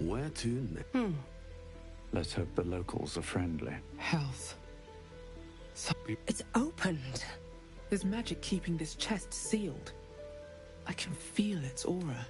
Where to Let's hope the locals are friendly. Health. It's opened. There's magic keeping this chest sealed. I can feel its aura.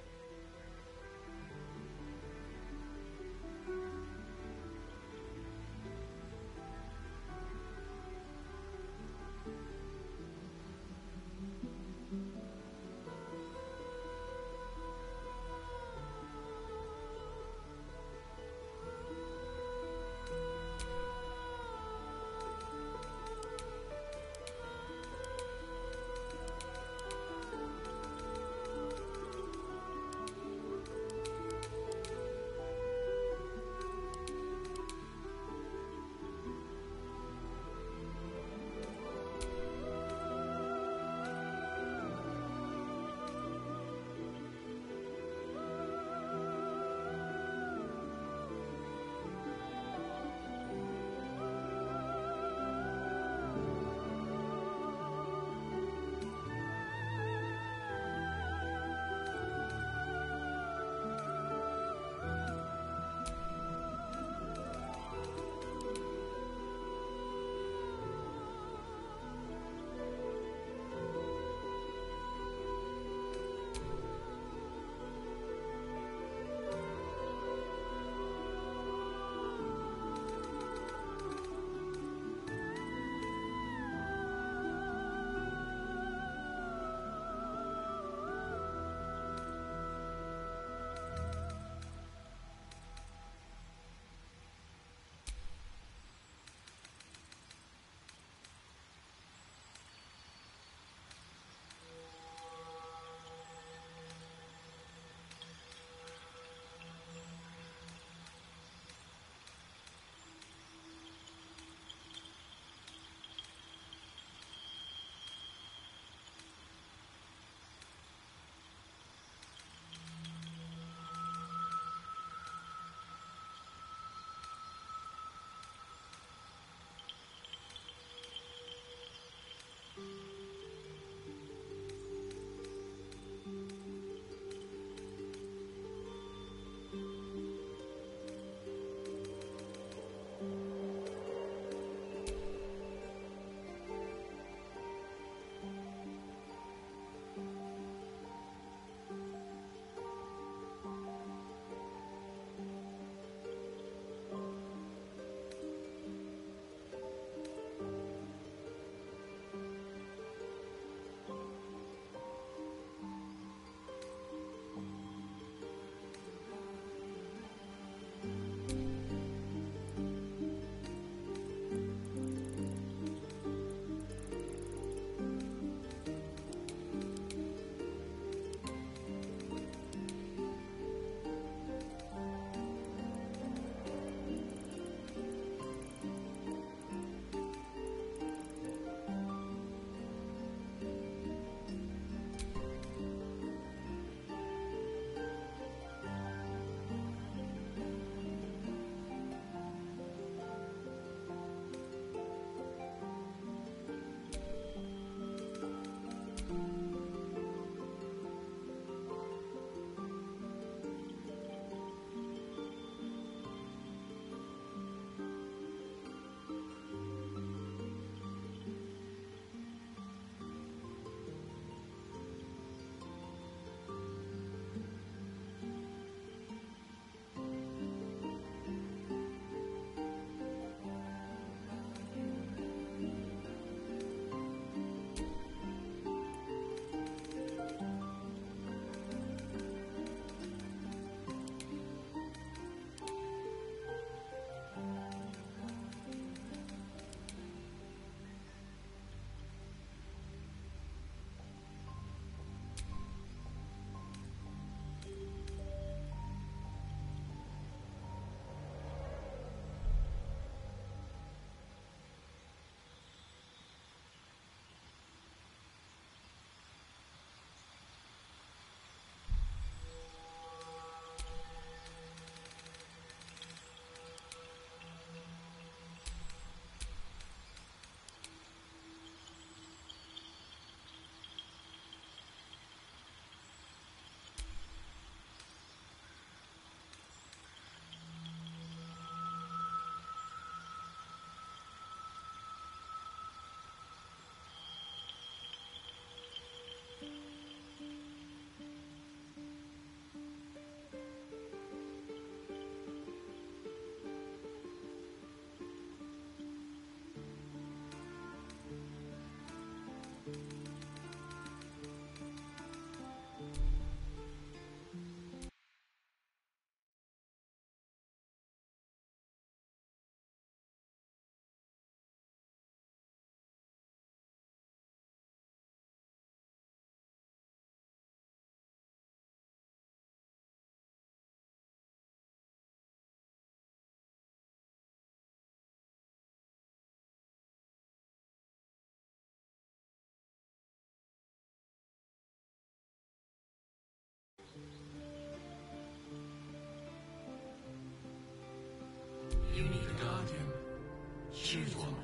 choose one.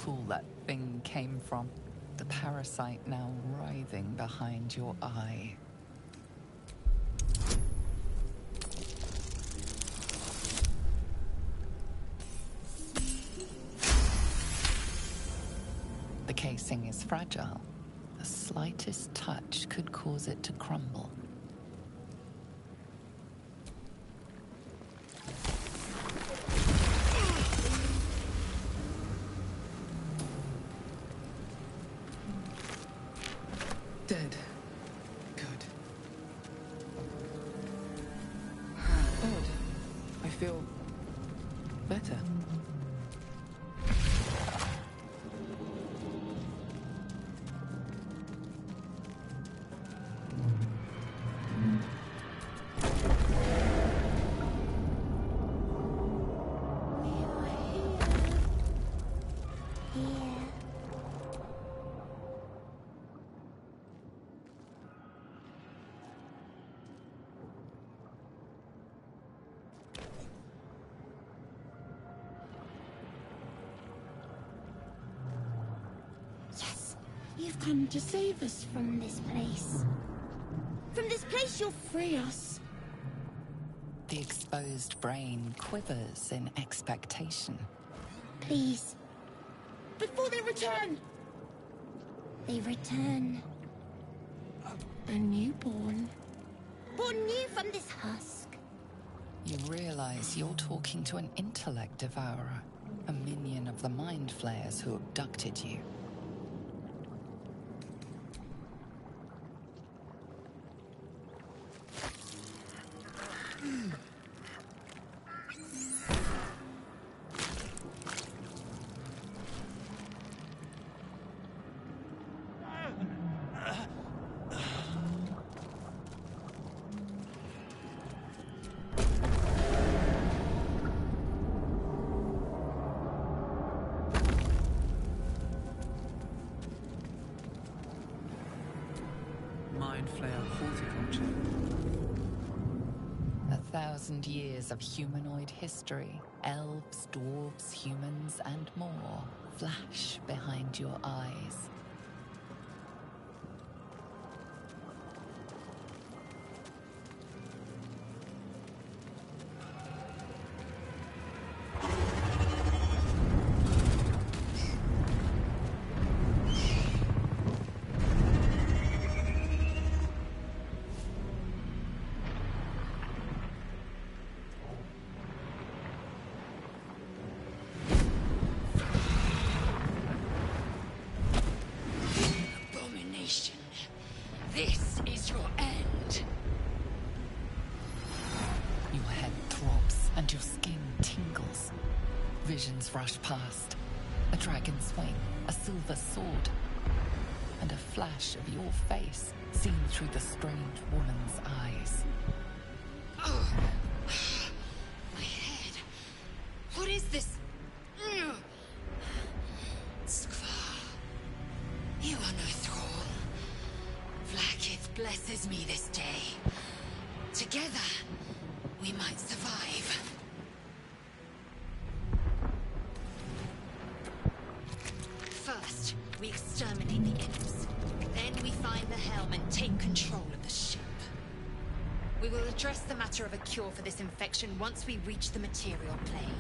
pool that thing came from. The parasite now writhing behind your eye. The casing is fragile. The slightest touch could cause it to crumble. Dead. Good. Odd. I feel better. You've come to save us from this place. From this place you'll free us. The exposed brain quivers in expectation. Please. Before they return. They return. A newborn. Born new from this husk. You realize you're talking to an intellect devourer, a minion of the mind flayers who abducted you. Mind flayer horticulture. 1,000 years of humanoid history, elves, dwarves, humans, and more flash behind your eyes. This is your end. Your head throbs and your skin tingles. Visions rush past. A dragon's wing, a silver sword, and a flash of your face seen through the strange woman's eyes. Oh. My head. What is this? Skvar. You are no thrall. Vlaakith blesses me this day. Together, we might survive. First, we exterminate the imps. Then we find the helm and take control of the ship. We will address the matter of a cure for this infection once we reach the material plane.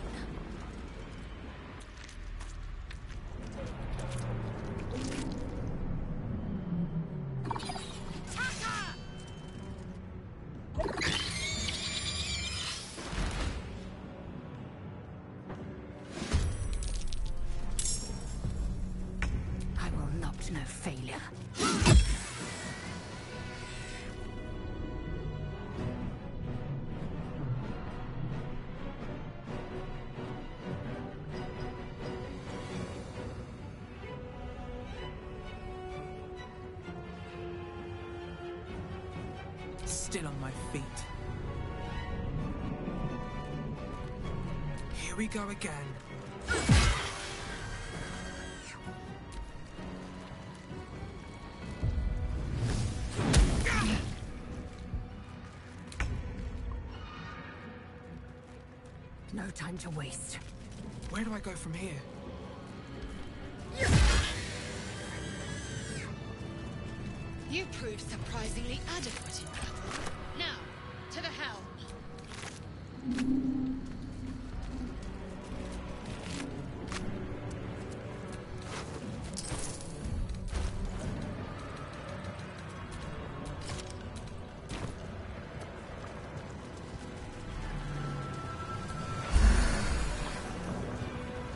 No failure. Still on my feet. Here we go again. No time to waste. Where do I go from here? You proved surprisingly adequate in battle. Now, to the helm.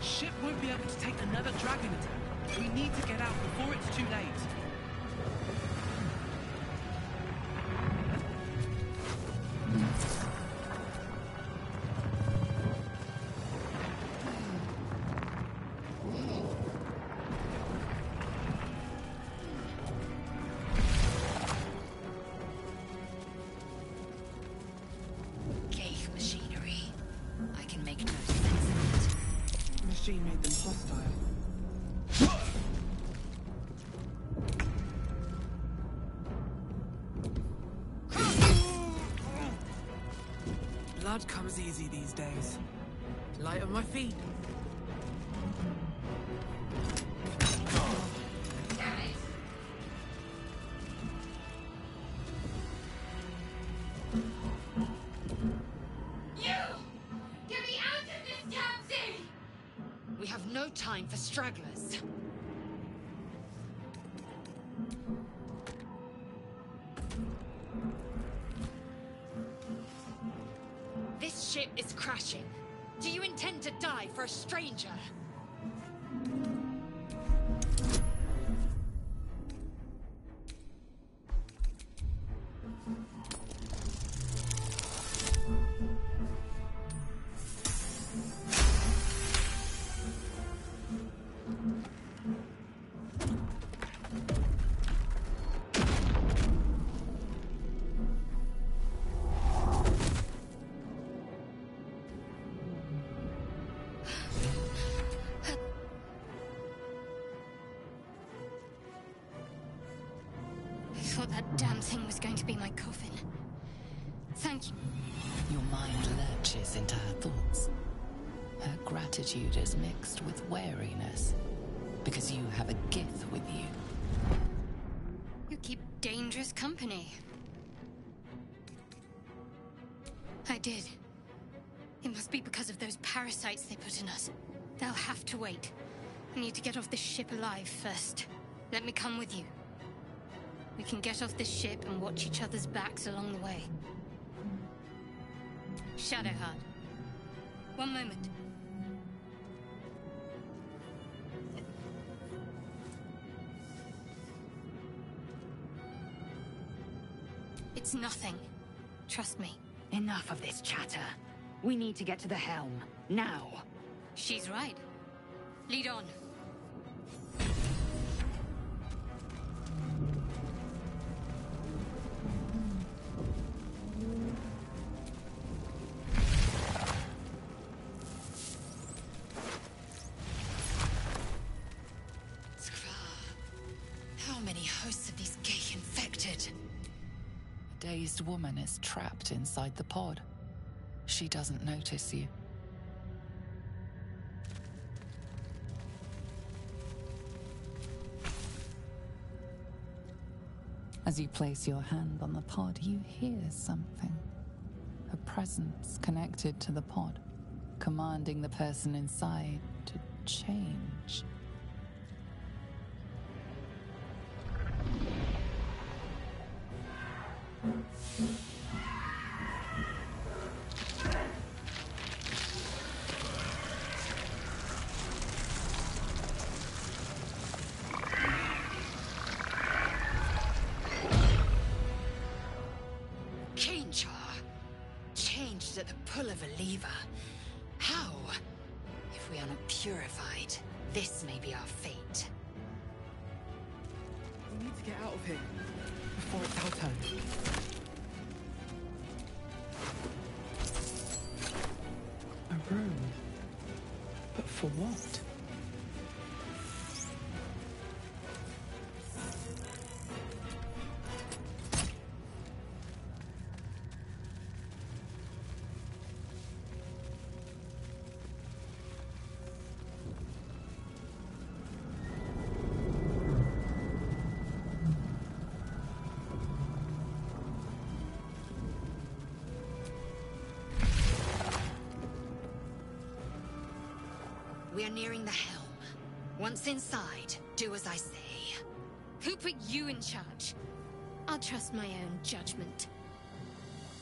Ship won't be able to take another dragon attack. We need to get out before it's too late. Ghaik machinery. I can make no sense of it. The machine made them hostile. Blood comes easy these days. Light on my feet. Get me out of this damn thing! We have no time for stragglers. This ship is crashing. Do you intend to die for a stranger? I thought that damn thing was going to be my coffin. Thank you. Your mind lurches into her thoughts. Her gratitude is mixed with wariness, because you have a Gith with you. You keep dangerous company. I did. It must be because of those parasites they put in us. They'll have to wait. I need to get off this ship alive first. Let me come with you. We can get off this ship and watch each other's backs along the way. Shadowheart. One moment. It's nothing. Trust me. Enough of this chatter. We need to get to the helm. Now. She's right. Lead on. How many hosts of these Ghaik infected? A dazed woman is trapped inside the pod. She doesn't notice you. As you place your hand on the pod, you hear something. A presence connected to the pod, commanding the person inside to change. Changed at the pull of a lever. How? If we are not purified, this may be our fate. We need to get out of here before it's our turn. A room. But for what? We are nearing the helm. Once inside, do as I say. Who put you in charge? I'll trust my own judgment.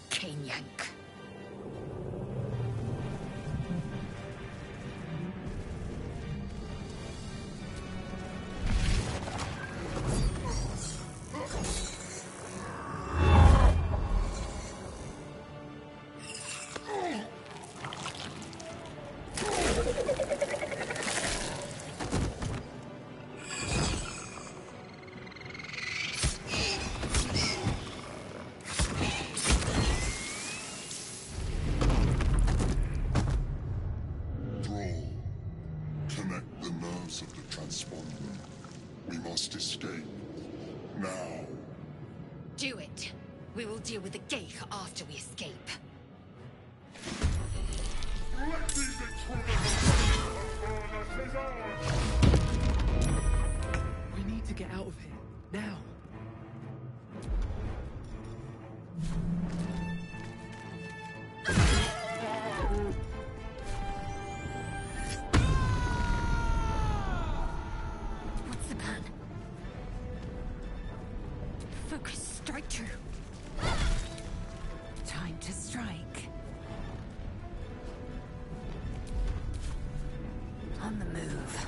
Cane yank. Do it. We will deal with the Geich after we escape. We need to get out of here, now. What's the plan? Focus, strike true. Time to strike. On the move.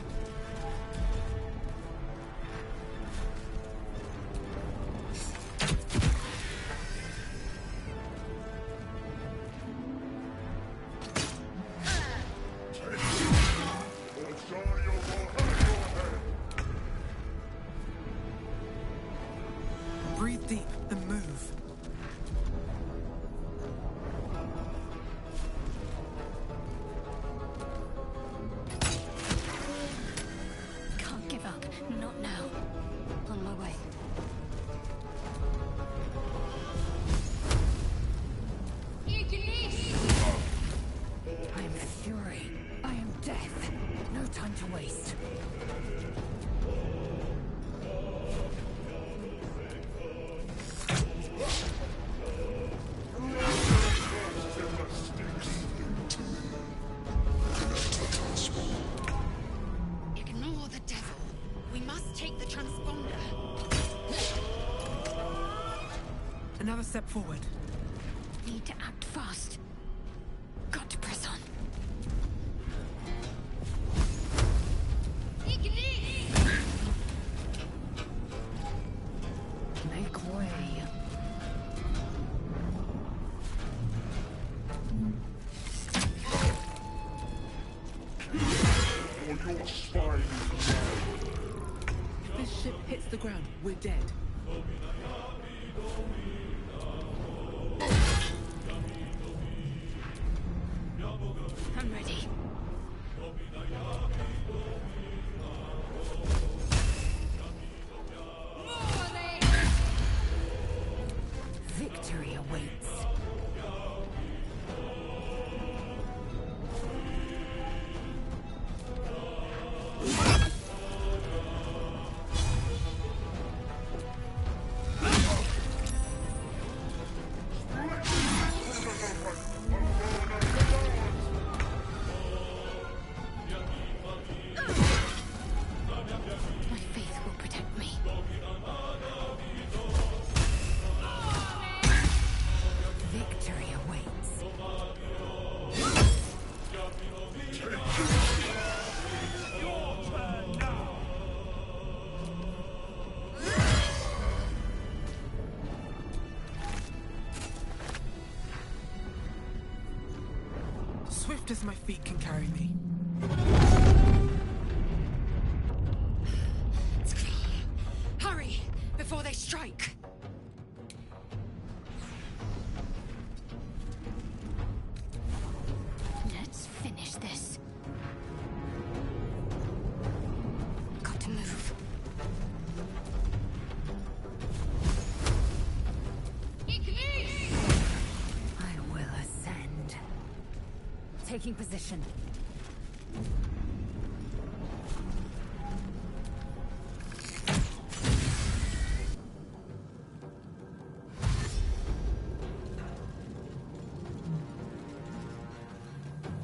Breathe deep and move. Can't give up. Not now. On my way. I am fury. I am death. No time to waste. Ignore the devil. We must take the transponder. Another step forward. Need to act fast. Got to press on. Make way. If this ship hits the ground, we're dead. I'm ready. Victory awaits. My faith will protect me. Victory awaits. Swift as my feet can carry me. Hurry, before they strike. Let's finish this. Got to move. I will ascend. Taking position.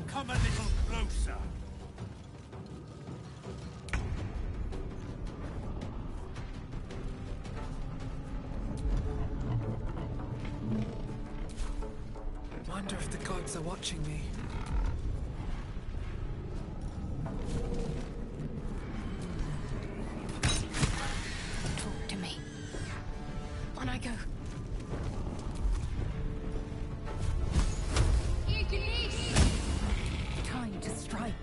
Come a little closer. wonder if the gods are watching me. Talk to me. On I go. Time to strike.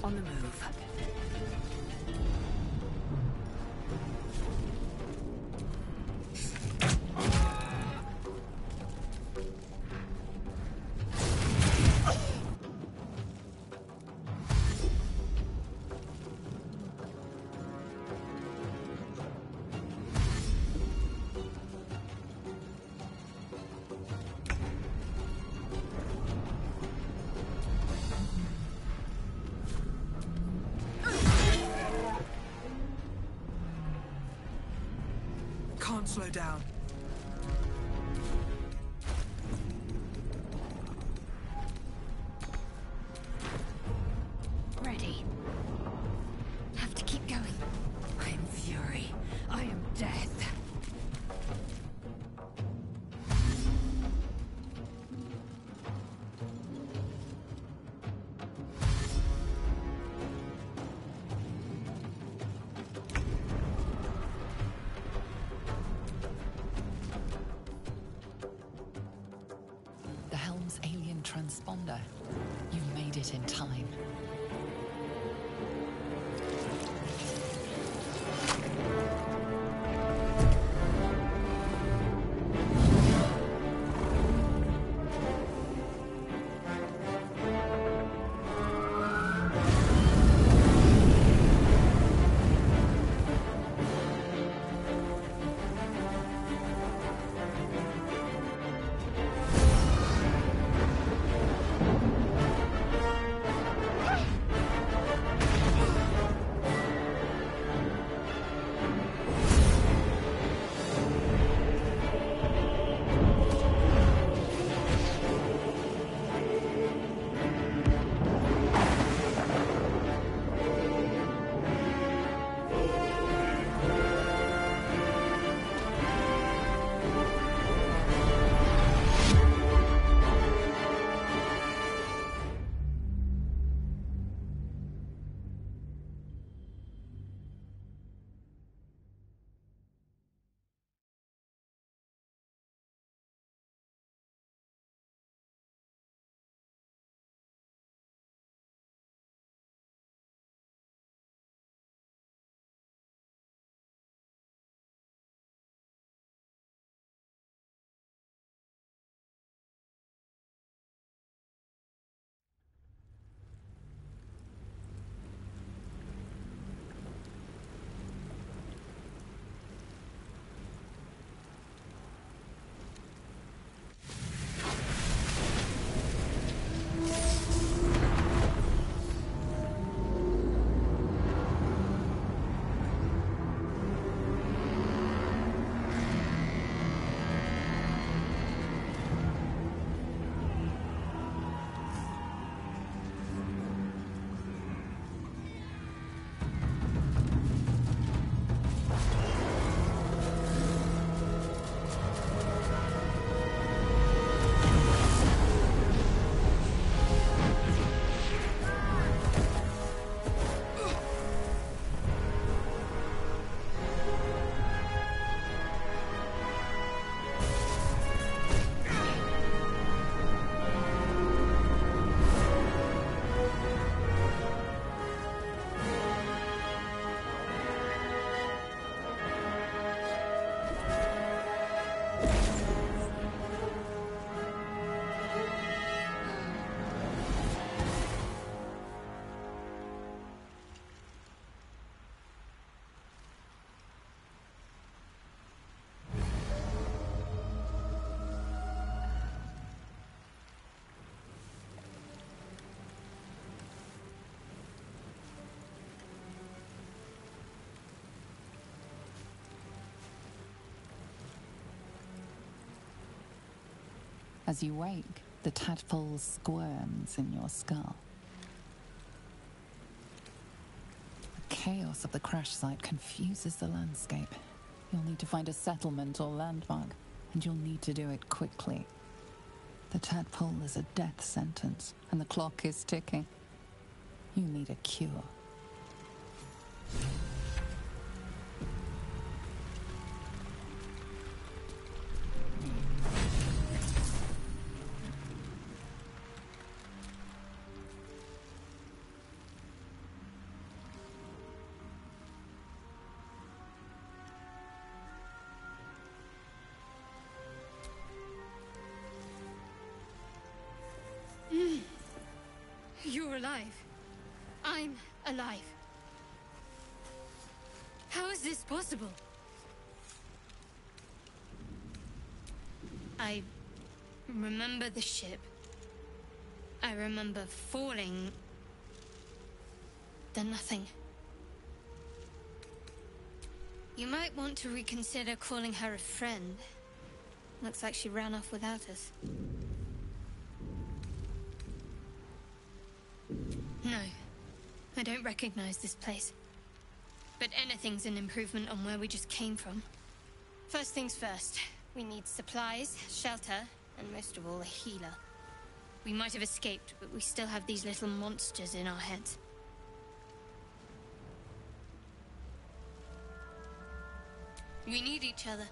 On the move. Can't slow down. Ready. Have to keep going. I am fury. I am death. The helm's alien transponder. You made it in time. As you wake, the tadpole squirms in your skull. The chaos of the crash site confuses the landscape. You'll need to find a settlement or landmark, and you'll need to do it quickly. The tadpole is a death sentence, and the clock is ticking. You need a cure. You're alive. I'm alive. How is this possible? I remember the ship. I remember falling. Then nothing. You might want to reconsider calling her a friend. Looks like she ran off without us. No, I don't recognize this place. But anything's an improvement on where we just came from. First things first, we need supplies, shelter, and most of all, a healer. We might have escaped, but we still have these little monsters in our heads. We need each other,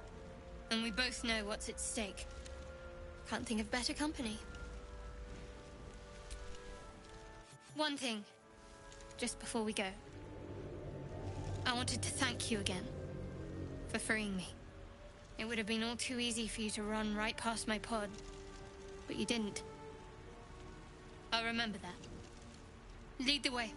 and we both know what's at stake. Can't think of better company. One thing, just before we go. I wanted to thank you again for freeing me. It would have been all too easy for you to run right past my pod, but you didn't. I'll remember that. Lead the way.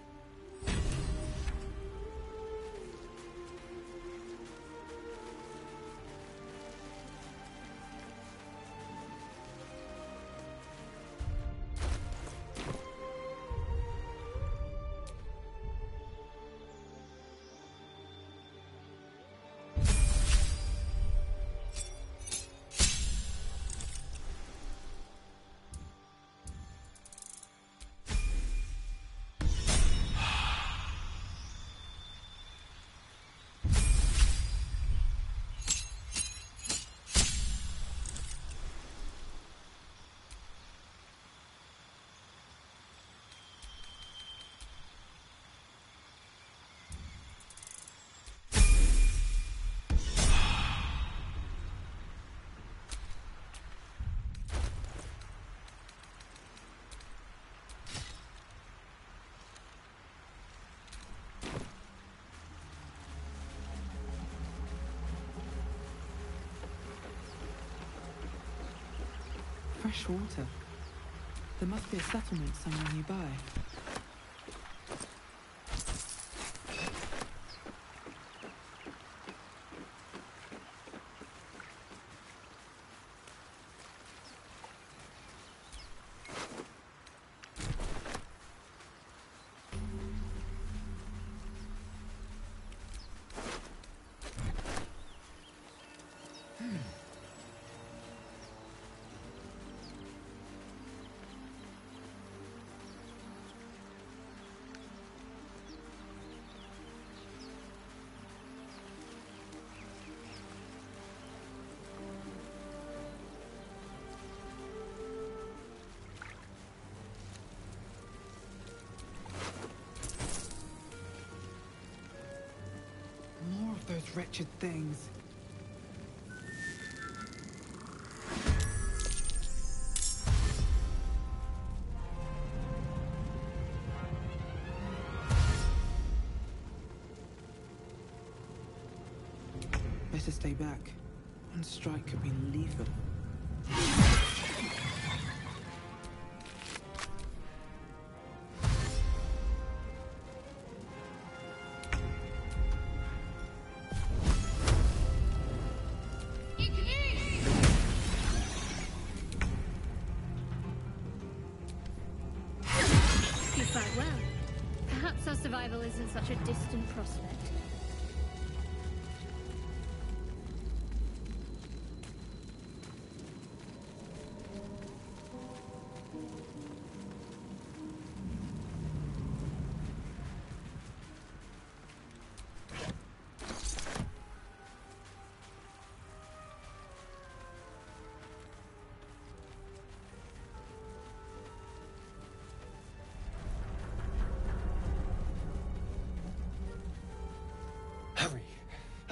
Fresh water. There must be a settlement somewhere nearby. Those wretched things. Better stay back. One strike could be lethal. Survival isn't such a distant prospect.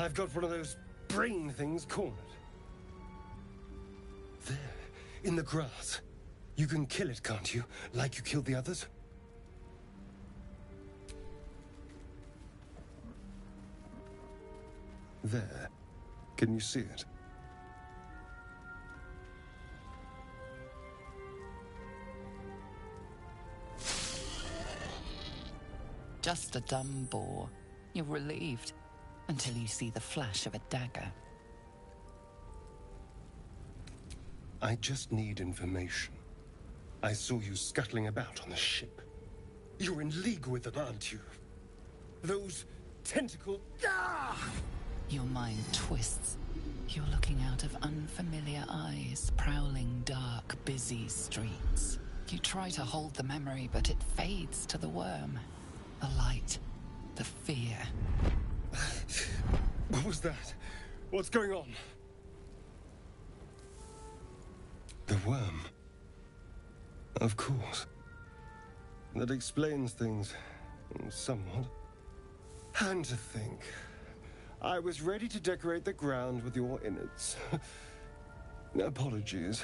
I've got one of those brain things cornered. There, in the grass. You can kill it, can't you? Like you killed the others? There. Can you see it? Just a dumb boar. You're relieved until you see the flash of a dagger. I just need information. I saw you scuttling about on the ship. You're in league with them, aren't you? Those tentacle... Ah! Your mind twists. You're looking out of unfamiliar eyes, prowling dark, busy streets. You try to hold the memory, but it fades to the worm. The light. The fear. What was that? What's going on? The worm. Of course. That explains things. Somewhat. And to think. I was ready to decorate the ground with your innards. Apologies.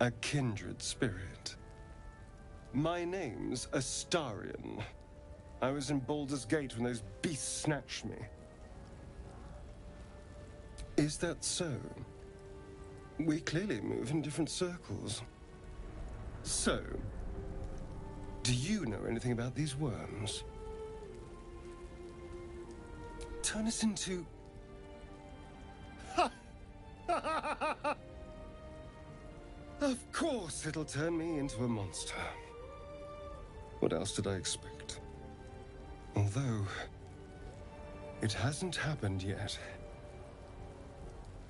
A kindred spirit. My name's Astarion. I was in Baldur's Gate when those beasts snatched me. Is that so? We clearly move in different circles. So, do you know anything about these worms? Turn us into... Of course it'll turn me into a monster. What else did I expect? Although, it hasn't happened yet.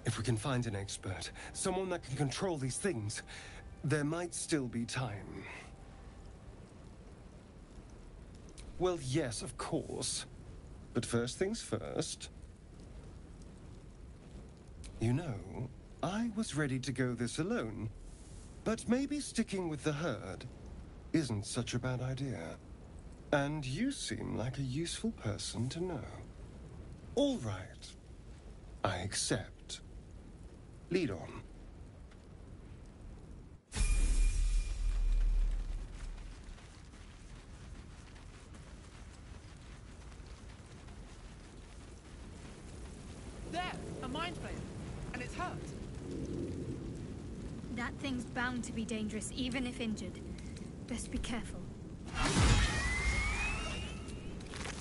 If we can find an expert, someone that can control these things, there might still be time. Well, yes, of course. But first things first. You know, I was ready to go this alone. But maybe sticking with the herd isn't such a bad idea. And you seem like a useful person to know. All right. I accept. Lead on. There! A mind flare! And it's hurt! That thing's bound to be dangerous, even if injured. Best be careful.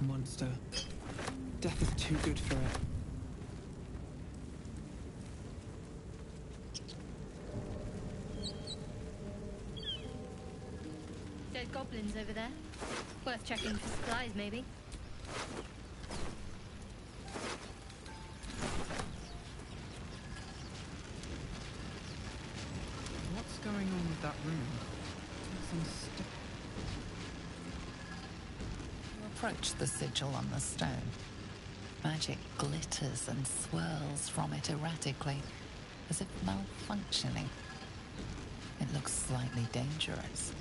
Monster. Death is too good for it. Dead goblins over there. Worth checking for supplies, maybe. What's going on with that room? You approach the sigil on the stone. Magic glitters and swirls from it erratically, as if malfunctioning. It looks slightly dangerous.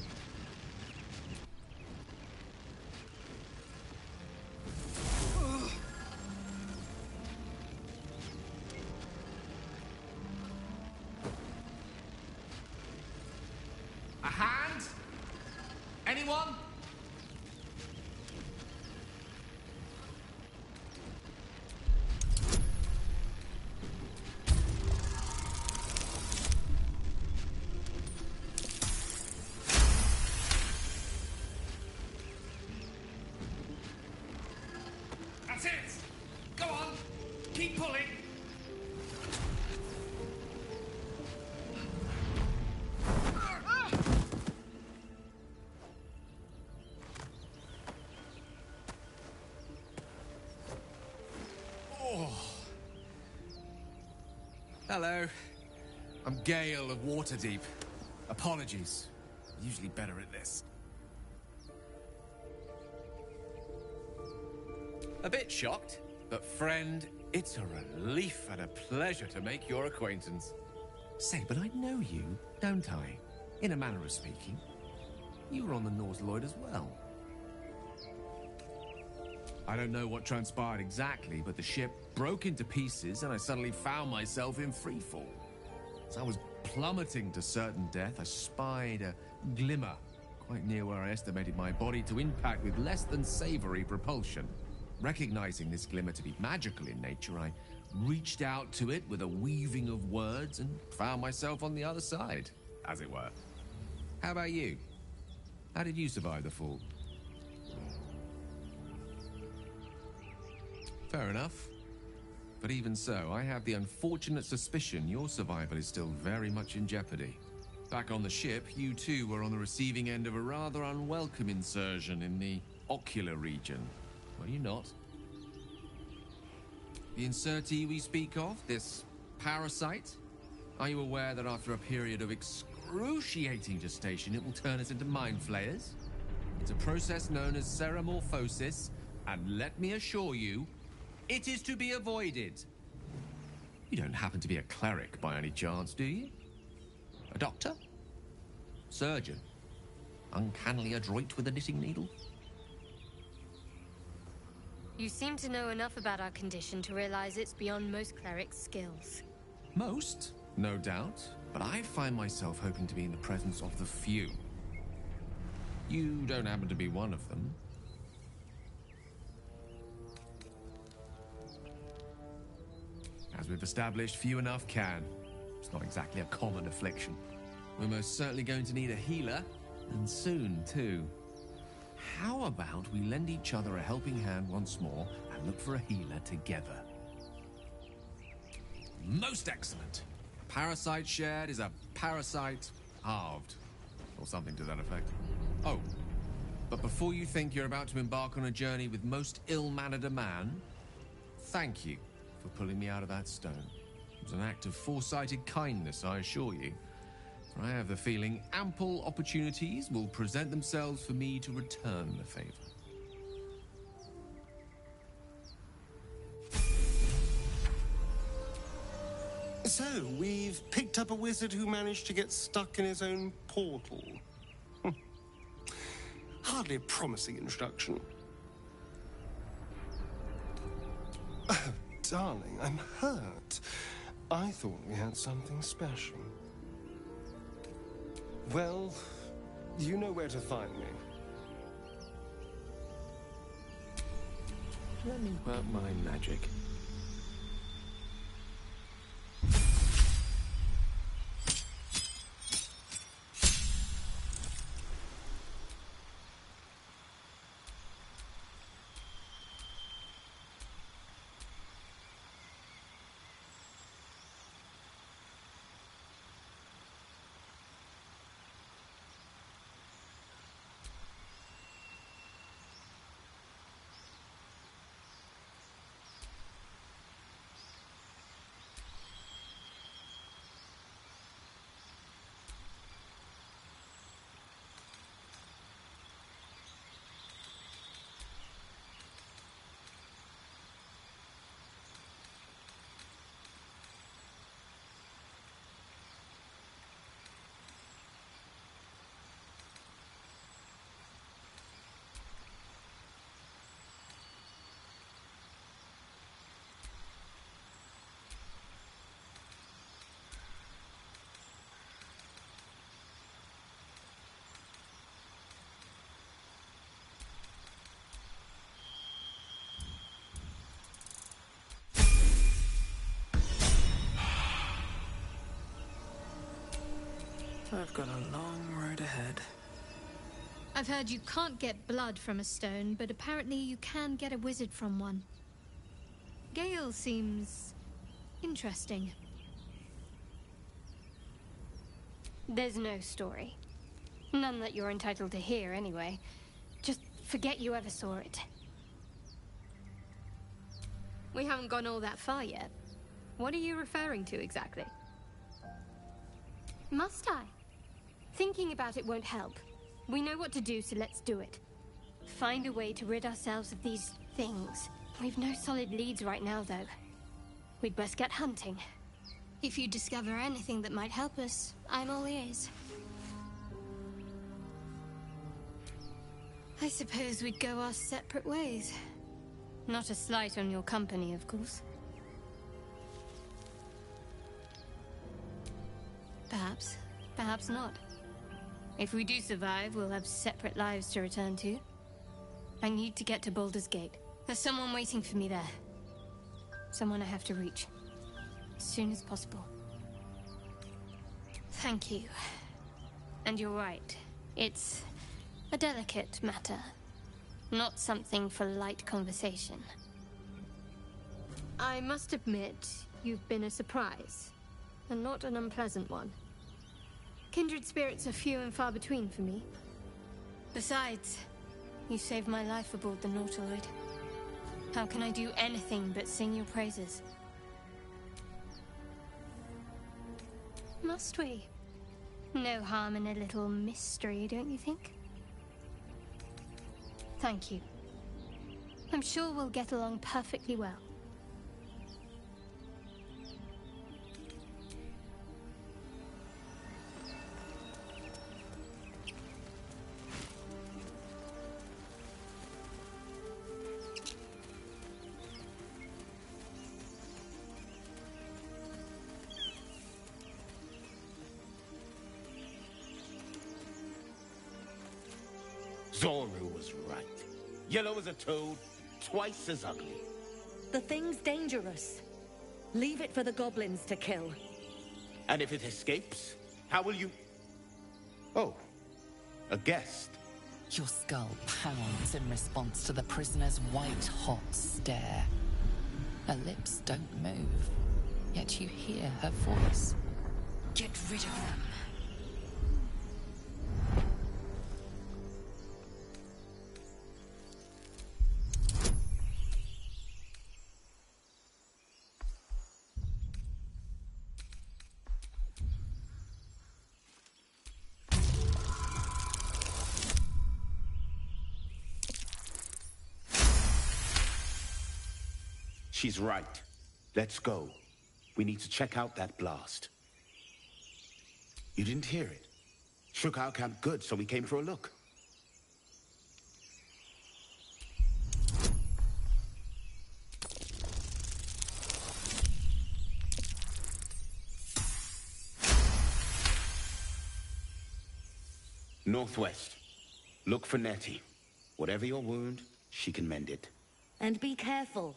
A hand? Anyone? That's it! Go on! Keep pulling! Hello. I'm Gale of Waterdeep. Apologies. Usually better at this. A bit shocked, but friend, it's a relief and a pleasure to make your acquaintance. Say, but I know you, don't I? In a manner of speaking. You were on the Norse Lloyd as well. I don't know what transpired exactly, but the ship broke into pieces and I suddenly found myself in freefall. As I was plummeting to certain death, I spied a glimmer quite near where I estimated my body to impact with less than savory propulsion. Recognizing this glimmer to be magical in nature, I reached out to it with a weaving of words and found myself on the other side, as it were. How about you? How did you survive the fall? Fair enough. But even so, I have the unfortunate suspicion your survival is still very much in jeopardy. Back on the ship, you too were on the receiving end of a rather unwelcome insertion in the ocular region. Were you not? The insertee we speak of, this parasite, are you aware that after a period of excruciating gestation, it will turn us into mind flayers? It's a process known as ceremorphosis, and let me assure you, it is to be avoided. You don't happen to be a cleric by any chance, do you? A doctor? Surgeon? Uncannily adroit with a knitting needle? You seem to know enough about our condition to realize it's beyond most clerics' skills. Most, no doubt, but I find myself hoping to be in the presence of the few. You don't happen to be one of them. As we've established, few enough can. It's not exactly a common affliction. We're most certainly going to need a healer, and soon, too. How about we lend each other a helping hand once more and look for a healer together? Most excellent. A parasite shared is a parasite halved, or something to that effect. Oh, but before you think you're about to embark on a journey with most ill-mannered a man, thank you for pulling me out of that stone. It was an act of foresighted kindness, I assure you. For I have the feeling ample opportunities will present themselves for me to return the favor. So, we've picked up a wizard who managed to get stuck in his own portal. Hardly a promising introduction. Oh, darling, I'm hurt. I thought we had something special. Well, you know where to find me. Let me work my magic. I've got a long road ahead. I've heard you can't get blood from a stone, but apparently you can get a wizard from one. Gale seems interesting. There's no story. None that you're entitled to hear, anyway. Just forget you ever saw it. We haven't gone all that far yet. What are you referring to exactly? Must I? Thinking about it won't help. We know what to do, so let's do it. Find a way to rid ourselves of these things. We've no solid leads right now, though. We'd best get hunting. If you discover anything that might help us, I'm all ears. I suppose we'd go our separate ways. Not a slight on your company, of course. Perhaps. Perhaps not. If we do survive, we'll have separate lives to return to. I need to get to Baldur's Gate. There's someone waiting for me there. Someone I have to reach. As soon as possible. Thank you. And you're right. It's a delicate matter. Not something for light conversation. I must admit, you've been a surprise. And not an unpleasant one. Kindred spirits are few and far between for me. Besides, you saved my life aboard the Nautiloid. How can I do anything but sing your praises? Must we? No harm in a little mystery, don't you think? Thank you. I'm sure we'll get along perfectly well. Zoru was right. Yellow as a toad, twice as ugly. The thing's dangerous. Leave it for the goblins to kill. And if it escapes, how will you... Oh, a guest. Your skull pounds in response to the prisoner's white-hot stare. Her lips don't move, yet you hear her voice. Get rid of them. She's right. Let's go. We need to check out that blast. You didn't hear it? Shook our camp good, so we came for a look. Northwest. Look for Nettie. Whatever your wound, she can mend it. And be careful.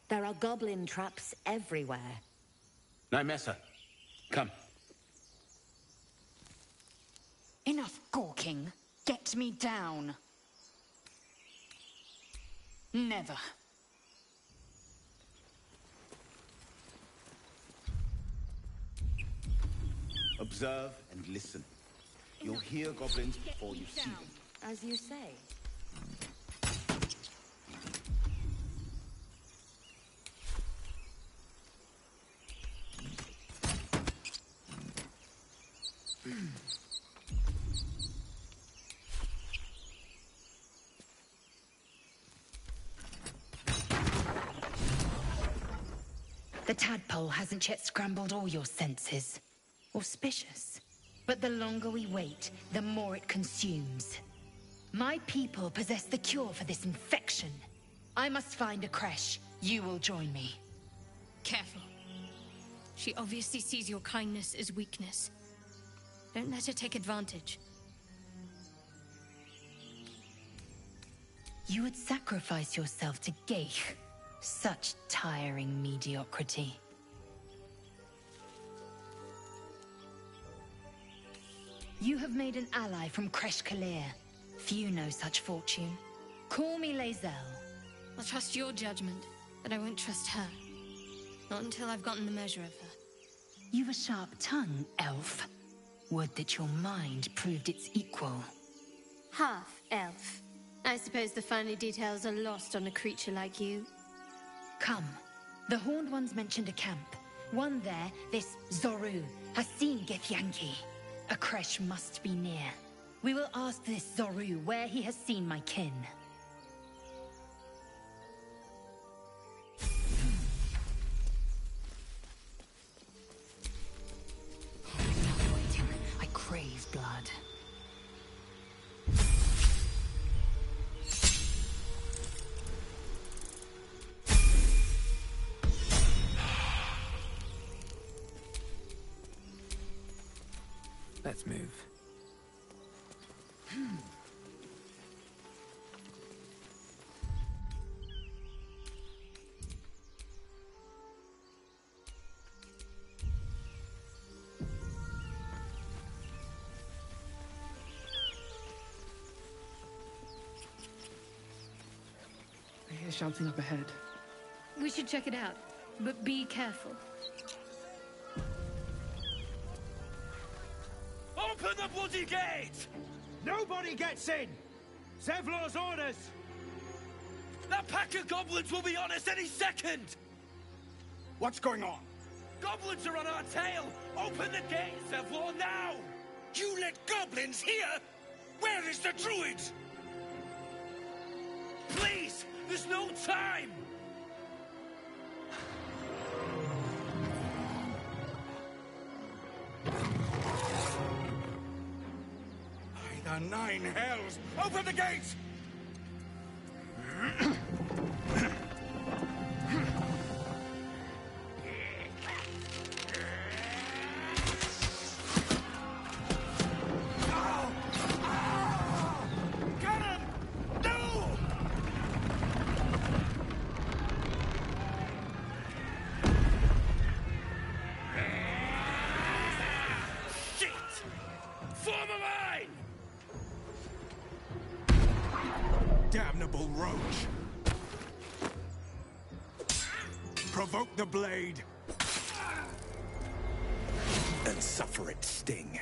There are goblin traps everywhere. Nymessa, come. Enough gawking. Get me down. Never. Observe and listen. You'll hear goblins before you see them. As you say. The tadpole hasn't yet scrambled all your senses. Auspicious. But the longer we wait, the more it consumes. My people possess the cure for this infection. I must find a creche. You will join me. Careful. She obviously sees your kindness as weakness. Don't let her take advantage. You would sacrifice yourself to Geich. Such tiring mediocrity. You have made an ally from Kresh Kalir. Few know such fortune. Call me Lae'zel. I'll trust your judgment, but I won't trust her. Not until I've gotten the measure of her. You've a sharp tongue, elf. Would that your mind proved its equal. Half-elf. I suppose the finer details are lost on a creature like you. Come. The Horned Ones mentioned a camp. One there, this Zoru, has seen Githyanki. A creche must be near. We will ask this Zoru where he has seen my kin. Enough waiting. I crave blood. Let's move. I hear shouting up ahead. We should check it out, but be careful. Open the bloody gate! Nobody gets in! Zevlor's orders! That pack of goblins will be on us any second! What's going on? Goblins are on our tail! Open the gate, Zevlor, now! You let goblins here? Where is the druid? Please! There's no time! By the nine hells! Open the gates! Damnable roach! Provoke the blade! And suffer its sting.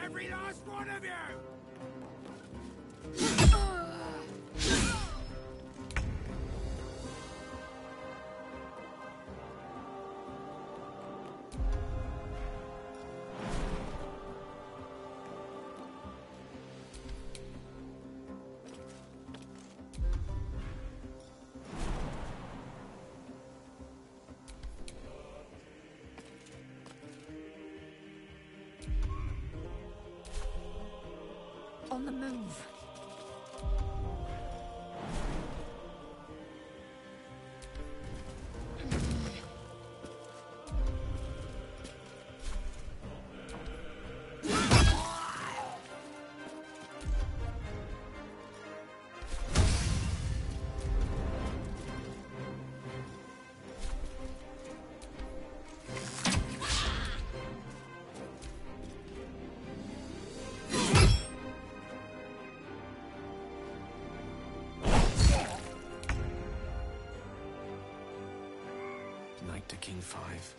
Every last one of you! On the move. Knight to King 5.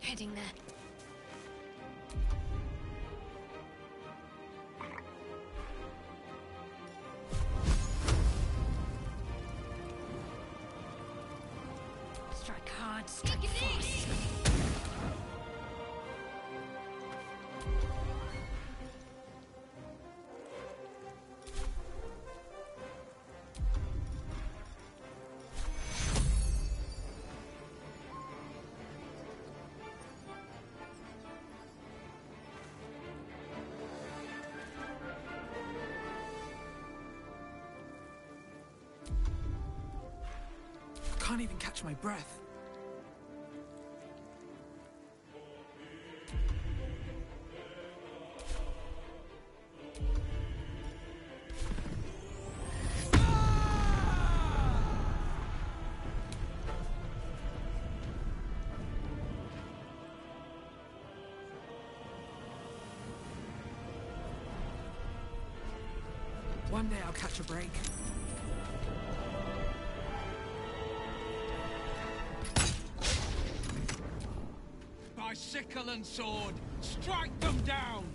Heading there. Strike hard, strike fast. Can't even catch my breath. One day I'll catch a break. sickle and sword! Strike them down!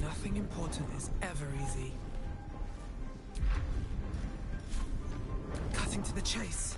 Nothing important is ever easy. Cutting to the chase.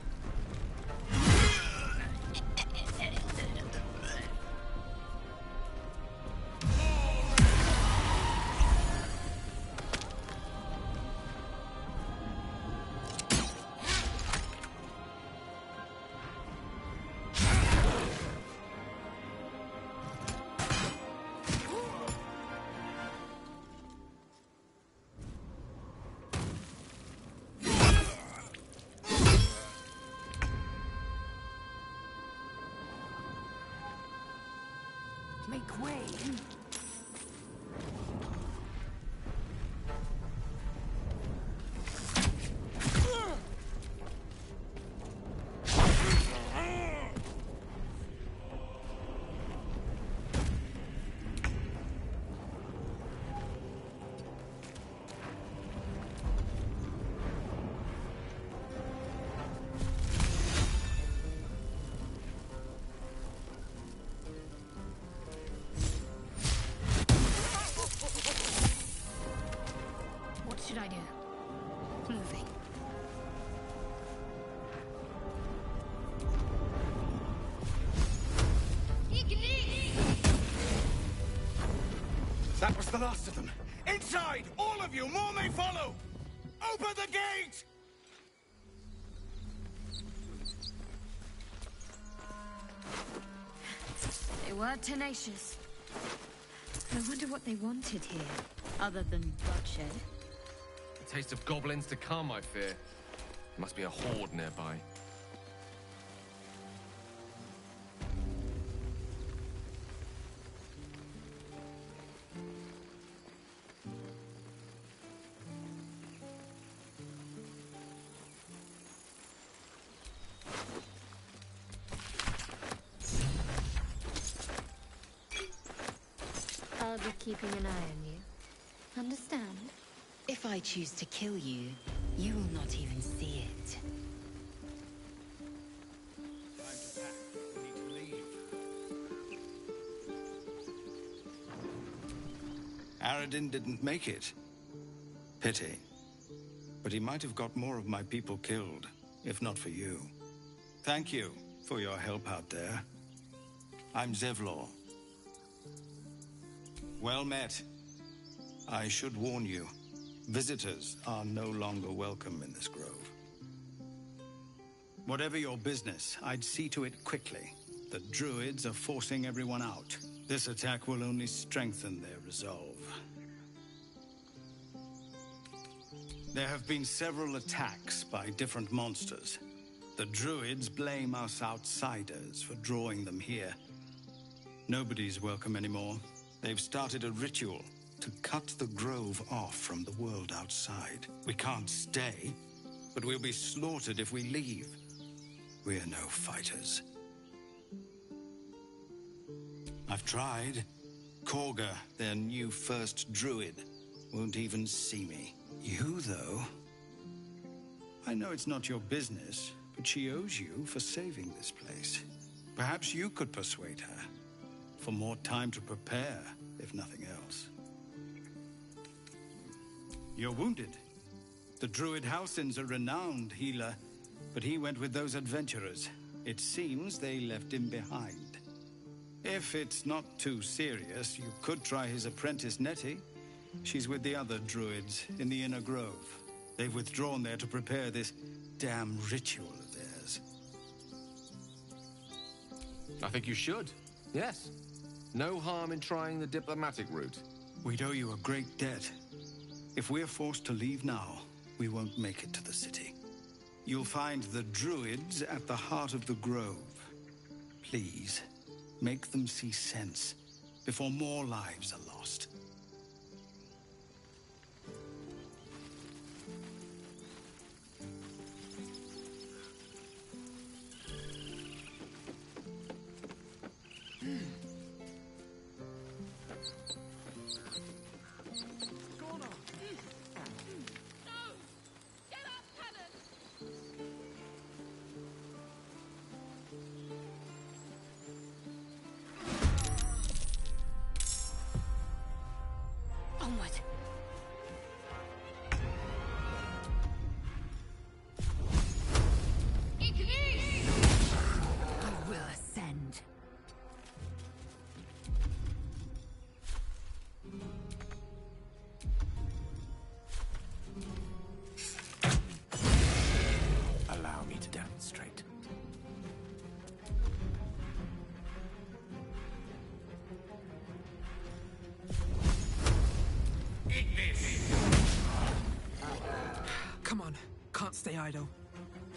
Make way. What should I do? Moving. That was the last of them. Inside! All of you! More may follow! Open the gate! They were tenacious. I wonder what they wanted here, other than bloodshed. A taste of goblins to come, I fear. There must be a horde nearby. I'll be keeping an eye on you. Understand? If I choose to kill you, you will not even see it. Time to pack. We need to leave. Aradin didn't make it. Pity. But he might have got more of my people killed, if not for you. Thank you for your help out there. I'm Zevlor. Well met. I should warn you, visitors are no longer welcome in this grove. Whatever your business, I'd see to it quickly. The druids are forcing everyone out. This attack will only strengthen their resolve. There have been several attacks by different monsters. The druids blame us outsiders for drawing them here. Nobody's welcome anymore. They've started a ritual to cut the grove off from the world outside. We can't stay, but we'll be slaughtered if we leave. We're no fighters. I've tried, Korga, their new first druid, won't even see me. You, though... I know it's not your business, but she owes you for saving this place. Perhaps you could persuade her. For more time to prepare, if nothing else. You're wounded. The druid Halsin's a renowned healer, but he went with those adventurers. It seems they left him behind. If it's not too serious, you could try his apprentice Nettie. She's with the other druids in the Inner Grove. They've withdrawn there to prepare this damn ritual of theirs. I think you should. Yes. No harm in trying the diplomatic route. We'd owe you a great debt. If we're forced to leave now, we won't make it to the city. You'll find the druids at the heart of the grove. Please, make them see sense before more lives are lost. Onward. I will ascend. Allow me to demonstrate. Come on, can't stay idle.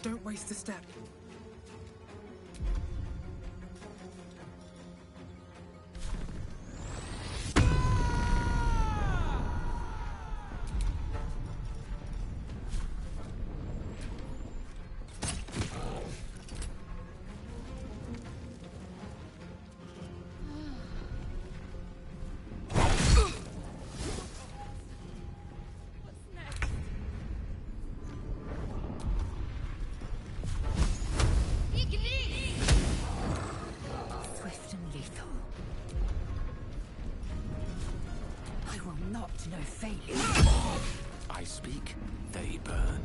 Don't waste a step. Swift and lethal. I will not know failure. I speak, they burn.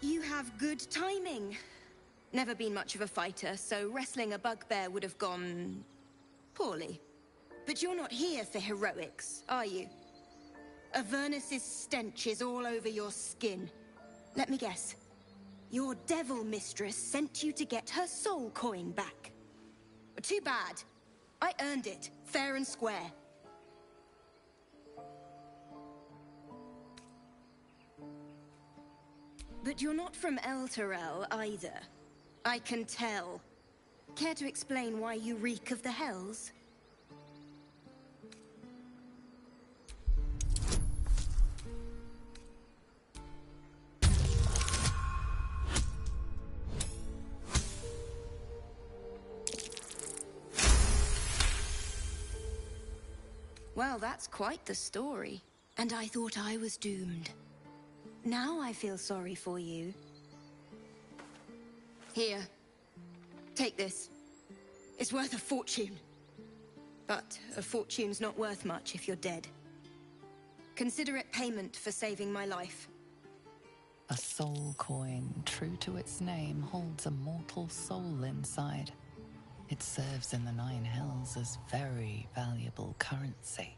You have good timing. Never been much of a fighter, so wrestling a bugbear would have gone... poorly. But you're not here for heroics, are you? Avernus's stench is all over your skin. Let me guess. Your devil mistress sent you to get her soul coin back. Too bad. I earned it, fair and square. But you're not from Elturel either. I can tell. Care to explain why you reek of the Hells? Well, that's quite the story. And I thought I was doomed. Now I feel sorry for you. Here. Take this. It's worth a fortune. But a fortune's not worth much if you're dead. Consider it payment for saving my life. A soul coin, true to its name, holds a mortal soul inside. It serves in the Nine Hells as very valuable currency.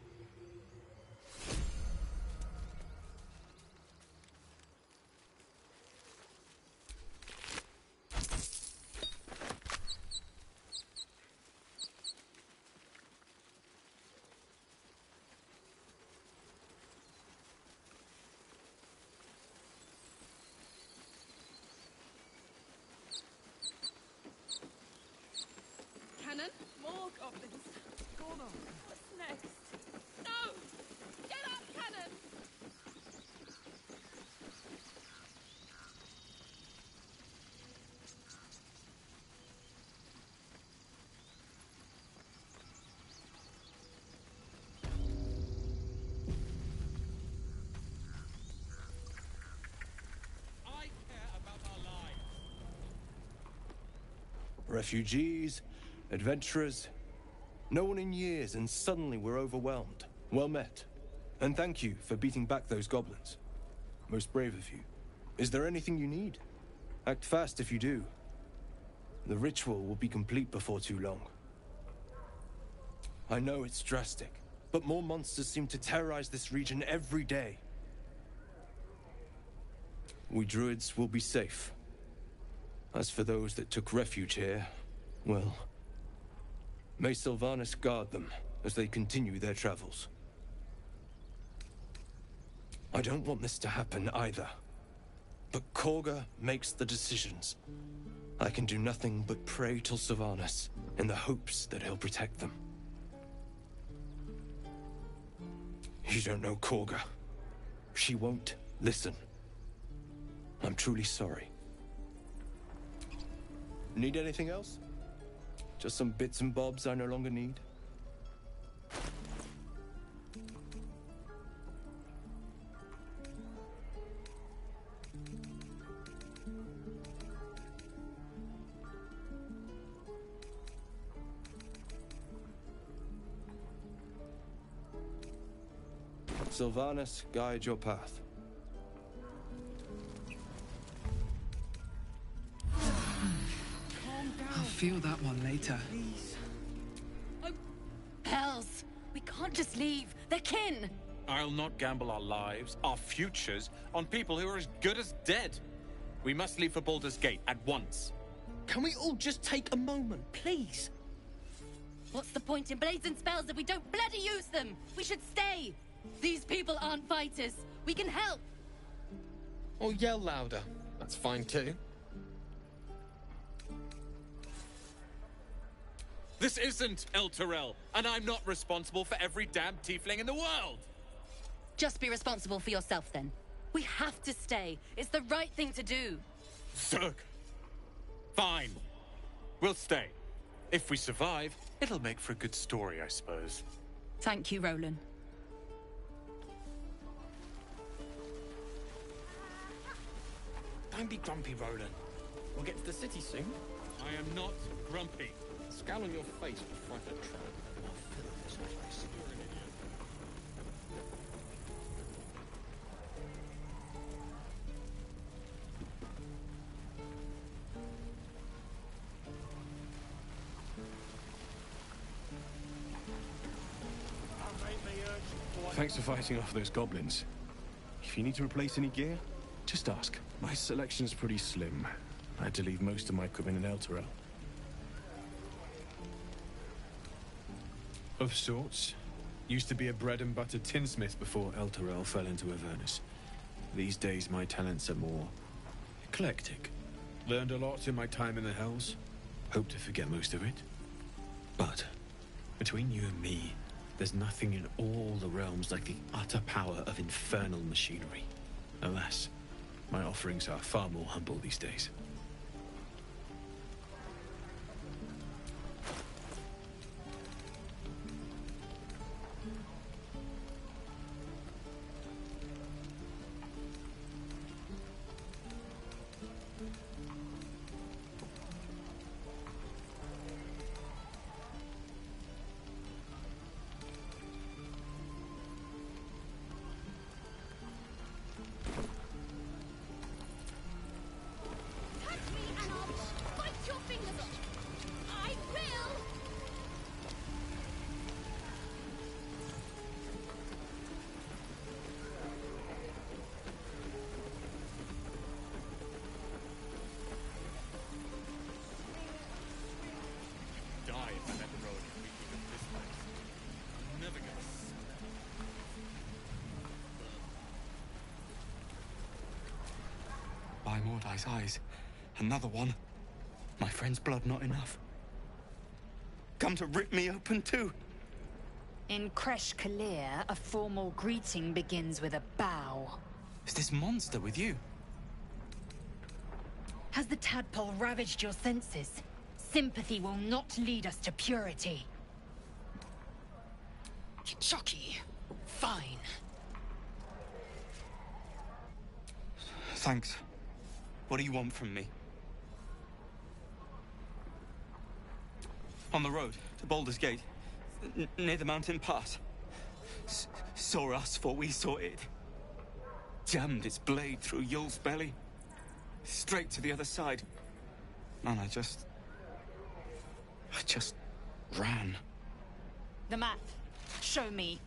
Cannon? More goblins. Go on. What's next? Refugees, adventurers, no one in years, and suddenly we're overwhelmed. Well met. And thank you for beating back those goblins. Most brave of you. Is there anything you need? Act fast if you do. The ritual will be complete before too long. I know it's drastic, but more monsters seem to terrorize this region every day. We druids will be safe. As for those that took refuge here, well, may Sylvanas guard them as they continue their travels. I don't want this to happen either. But Korga makes the decisions. I can do nothing but pray to Sylvanas in the hopes that he'll protect them. You don't know Korga. She won't listen. I'm truly sorry. Need anything else? Just some bits and bobs I no longer need? Sylvanas, guide your path. I'll feel that one later. Oh, hells! We can't just leave. They're kin! I'll not gamble our lives, our futures, on people who are as good as dead. We must leave for Baldur's Gate at once. Can we all just take a moment, please? What's the point in blades and spells if we don't bloody use them? We should stay! These people aren't fighters. We can help! Or yell louder. That's fine too. This isn't El Terrell, and I'm not responsible for every damn tiefling in the world! Just be responsible for yourself, then. We have to stay. It's the right thing to do. Zerg. Fine. We'll stay. If we survive, it'll make for a good story, I suppose. Thank you, Roland. Don't be grumpy, Roland. We'll get to the city soon. I am not grumpy. Scowl on your face before I try. Thanks for fighting off those goblins. If you need to replace any gear, just ask. My selection's pretty slim. I had to leave most of my equipment in El Terrell. Of sorts. Used to be a bread and butter tinsmith before El Terrell fell into Avernus. These days my talents are more eclectic. Learned a lot in my time in the Hells. Hope to forget most of it. But between you and me, there's nothing in all the realms like the utter power of infernal machinery. Alas, my offerings are far more humble these days. By Mordai's eyes. Another one. My friend's blood not enough. Come to rip me open too. In Kresh Kalir, a formal greeting begins with a bow. Is this monster with you? Has the tadpole ravaged your senses? Sympathy will not lead us to purity. Chucky. Fine. Thanks. What do you want from me? On the road to Baldur's Gate, near the mountain pass. Saw us before we saw it. Jammed its blade through Yul's belly. Straight to the other side. And I just ran. The map. Show me.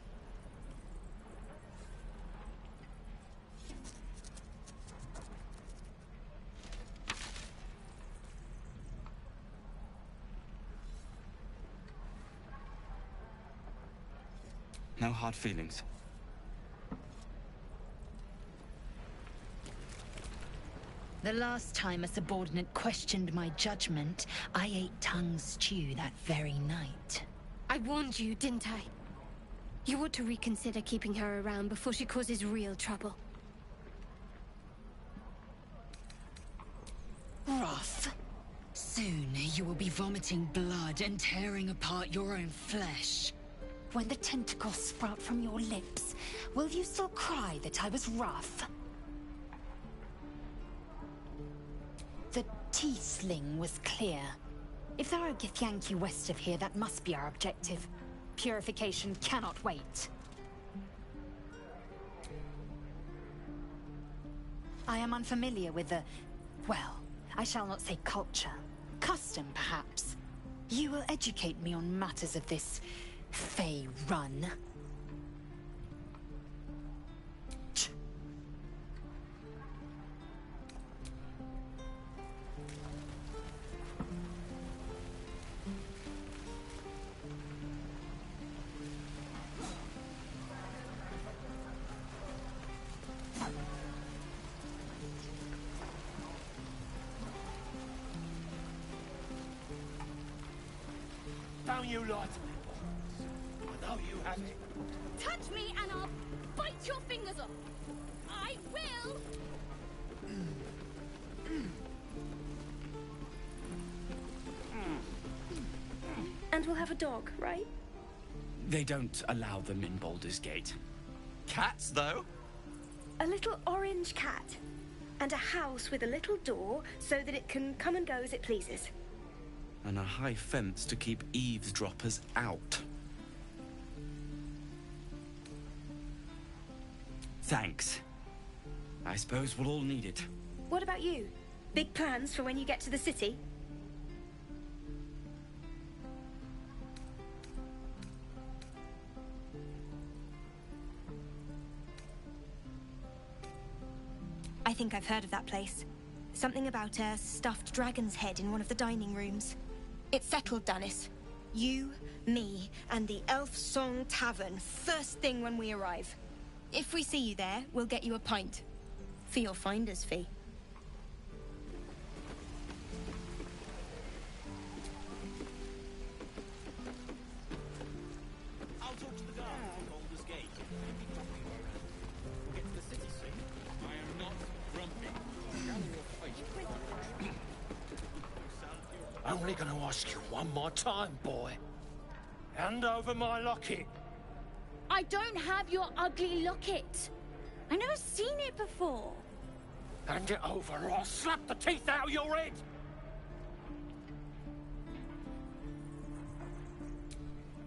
No hard feelings. The last time a subordinate questioned my judgment, I ate tongue stew that very night. I warned you, didn't I? You ought to reconsider keeping her around before she causes real trouble. Rough. Soon you will be vomiting blood and tearing apart your own flesh. When the tentacles sprout from your lips, will you still cry that I was rough? The T-sling was clear. If there are Githyanki west of here, that must be our objective. Purification cannot wait. I am unfamiliar with the... well, I shall not say culture. Custom, perhaps. You will educate me on matters of this... Fey run. Don't you lie to me, boss. I know you have it. Touch me and I'll bite your fingers off. I will. And we'll have a dog, right? They don't allow them in Baldur's Gate. Cats, though? A little orange cat. And a house with a little door so that it can come and go as it pleases. And a high fence to keep eavesdroppers out. Thanks. I suppose we'll all need it. What about you? Big plans for when you get to the city? I think I've heard of that place. Something about a stuffed dragon's head in one of the dining rooms. It's settled, Danis. You, me, and the Elf Song Tavern first thing when we arrive. If we see you there, we'll get you a pint. For your finder's fee. I'll talk to the guards at Baldur's Gate. We'll get to the city soon. I am not grumpy. Only gonna ask you one more time, boy. Hand over my locket. I don't have your ugly locket. I've never seen it before. Hand it over or I'll slap the teeth out of your head.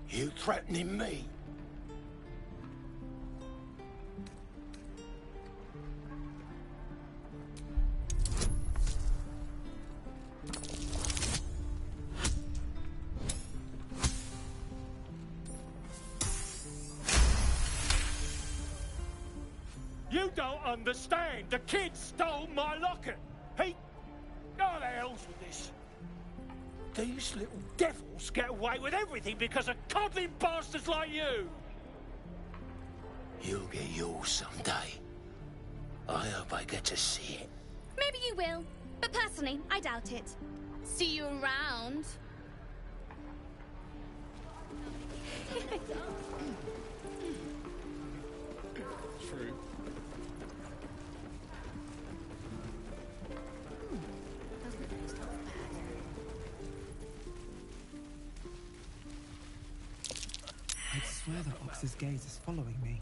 You threatening me? You don't understand. The kid stole my locket. He... Oh, the hell's with this? These little devils get away with everything because of coddling bastards like you. You'll get yours someday. I hope I get to see it. Maybe you will, but personally, I doubt it. See you around. True. I'd swear that Ox's gaze is following me.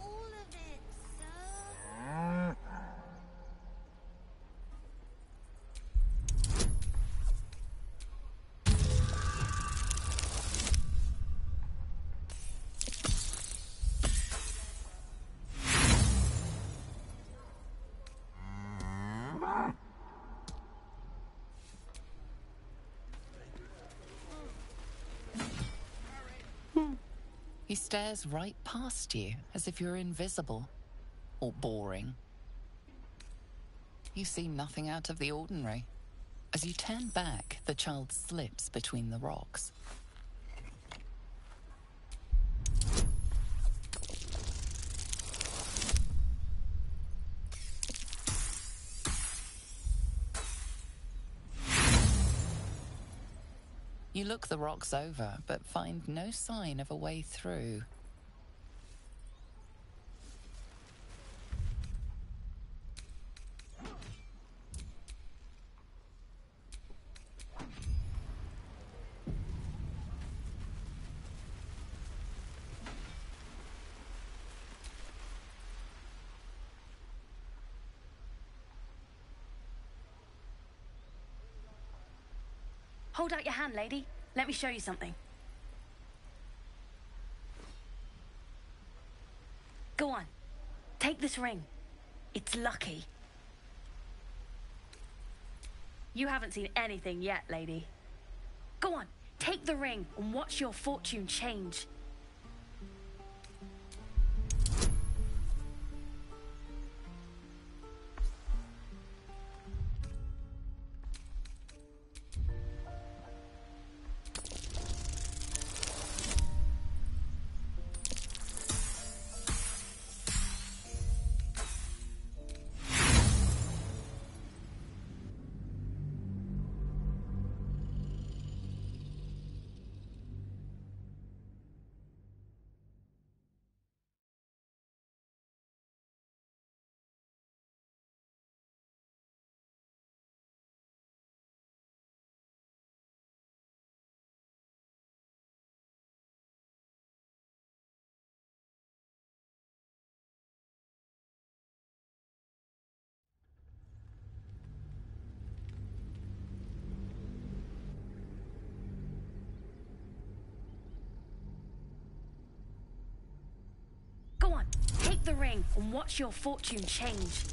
stares right past you, as if you're invisible. Or boring. You see nothing out of the ordinary. As you turn back, the child slips between the rocks. You look the rocks over, but find no sign of a way through. Hold out your hand, lady. Let me show you something. Go on. Take this ring. It's lucky. You haven't seen anything yet, lady. Go on. Take the ring and watch your fortune change. Go on, take the ring and watch your fortune change.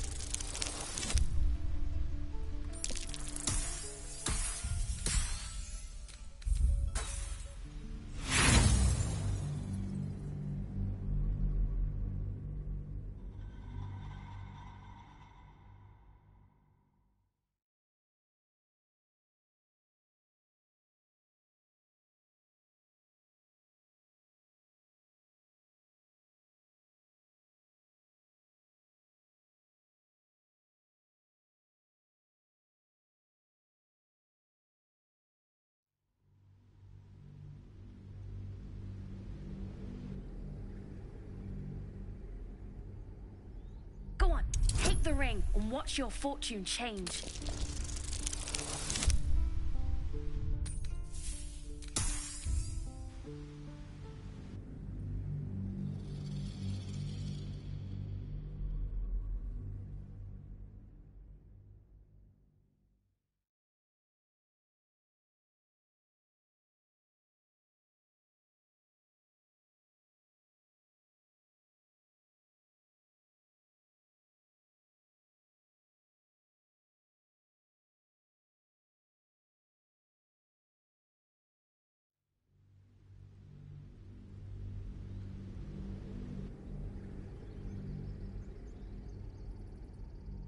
Go on, take the ring and watch your fortune change.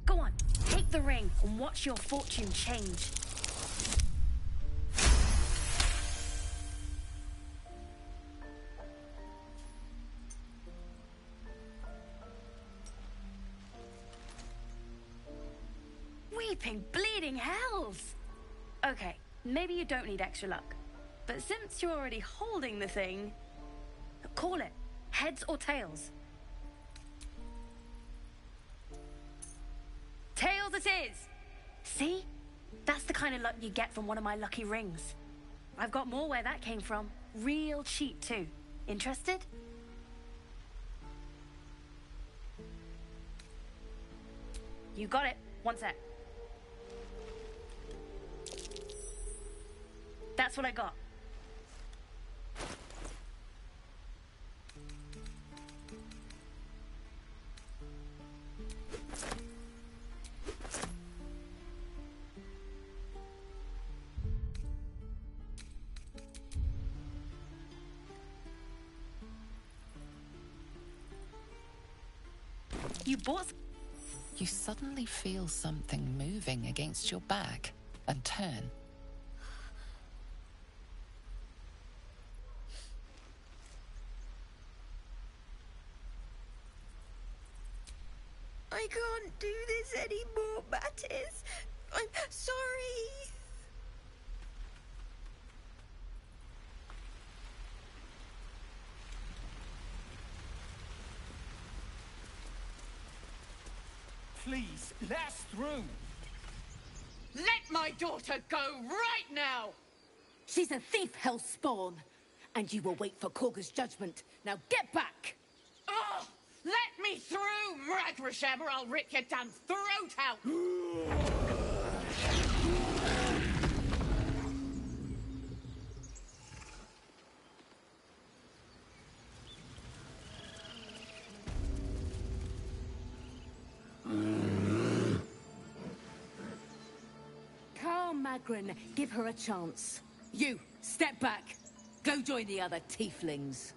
Go on, take the ring and watch your fortune change. Weeping bleeding hells! Okay, maybe you don't need extra luck. But since you're already holding the thing, call it. Heads or tails? Tails it is! See? That's the kind of luck you get from one of my lucky rings. I've got more where that came from. Real cheap, too. Interested? You got it. One sec. That's what I got. You bought... You suddenly feel something moving against your back and turn. I can't do this anymore, Mattis. I'm sorry. Please, let us through. Let my daughter go right now! She's a thief, Hellspawn. And you will wait for Korga's judgment. Now get back! Oh! Let me through, Ragrasham, or I'll rip your damn throat out! Carl Magrin, give her a chance. You, step back. Go join the other tieflings.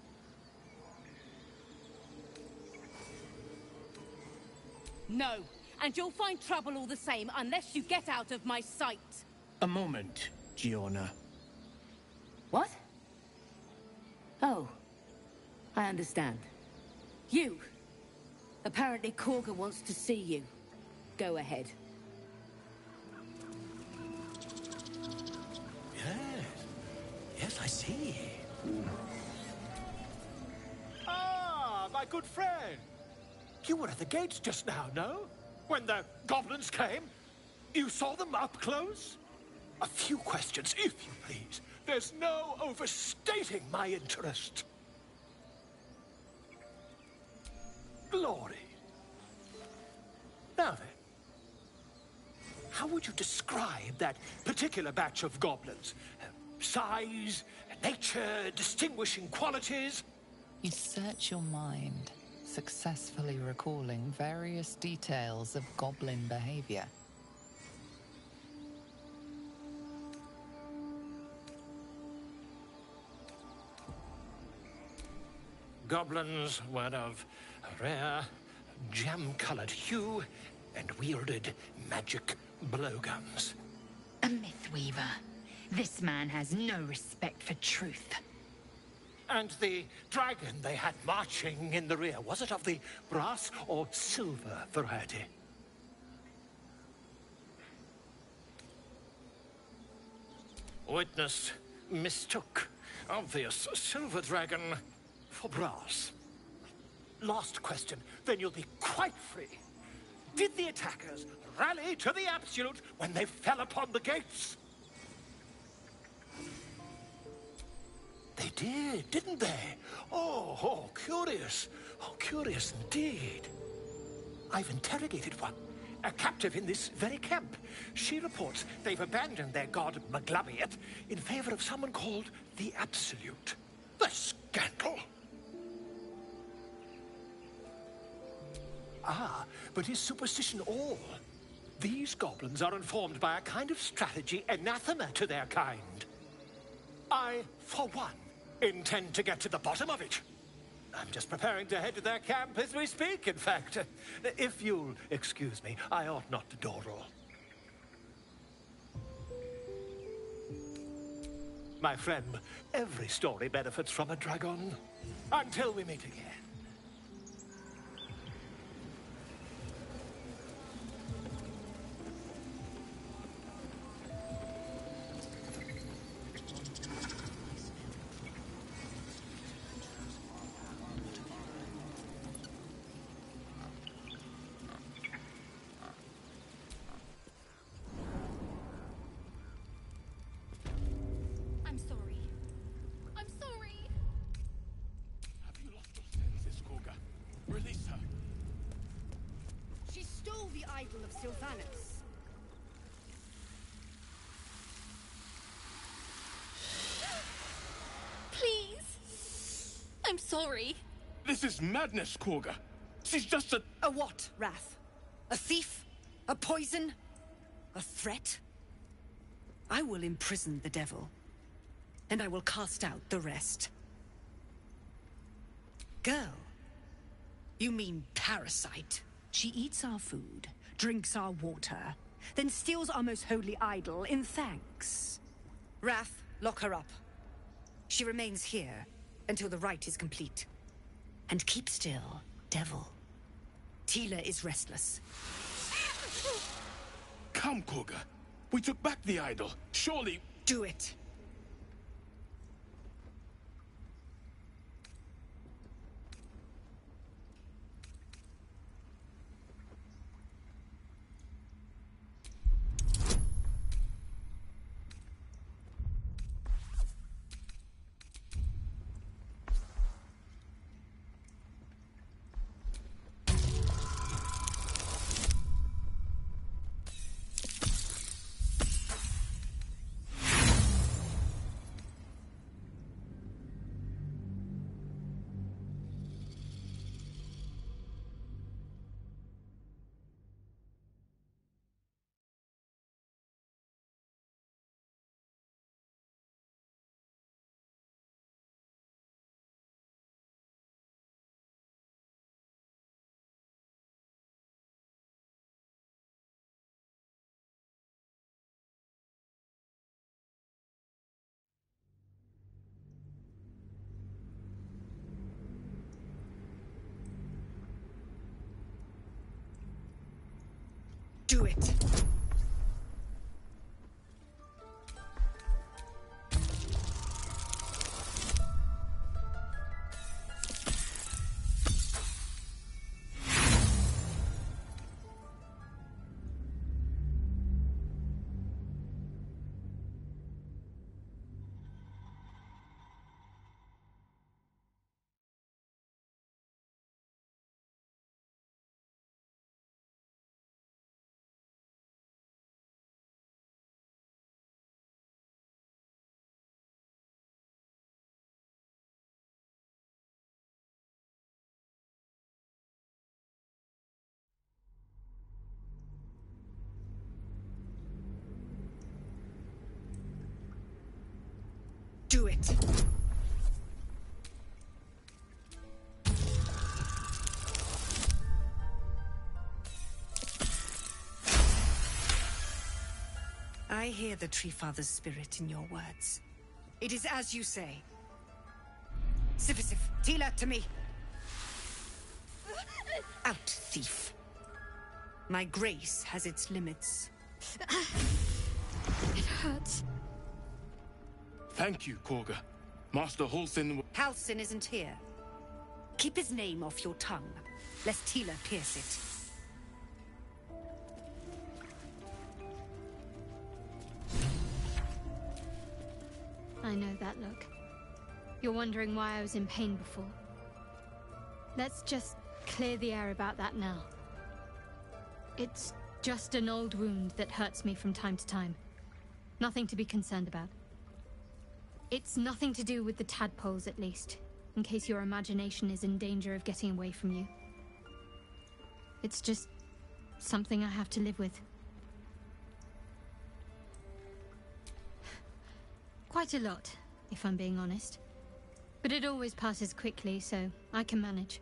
No, and you'll find trouble all the same unless you get out of my sight. A moment, Giona. What? Oh, I understand. You. Apparently Korga wants to see you. Go ahead. Yes, I see. Ah, my good friend. You were at the gates just now, no? When the goblins came? You saw them up close? A few questions, if you please. There's no overstating my interest. Glory. Now then, how would you describe that particular batch of goblins? Size, nature, distinguishing qualities? You search your mind, successfully recalling various details of goblin behavior. Goblins were of a rare, jam-colored hue and wielded magic blowguns. A Mythweaver. This man has no respect for truth. And the dragon they had marching in the rear, was it of the brass or silver variety? Witness mistook obvious silver dragon for brass. Last question, then you'll be quite free. Did the attackers rally to the absolute when they fell upon the gates? They did, didn't they? Oh, curious. Oh, curious indeed. I've interrogated one, a captive in this very camp. She reports they've abandoned their god Maglabiet in favor of someone called the Absolute. The scandal! Ah, but is superstition all? These goblins are informed by a kind of strategy anathema to their kind. I, for one, intend to get to the bottom of it. I'm just preparing to head to their camp as we speak, in fact. If you'll excuse me, I ought not to dawdle. My friend, every story benefits from a dragon. Until we meet again. I'm sorry. I'm sorry. Have you lost your senses, Korga? Release her. She stole the idol of Sylvanus. Please. I'm sorry. This is madness, Korga. She's just a... A what, Wrath? A thief? A poison? A threat? I will imprison the devil, and I will cast out the rest. Girl, you mean parasite? She eats our food, drinks our water, then steals our most holy idol in thanks. Wrath, lock her up. She remains here until the rite is complete. And keep still, devil. Tila is restless. Come, Koga. We took back the idol. Surely... Do it. Do it. Do it. I hear the Tree Father's spirit in your words. It is as you say. Sifisif, Tila, to me. Out, thief. My grace has its limits. It hurts. Thank you, Korga. Master Halsin... Halsin isn't here. Keep his name off your tongue, lest Tila pierce it. I know that look. You're wondering why I was in pain before. Let's just clear the air about that now. It's just an old wound that hurts me from time to time. Nothing to be concerned about. It's nothing to do with the tadpoles, at least, in case your imagination is in danger of getting away from you. It's just something I have to live with. Quite a lot, if I'm being honest. But it always passes quickly, so I can manage.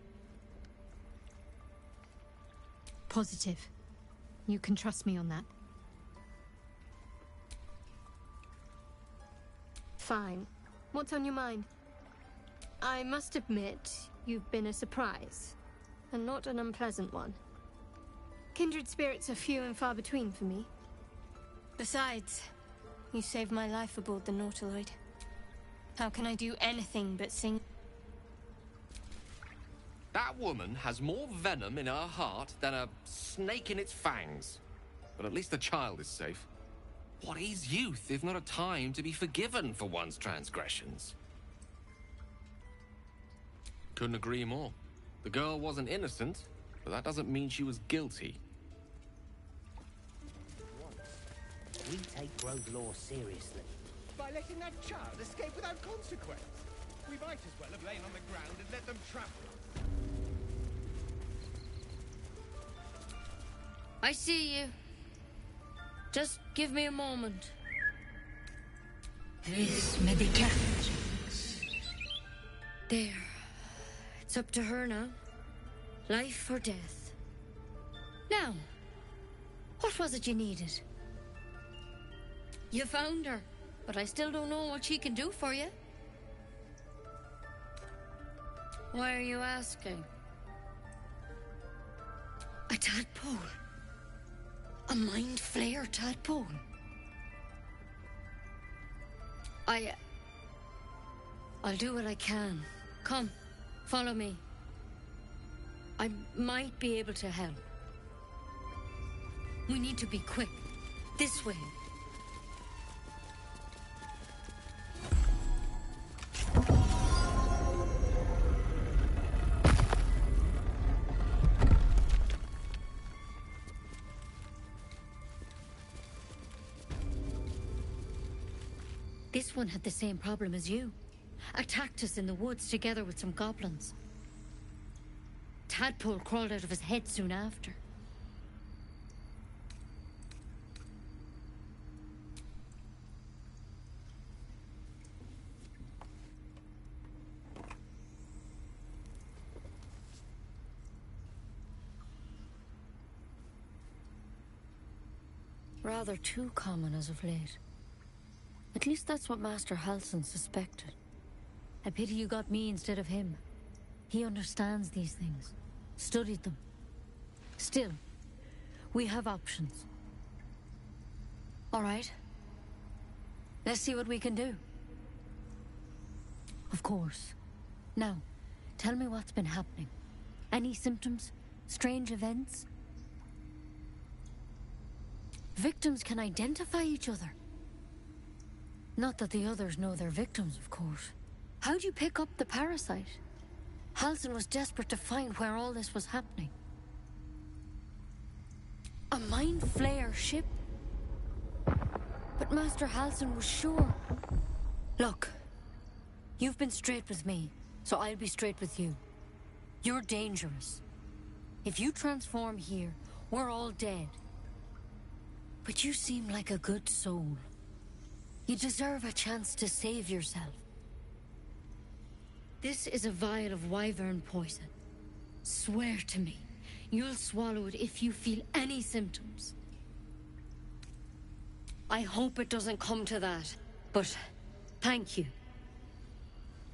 Positive. You can trust me on that. Fine. What's on your mind? I must admit, you've been a surprise, and not an unpleasant one. Kindred spirits are few and far between for me. Besides, you saved my life aboard the Nautiloid. How can I do anything but sing? That woman has more venom in her heart than a snake in its fangs. But at least the child is safe. What is youth if not a time to be forgiven for one's transgressions? Couldn't agree more. The girl wasn't innocent, but that doesn't mean she was guilty. We take Grove law seriously. By letting that child escape without consequence. We might as well have lain on the ground and let them trap her. I see you. Just give me a moment. This may be catch. There. It's up to her now. Life or death. Now, what was it you needed? You found her, but I still don't know what she can do for you. Why are you asking? A tadpole. A mind flayer tadpole. I'll do what I can. Come, follow me. I might be able to help. We need to be quick. This way. This one had the same problem as you. Attacked us in the woods together with some goblins. Tadpole crawled out of his head soon after. Rather too common as of late. At least that's what Master Halsin suspected. A pity you got me instead of him. He understands these things. Studied them. Still, we have options. All right. Let's see what we can do. Of course. Now, tell me what's been happening. Any symptoms? Strange events? Victims can identify each other. Not that the others know they're victims, of course. How'd you pick up the parasite? Halsin was desperate to find where all this was happening. A mind flayer ship? But Master Halsin was sure. Look, you've been straight with me, so I'll be straight with you. You're dangerous. If you transform here, we're all dead. But you seem like a good soul. You deserve a chance to save yourself. This is a vial of wyvern poison. Swear to me, you'll swallow it if you feel any symptoms. I hope it doesn't come to that, but thank you.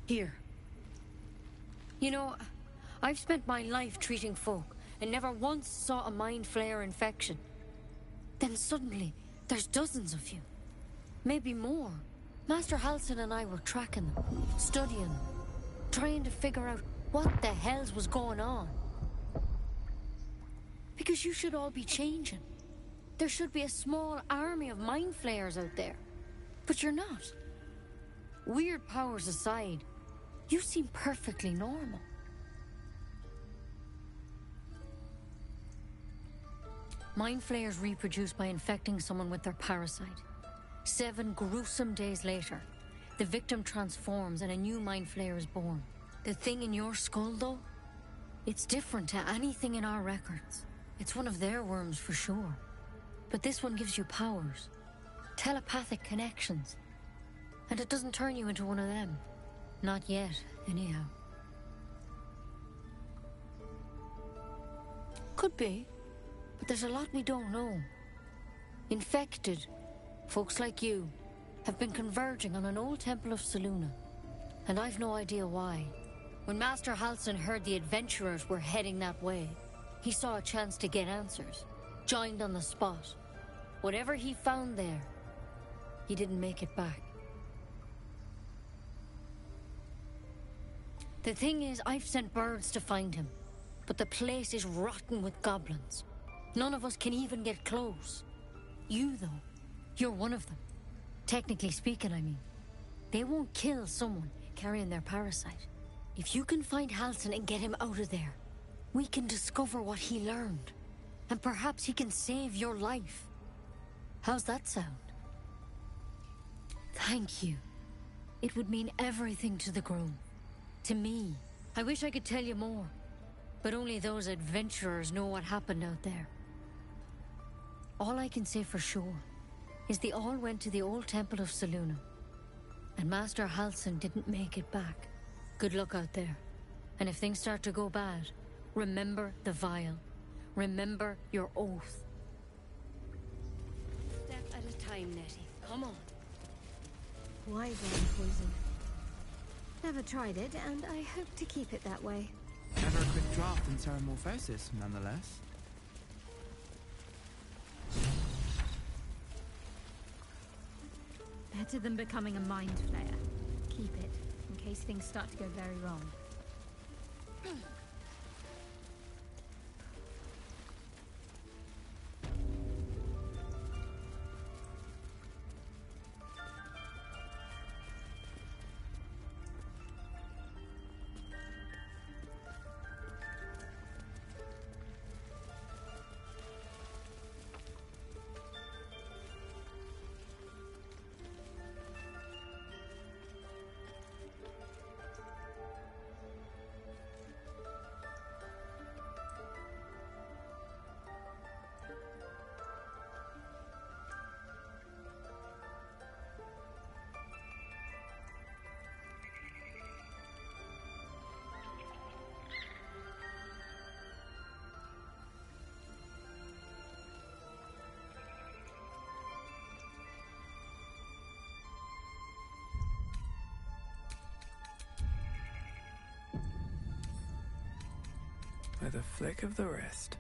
Here. You know, I've spent my life treating folk and never once saw a mind flayer infection. Then suddenly, there's dozens of you. Maybe more. Master Halsin and I were tracking them, studying them, trying to figure out what the hells was going on. Because you should all be changing. There should be a small army of mind flayers out there. But you're not. Weird powers aside, you seem perfectly normal. Mind flayers reproduce by infecting someone with their parasite. 7 gruesome days later, the victim transforms and a new mind flayer is born. The thing in your skull, though, it's different to anything in our records. It's one of their worms for sure. But this one gives you powers, telepathic connections. And it doesn't turn you into one of them. Not yet, anyhow. Could be, but there's a lot we don't know. Infected folks like you have been converging on an old temple of Selûne, and I've no idea why. When Master Halsin heard the adventurers were heading that way, he saw a chance to get answers, joined on the spot. Whatever he found there, he didn't make it back. The thing is, I've sent birds to find him, but the place is rotten with goblins. None of us can even get close. You, though, you're one of them. Technically speaking, I mean. They won't kill someone carrying their parasite. If you can find Halsin and get him out of there, we can discover what he learned. And perhaps he can save your life. How's that sound? Thank you. It would mean everything to the Grove. To me. I wish I could tell you more. But only those adventurers know what happened out there. All I can say for sure is they all went to the old temple of Selûne. And Master Halsin didn't make it back. Good luck out there. And if things start to go bad, remember the vial. Remember your oath. Step at a time, Nettie. Come on. Wise one poison. Never tried it, and I hope to keep it that way. Never a quick draft in Ceramorphosis, nonetheless. Better than becoming a mind flayer. Keep it, in case things start to go very wrong. With a flick of the wrist.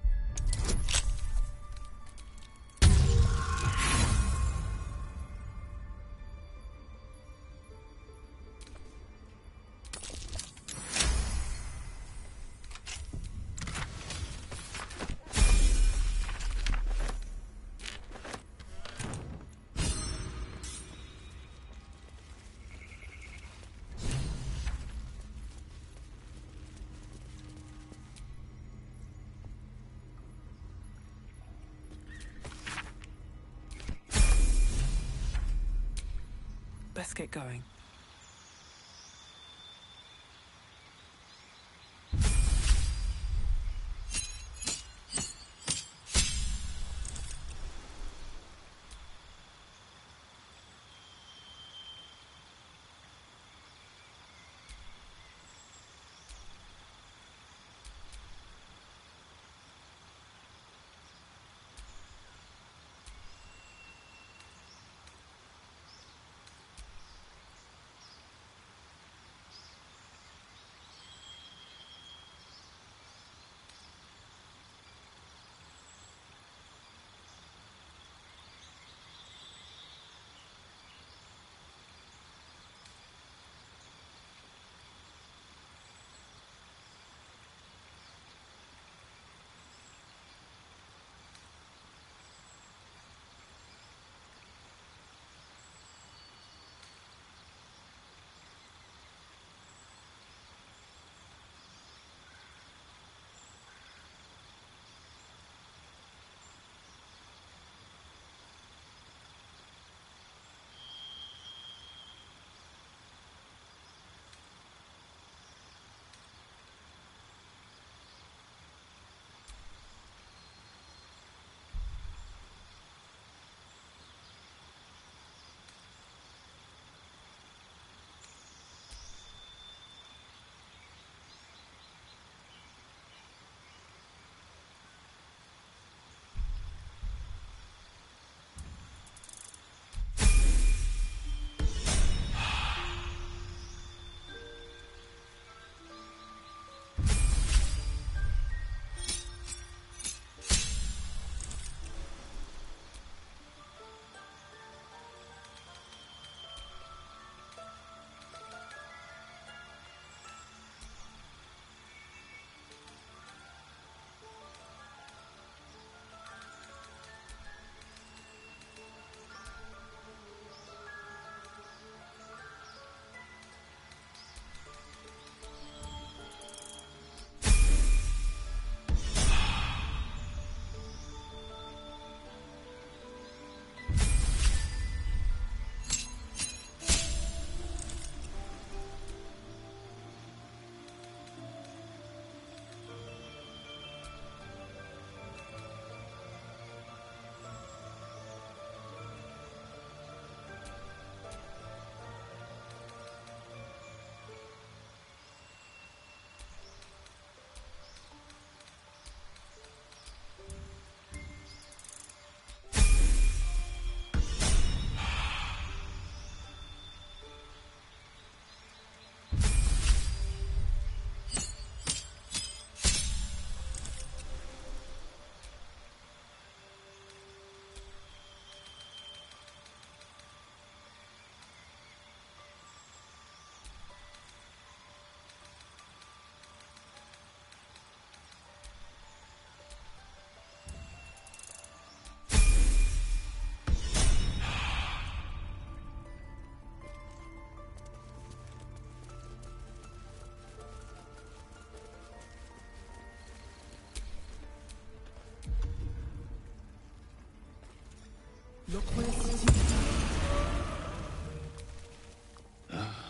Let's get going.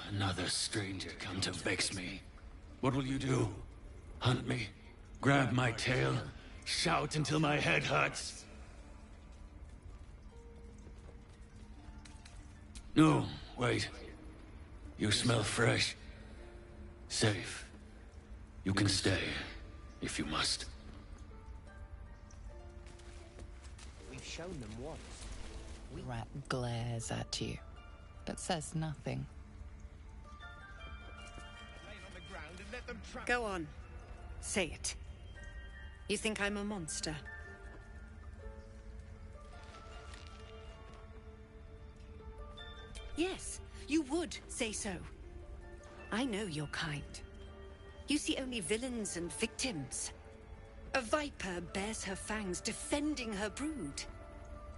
Another stranger come to vex me. What will you do? Hunt me? Grab my tail? Shout until my head hurts? No, wait. You smell fresh. Safe. You can stay, if you must. We've shown them once. Rat glares at you, but says nothing. Go on. Say it. You think I'm a monster? Yes, you would say so. I know your kind. You see only villains and victims. A viper bears her fangs defending her brood.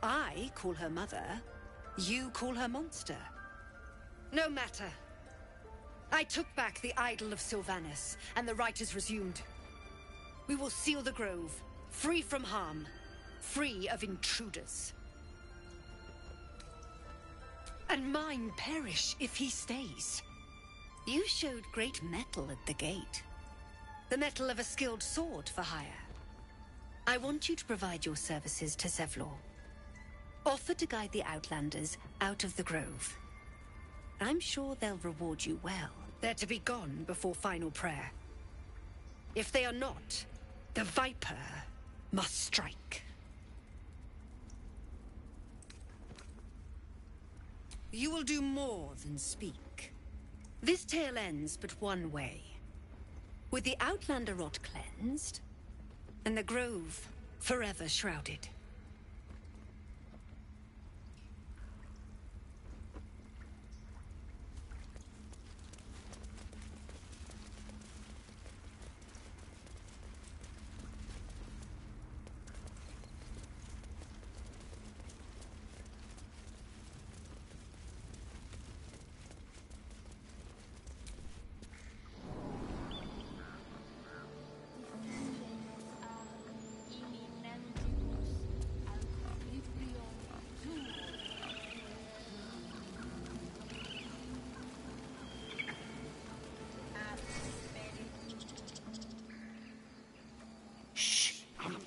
I call her mother. You call her monster. No matter. I took back the idol of Sylvanus, and the rite is resumed. We will seal the grove, free from harm, free of intruders. And mine perish if he stays. You showed great mettle at the gate. The mettle of a skilled sword for hire. I want you to provide your services to Zevlor. Offer to guide the Outlanders out of the grove. I'm sure they'll reward you well. They're to be gone before final prayer. If they are not, the Viper must strike. You will do more than speak. This tale ends but one way. With the Outlander rot cleansed, and the grove forever shrouded.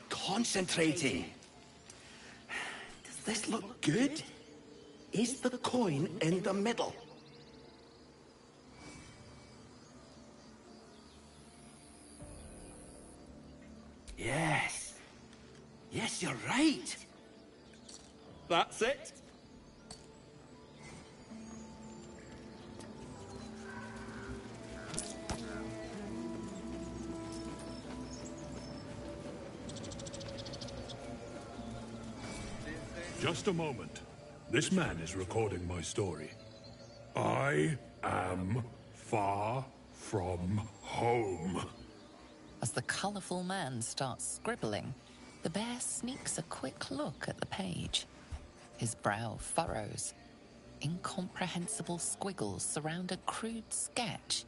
Concentrating. Does this look good? Is the coin in the middle? Yes. Yes, you're right. That's it. Just a moment. This man is recording my story. I am far from home. As the colourful man starts scribbling, the bear sneaks a quick look at the page. His brow furrows. Incomprehensible squiggles surround a crude sketch.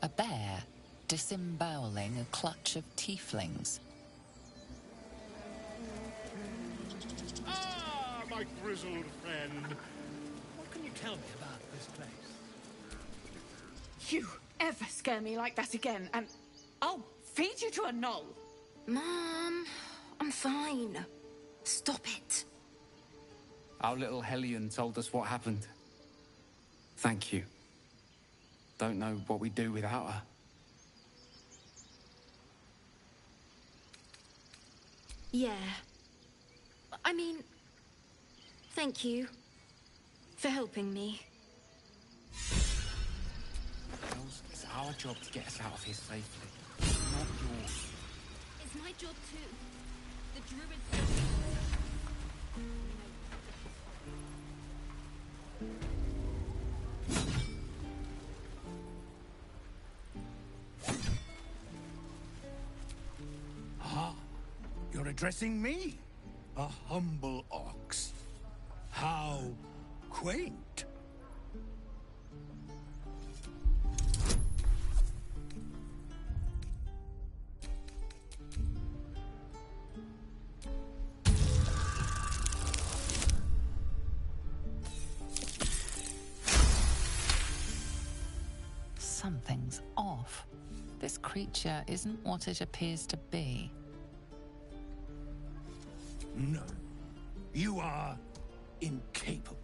A bear disemboweling a clutch of tieflings. My grizzled friend. What can you tell me about this place? You ever scare me like that again, and I'll feed you to a knoll. Mom, I'm fine. Stop it. Our little Hellion told us what happened. Thank you. Don't know what we'd do without her. Yeah. I mean, thank you for helping me. Girls, it's our job to get us out of here safely, not yours. It's my job too. The druids. Ah, you're addressing me, a humble ox. How quaint. Something's off. This creature isn't what it appears to be. No. You are incapable.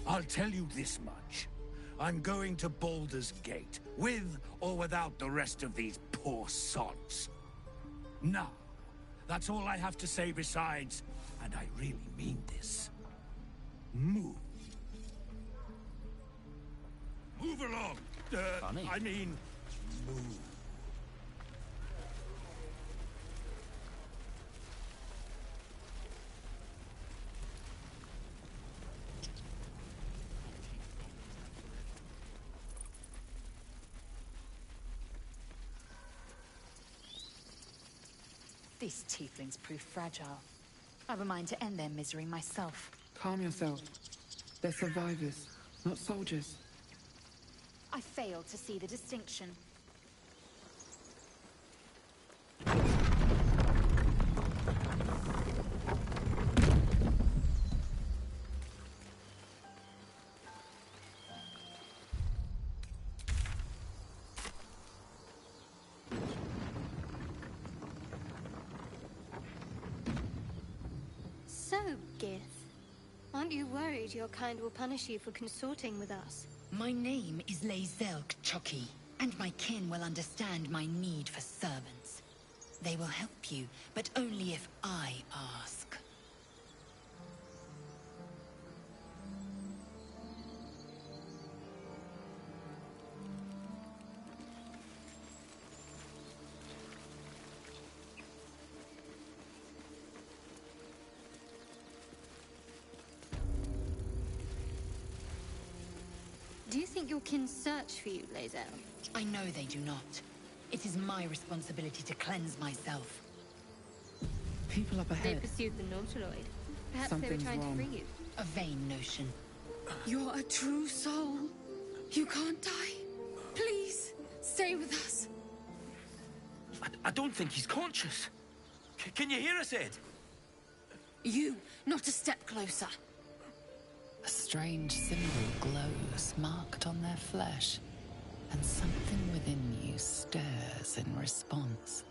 I'll tell you this much. I'm going to Baldur's Gate, with or without the rest of these poor sods. Now, that's all I have to say besides, and I really mean this. Move. Move along. Funny. I mean, move. These tieflings prove fragile. I've a mind to end their misery myself. Calm yourself. They're survivors, not soldiers. I fail to see the distinction. So, Gith, aren't you worried your kind will punish you for consorting with us? My name is Lae'zelk Chucky, and my kin will understand my need for servants. They will help you, but only if I ask. Do you think your kin search for you, Lae'zel? I know they do not. It is my responsibility to cleanse myself. People up They ahead. pursued the Nautiloid. Perhaps they were Something's trying wrong. to free you. A vain notion. You're a true soul. You can't die. Please, stay with us. I don't think he's conscious. Can you hear us, Ed? You, not a step closer. A strange symbol glows, marked on their flesh, and something within you stirs in response.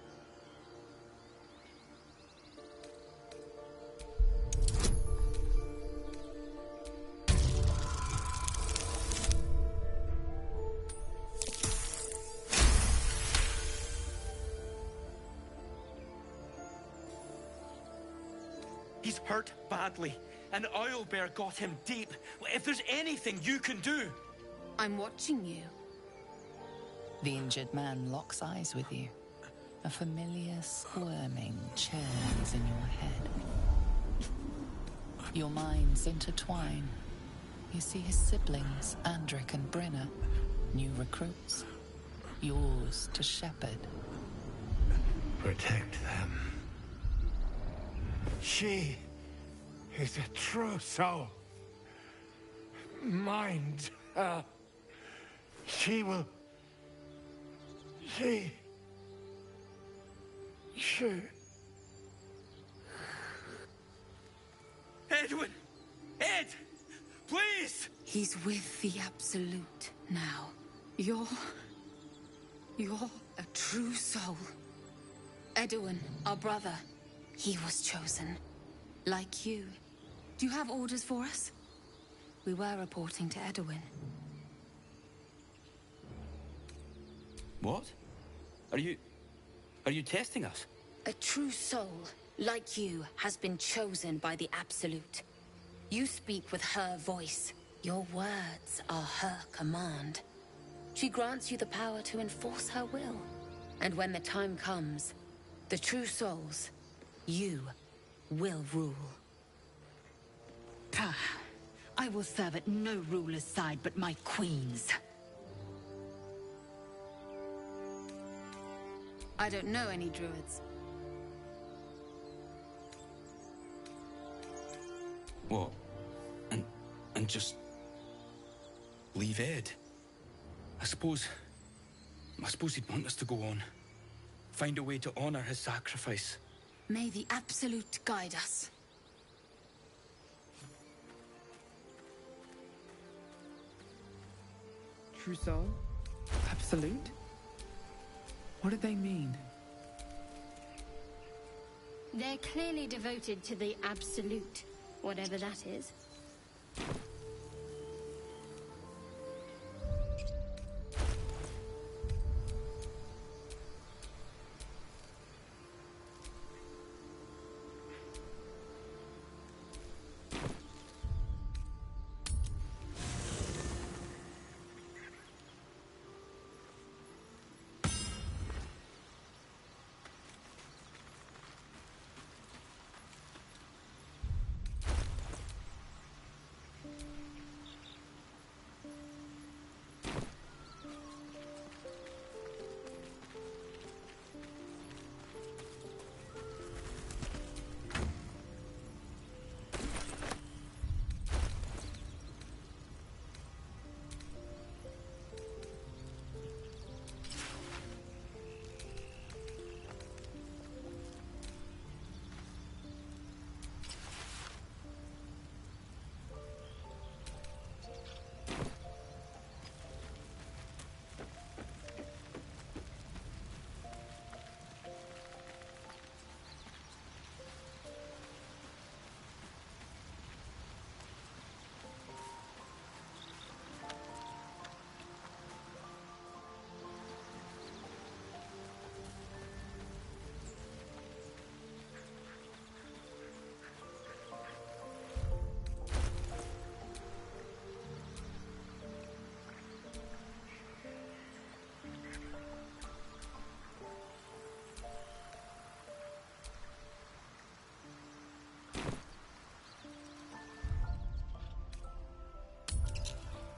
He's hurt badly. And Owlbear got him deep. If there's anything you can do... I'm watching you. The injured man locks eyes with you. A familiar squirming churns in your head. Your minds intertwine. You see his siblings, Andric and Brenna, new recruits. Yours to shepherd. Protect them. She is a true soul. Mind her. She will... She... Edwin! Ed! Please! He's with the Absolute now. You're a true soul. Edwin, our brother, he was chosen. Like you. Do you have orders for us? We were reporting to Edwin. What? Are you testing us? A true soul, like you, has been chosen by the Absolute. You speak with her voice. Your words are her command. She grants you the power to enforce her will. And when the time comes, the true souls, you, will rule. I will serve at no ruler's side but my queen's. I don't know any druids. What? And just leave Ed? I suppose he'd want us to go on. Find a way to honor his sacrifice. May the Absolute guide us. Trousseau? Absolute? What do they mean? They're clearly devoted to the Absolute, whatever that is.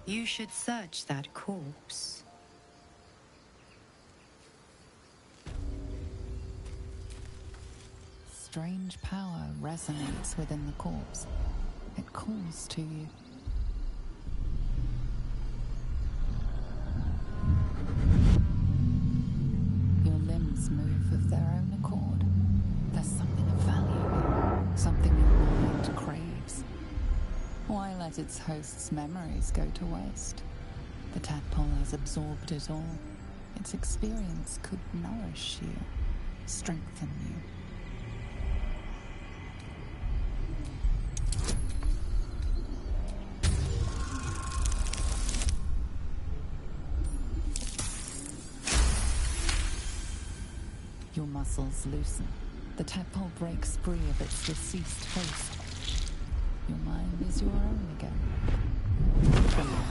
You should search that corpse. Strange power resonates within the corpse. It calls to you. Your limbs move of their own accord. There's something of value, something your mind craves. Why let its host's memories go to waste? The tadpole has absorbed it all. Its experience could nourish you, strengthen you. Your muscles loosen. The tadpole breaks free of its deceased host. Your mind is your own again. For now.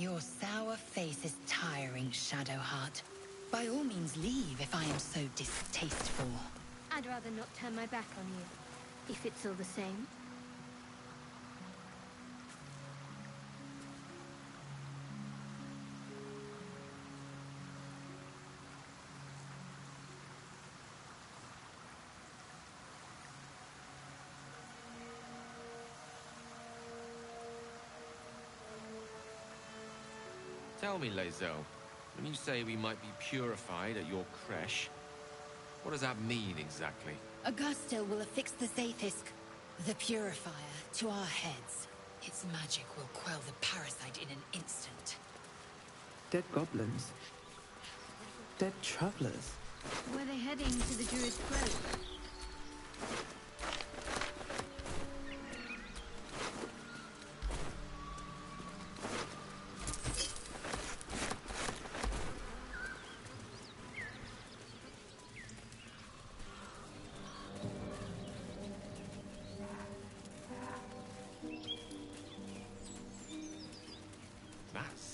Your sour face is tiring, Shadowheart. By all means leave if I am so distasteful. I'd rather not turn my back on you, if it's all the same. Tell me, Lae'zel, when you say we might be purified at your creche, what does that mean exactly? Augusto will affix the Zaith'isk, the purifier, to our heads. Its magic will quell the parasite in an instant. Dead goblins. Dead travelers. Were they heading to the Druid's grove?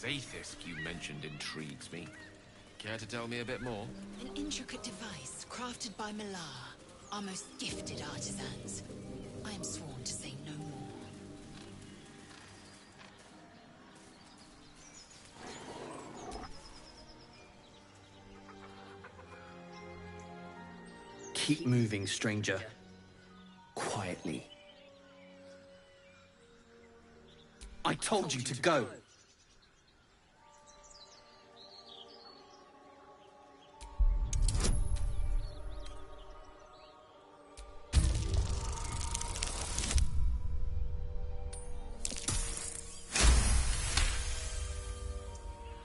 Zaith'isk you mentioned intrigues me. Care to tell me a bit more? An intricate device crafted by Malar, our most gifted artisans. I am sworn to say no more. Keep moving, stranger. Quietly. I told you to go!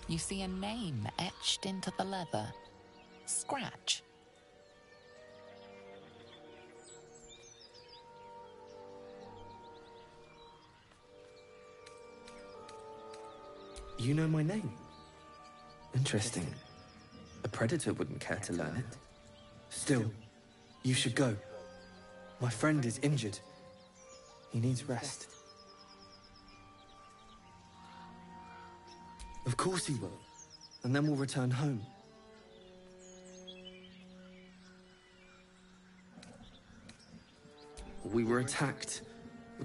You see a name etched into the leather. Scratch. You know my name? Interesting. A predator wouldn't care to learn it. Still, you should go. My friend is injured. He needs rest. Of course he will. And then we'll return home. We were attacked.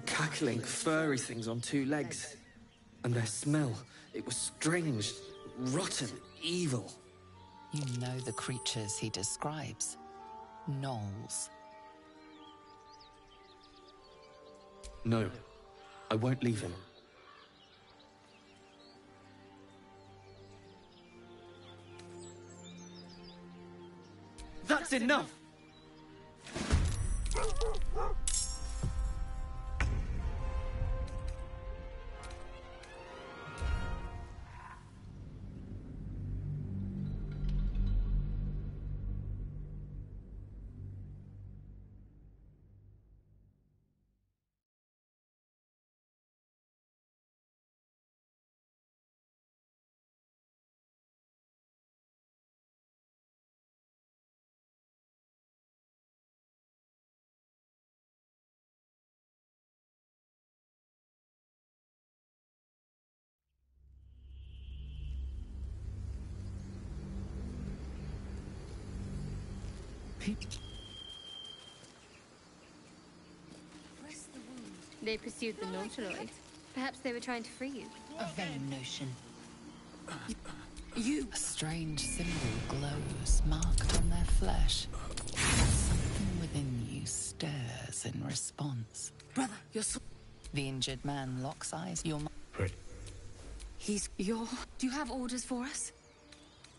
Cackling, furry things on two legs. And their smell, it was strange, rotten, evil. You know the creatures he describes. Gnolls. No, I won't leave him. That's enough! They pursued the Nautiloids. Perhaps they were trying to free you. A vain notion. You! A strange symbol glows, marked on their flesh. Something within you stirs in response. Brother, you're so... The injured man locks eyes. He's your... Do you have orders for us?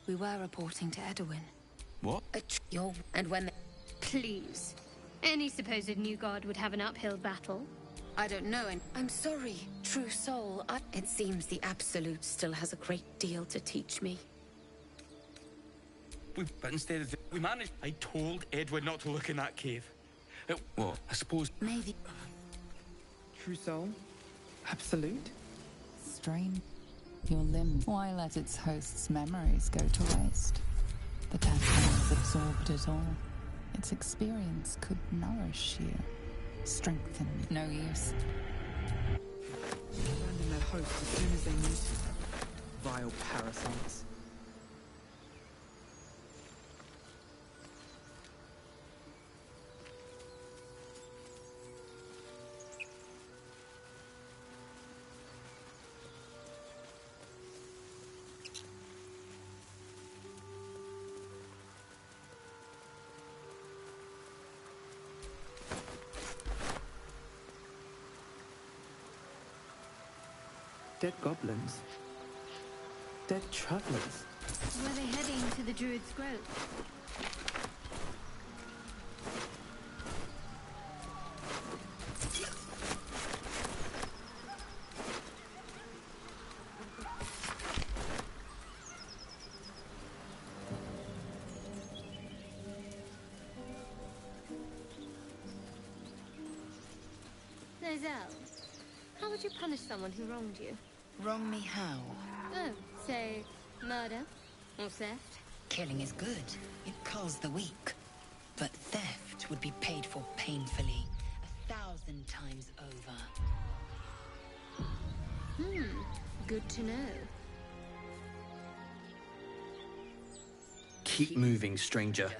We were reporting to Edwin. What? And when they... Please. Any supposed new god would have an uphill battle. I don't know, and I'm sorry, true soul. It seems the Absolute still has a great deal to teach me. But instead of... We managed... I told Edwin not to look in that cave. What? I suppose... Maybe... True soul? Absolute? Strain your limb. Why let its host's memories go to waste? The tadpole has absorbed it all. Its experience could nourish you. Strengthen. No use. Abandon their host as soon as they need to. Vile parasites. Dead goblins. Dead travelers. Were they heading to the Druid's Grove? Nozell, how would you punish someone who wronged you? Wrong me how? Oh, say, murder or theft? Killing is good. It culls the weak. But theft would be paid for painfully, 1,000 times over. Good to know. Keep moving, stranger.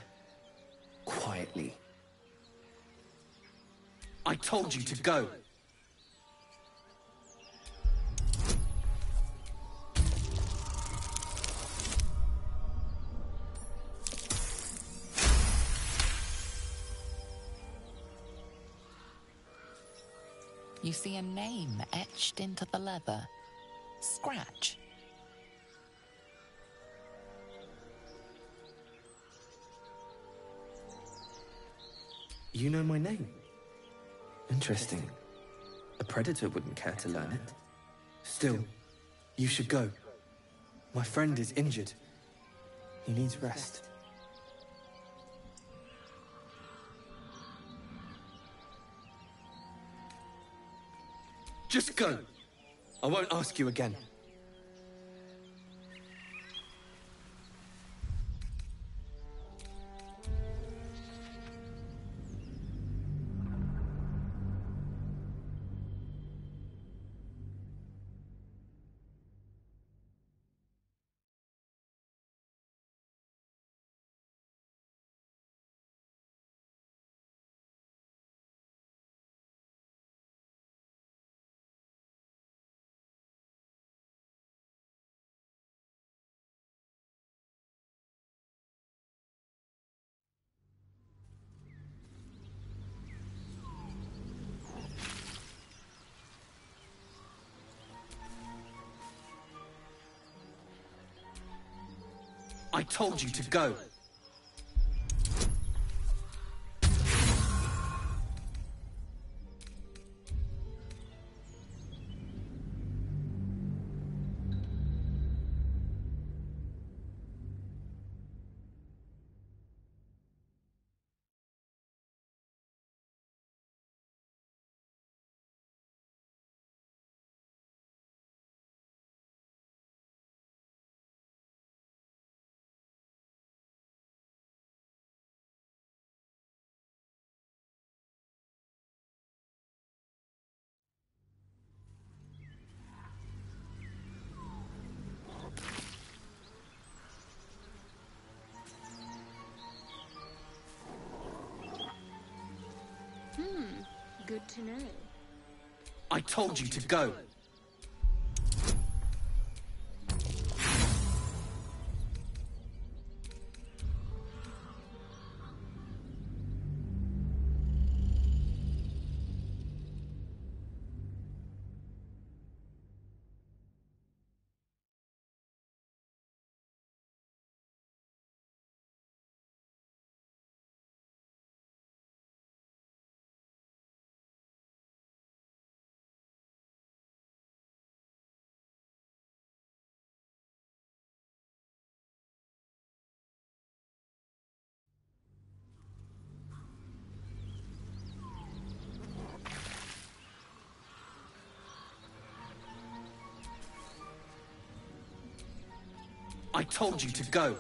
Quietly. I told you to go! You see a name etched into the leather. Scratch. You know my name? Interesting. A predator wouldn't care to learn it. Still, you should go. My friend is injured. He needs rest. Just go. I won't ask you again. I told you to go. Good to know. I told you to go. I told you to go.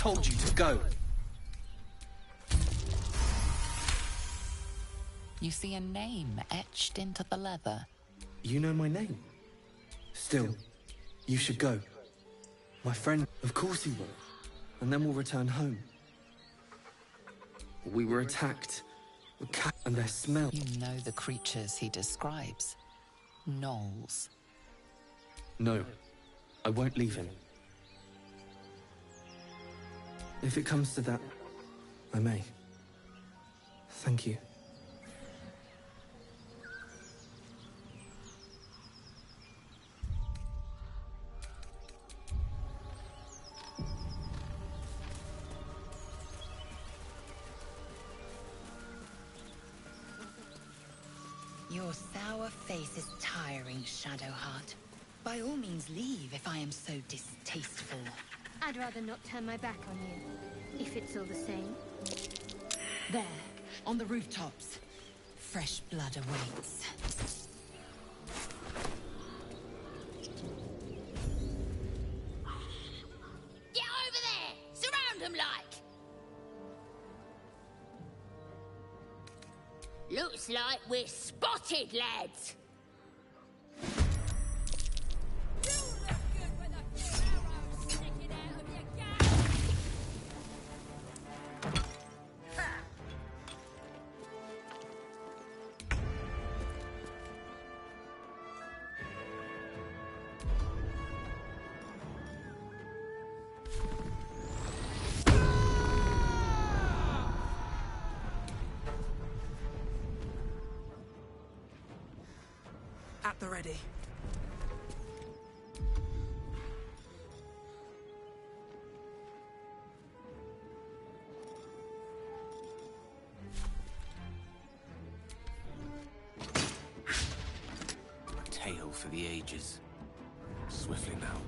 told you to go. You see a name etched into the leather. You know my name. Still, you should go. My friend, of course he will. And then we'll return home. We were attacked. And their smell. You know the creatures he describes. Gnolls. No, I won't leave him. If it comes to that, I may. Thank you. Your sour face is tiring, Shadowheart. By all means leave if I am so distasteful. I'd rather not turn my back on you, if it's all the same. There, on the rooftops. Fresh blood awaits. Get over there! Surround them like! Looks like we're spotted, lads! At the ready. A tale for the ages. Swiftly now.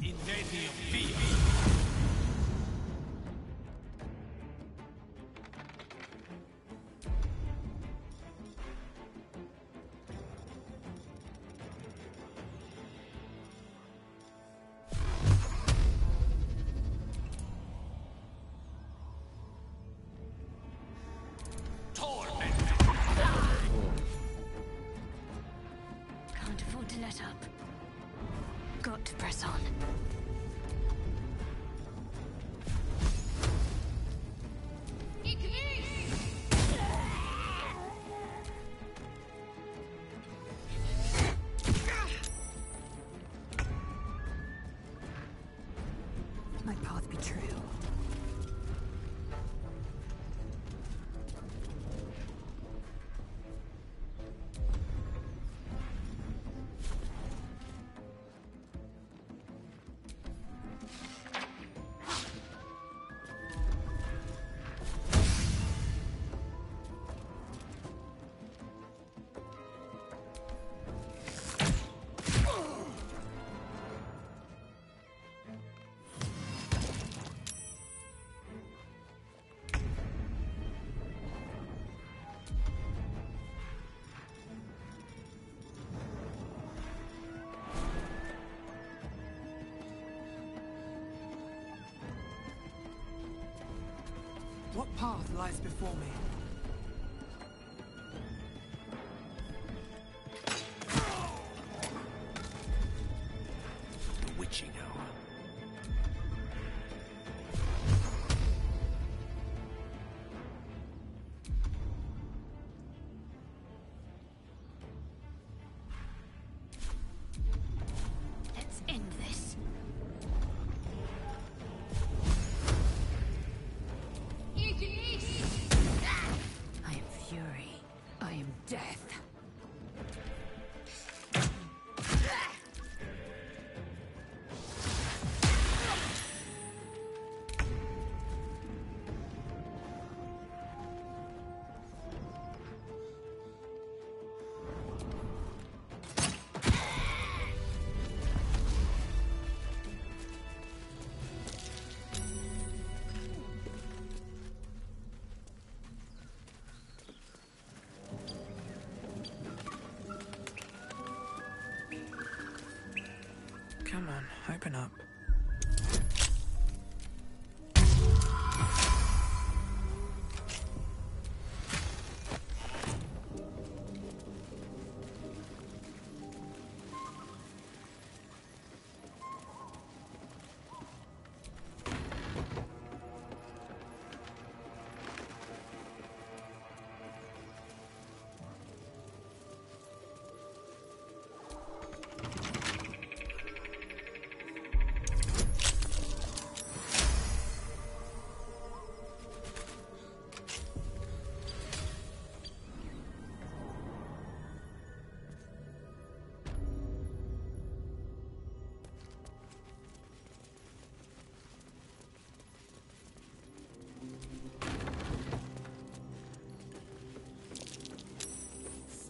Incendio via! Can't afford to let up. Got to press on. My path be true. What path lies before me? The witching hour. Let's end this. open up.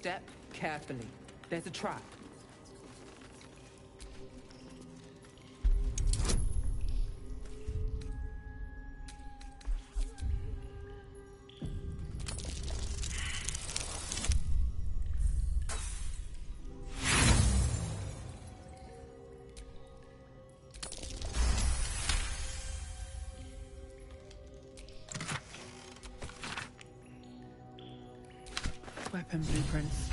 Step carefully. There's a trap. Weapon blueprints.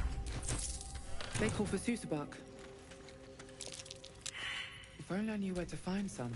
They call for Susabak. If only I knew where to find some.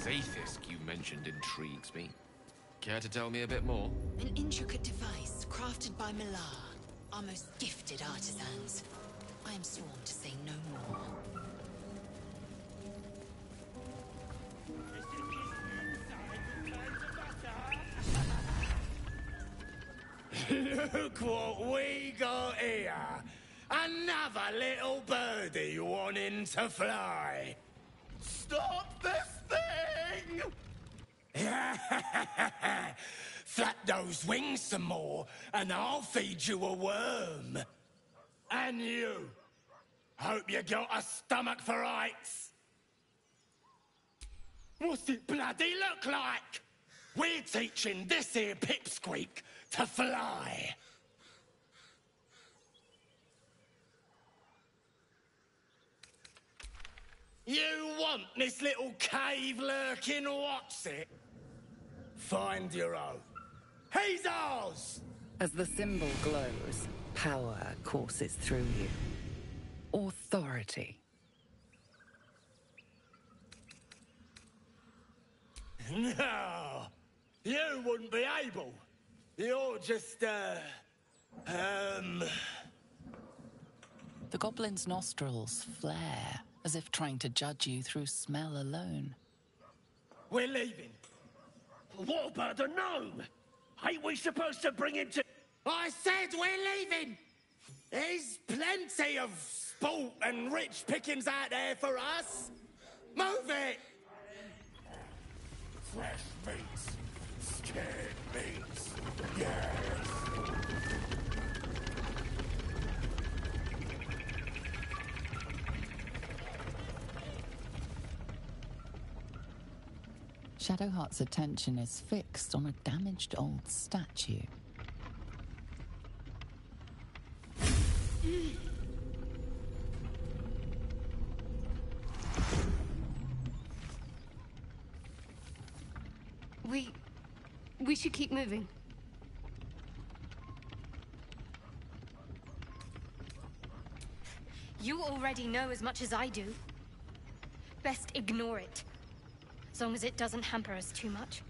Zaithisk you mentioned intrigues me. Care to tell me a bit more? An intricate device crafted by Millar, our most gifted artisans. I am sworn to say no more. Look what we got here! Another little birdie wanting to fly! Stop this thing! Flap those wings some more, and I'll feed you a worm. And you! Hope you got a stomach for heights! What's it bloody look like? We're teaching this here pipsqueak to fly. You want this little cave lurking what's it? Find your own. He's ours! As the symbol glows, power courses through you. Authority. No! You wouldn't be able. You're just, The goblin's nostrils flare, as if trying to judge you through smell alone. We're leaving. What about the gnome? Ain't we supposed to bring him to... I said we're leaving! There's plenty of sport and rich pickings out there for us. Move it! Fresh meats. Scared meats. Yes. Shadowheart's attention is fixed on a damaged old statue. We should keep moving. You already know as much as I do. Best ignore it. As long as it doesn't hamper us too much.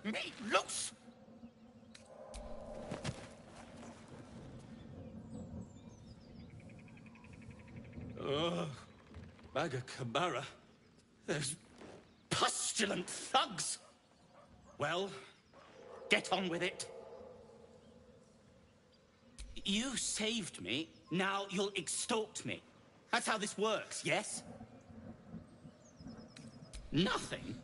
me loose! Ugh. Magakamara. Those pustulant thugs! Well, get on with it. You saved me, now you'll extort me. That's how this works, yes? Nothing?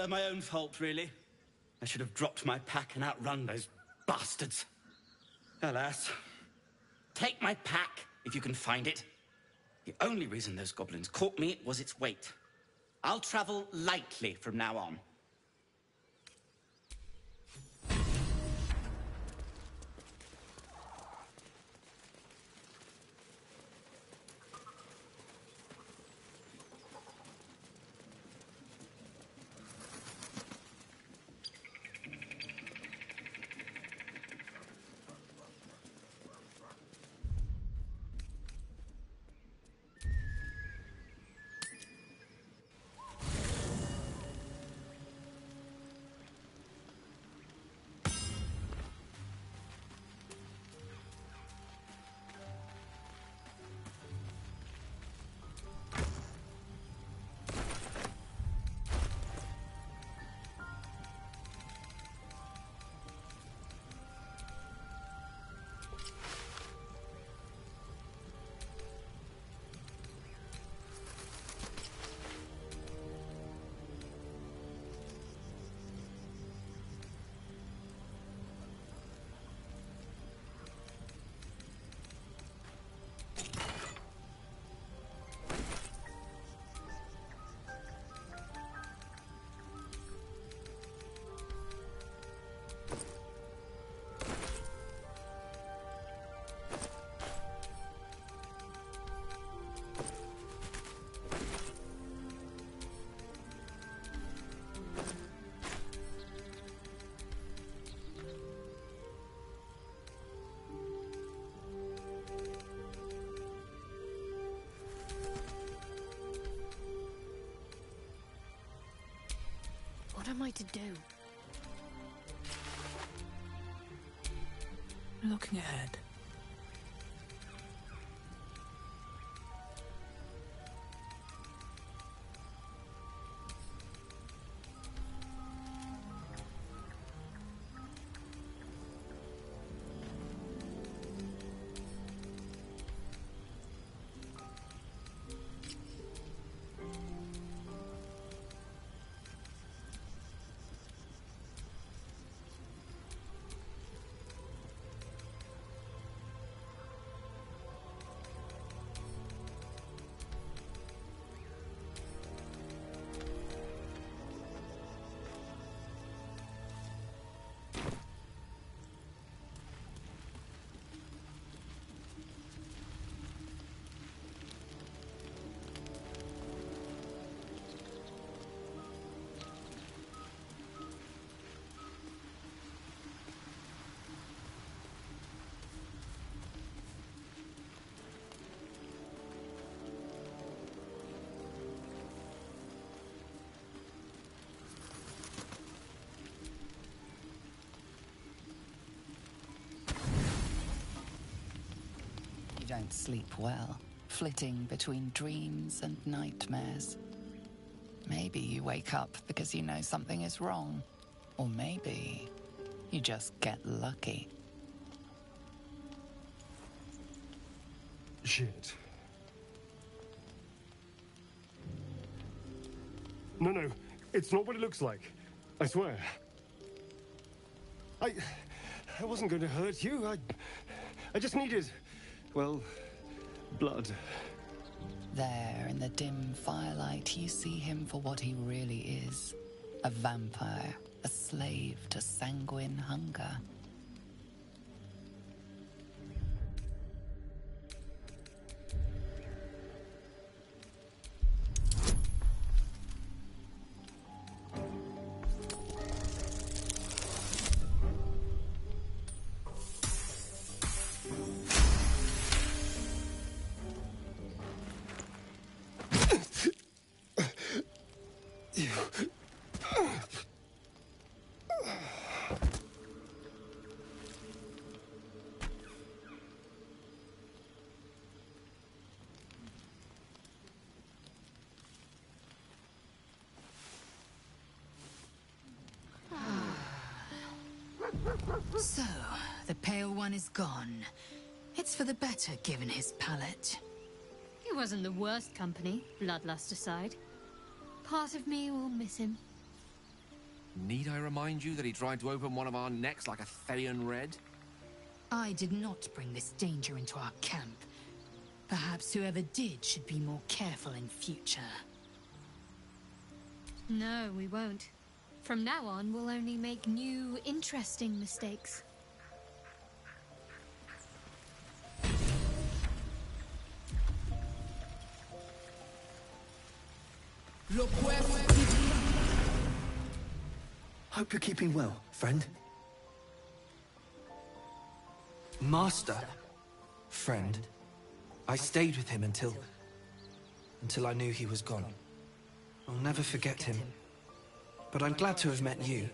My own fault, really. I should have dropped my pack and outrun those bastards. Alas. Take my pack, if you can find it. The only reason those goblins caught me was its weight. I'll travel lightly from now on. What am I to do? Looking ahead. You don't sleep well, flitting between dreams and nightmares. Maybe you wake up because you know something is wrong. Or maybe you just get lucky. Shit. No, it's not what it looks like. I swear. I wasn't going to hurt you. I just needed, well, blood. There, in the dim firelight, you see him for what he really is. A vampire, a slave to sanguine hunger. So, the Pale One is gone. It's for the better, given his palate. He wasn't the worst company, bloodlust aside. Part of me will miss him. Need I remind you that he tried to open one of our necks like a Therian Red? I did not bring this danger into our camp. Perhaps whoever did should be more careful in future. No, we won't. From now on, we'll only make new, interesting mistakes. Hope you're keeping well, friend. Master? Friend. I stayed with him until I knew he was gone. I'll never forget him. But I'm glad to have met you.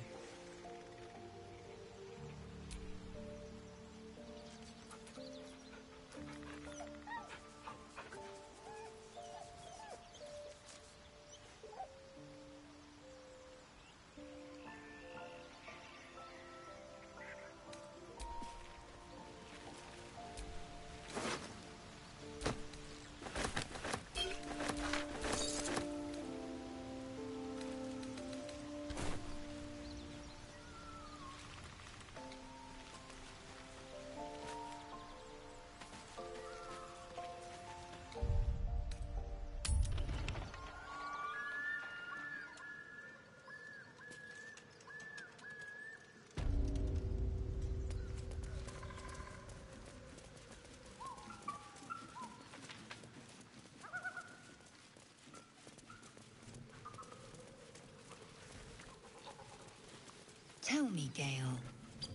Tell me, Gale,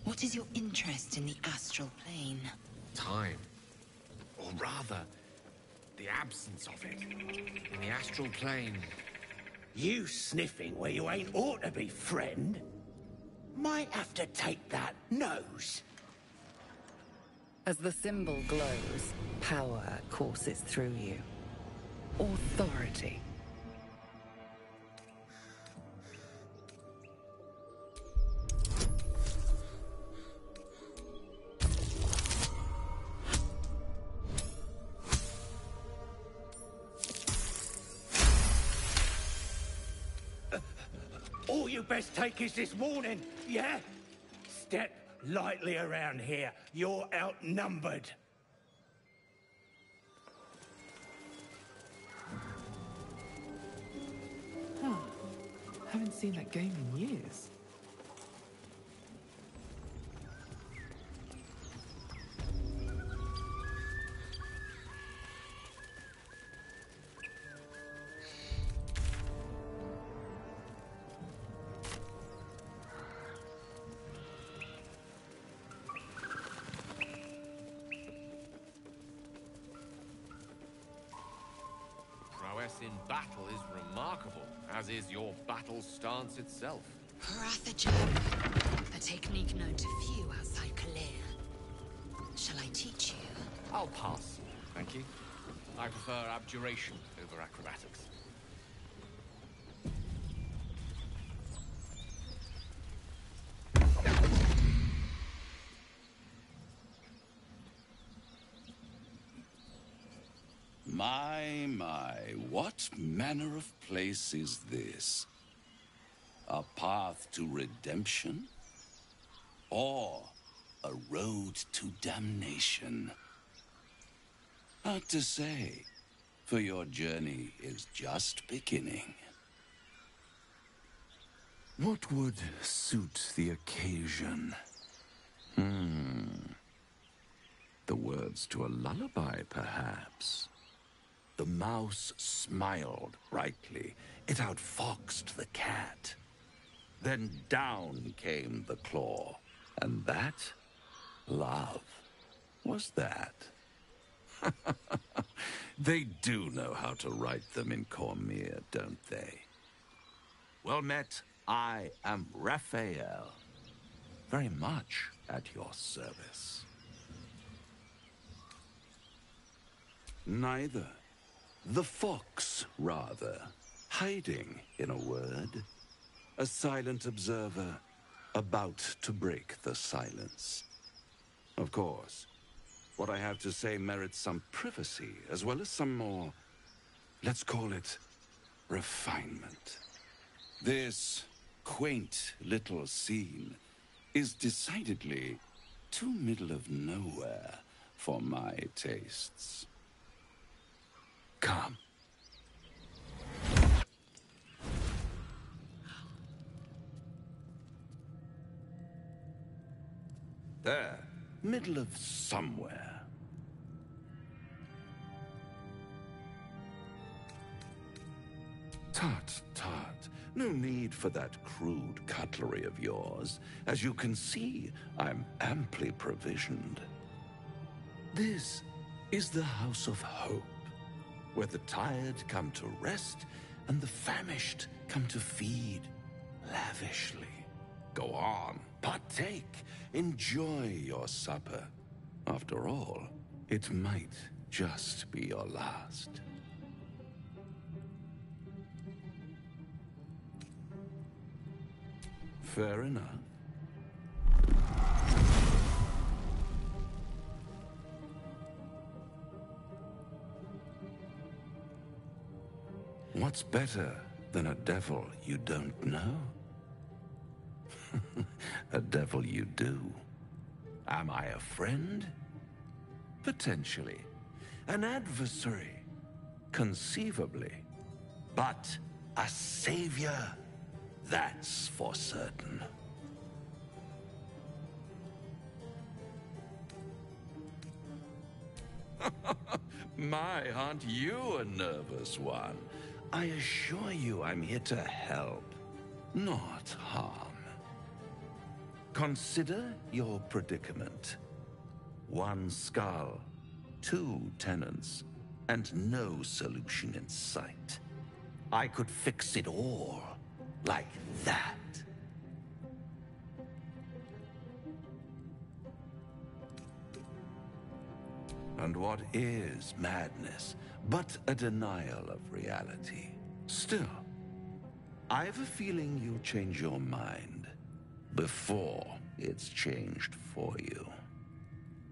what is your interest in the astral plane? Time. Or rather, the absence of it. In the astral plane. You sniffing where you ain't ought to be, friend? Might have to take that nose. As the symbol glows, power courses through you. Authority. All you best take is this warning, yeah? Step lightly around here. You're outnumbered. Huh. Haven't seen that game in years. Prowess in battle is remarkable, as is your battle stance itself. Prathajab, a technique known to few outside Kalir. Shall I teach you? I'll pass, thank you. I prefer abjuration over acrobatics. My, what manner of place is this? A path to redemption? Or a road to damnation? Hard to say, for your journey is just beginning. What would suit the occasion? The words to a lullaby, perhaps. The mouse smiled brightly. It outfoxed the cat. Then down came the claw. And that, love, was that. They do know how to write them in Cormyr, don't they? Well met. I am Raphael. Very much at your service. Neither. The fox, rather. Hiding, in a word. A silent observer, about to break the silence. Of course, what I have to say merits some privacy, as well as some more, let's call it, refinement. This quaint little scene is decidedly too middle of nowhere for my tastes. Come. There, middle of somewhere. Tut, tut. No need for that crude cutlery of yours. As you can see, I'm amply provisioned. This is the House of Hope, where the tired come to rest and the famished come to feed lavishly. Go on, partake, enjoy your supper. After all, it might just be your last. Fair enough. What's better than a devil you don't know? A devil you do. Am I a friend? Potentially. An adversary? Conceivably. But a savior? That's for certain. My, aren't you a nervous one? I assure you I'm here to help, not harm. Consider your predicament. One skull, 2 tenants, and no solution in sight. I could fix it all. Like that. And what is madness but a denial of reality? Still, I have a feeling you'll change your mind before it's changed for you.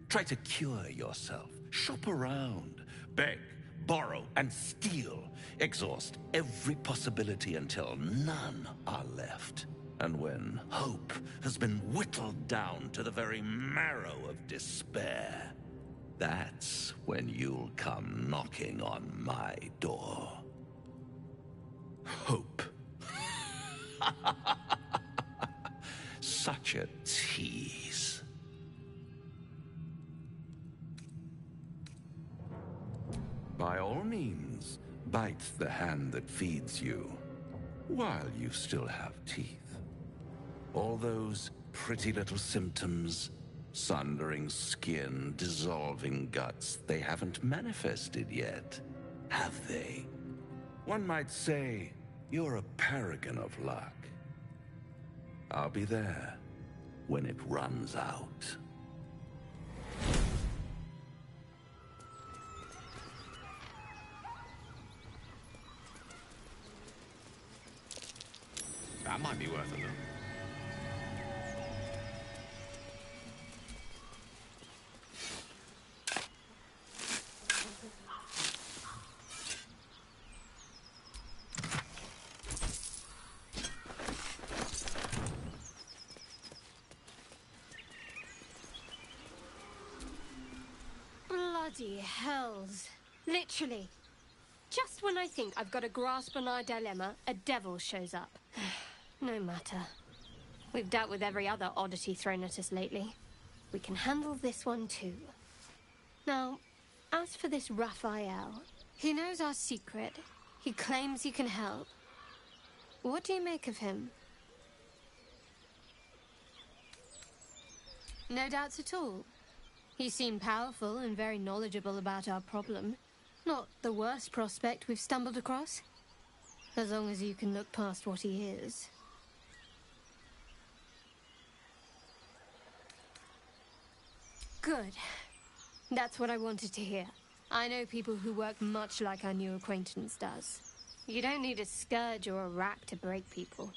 Try to cure yourself. Shop around. Beg, borrow, and steal. Exhaust every possibility until none are left. And when hope has been whittled down to the very marrow of despair, that's when you'll come knocking on my door. Hope. Such a tease. By all means, bite the hand that feeds you, while you still have teeth. All those pretty little symptoms, sundering skin, dissolving guts, they haven't manifested yet, have they? One might say you're a paragon of luck. I'll be there when it runs out. That might be worth a look. Bloody hells. Literally. Just when I think I've got a grasp on our dilemma, a devil shows up. No matter. We've dealt with every other oddity thrown at us lately. We can handle this one too. Now, as for this Raphael, he knows our secret. He claims he can help. What do you make of him? No doubts at all. He seemed powerful and very knowledgeable about our problem. Not the worst prospect we've stumbled across. As long as you can look past what he is. Good. That's what I wanted to hear. I know people who work much like our new acquaintance does. You don't need a scourge or a rack to break people.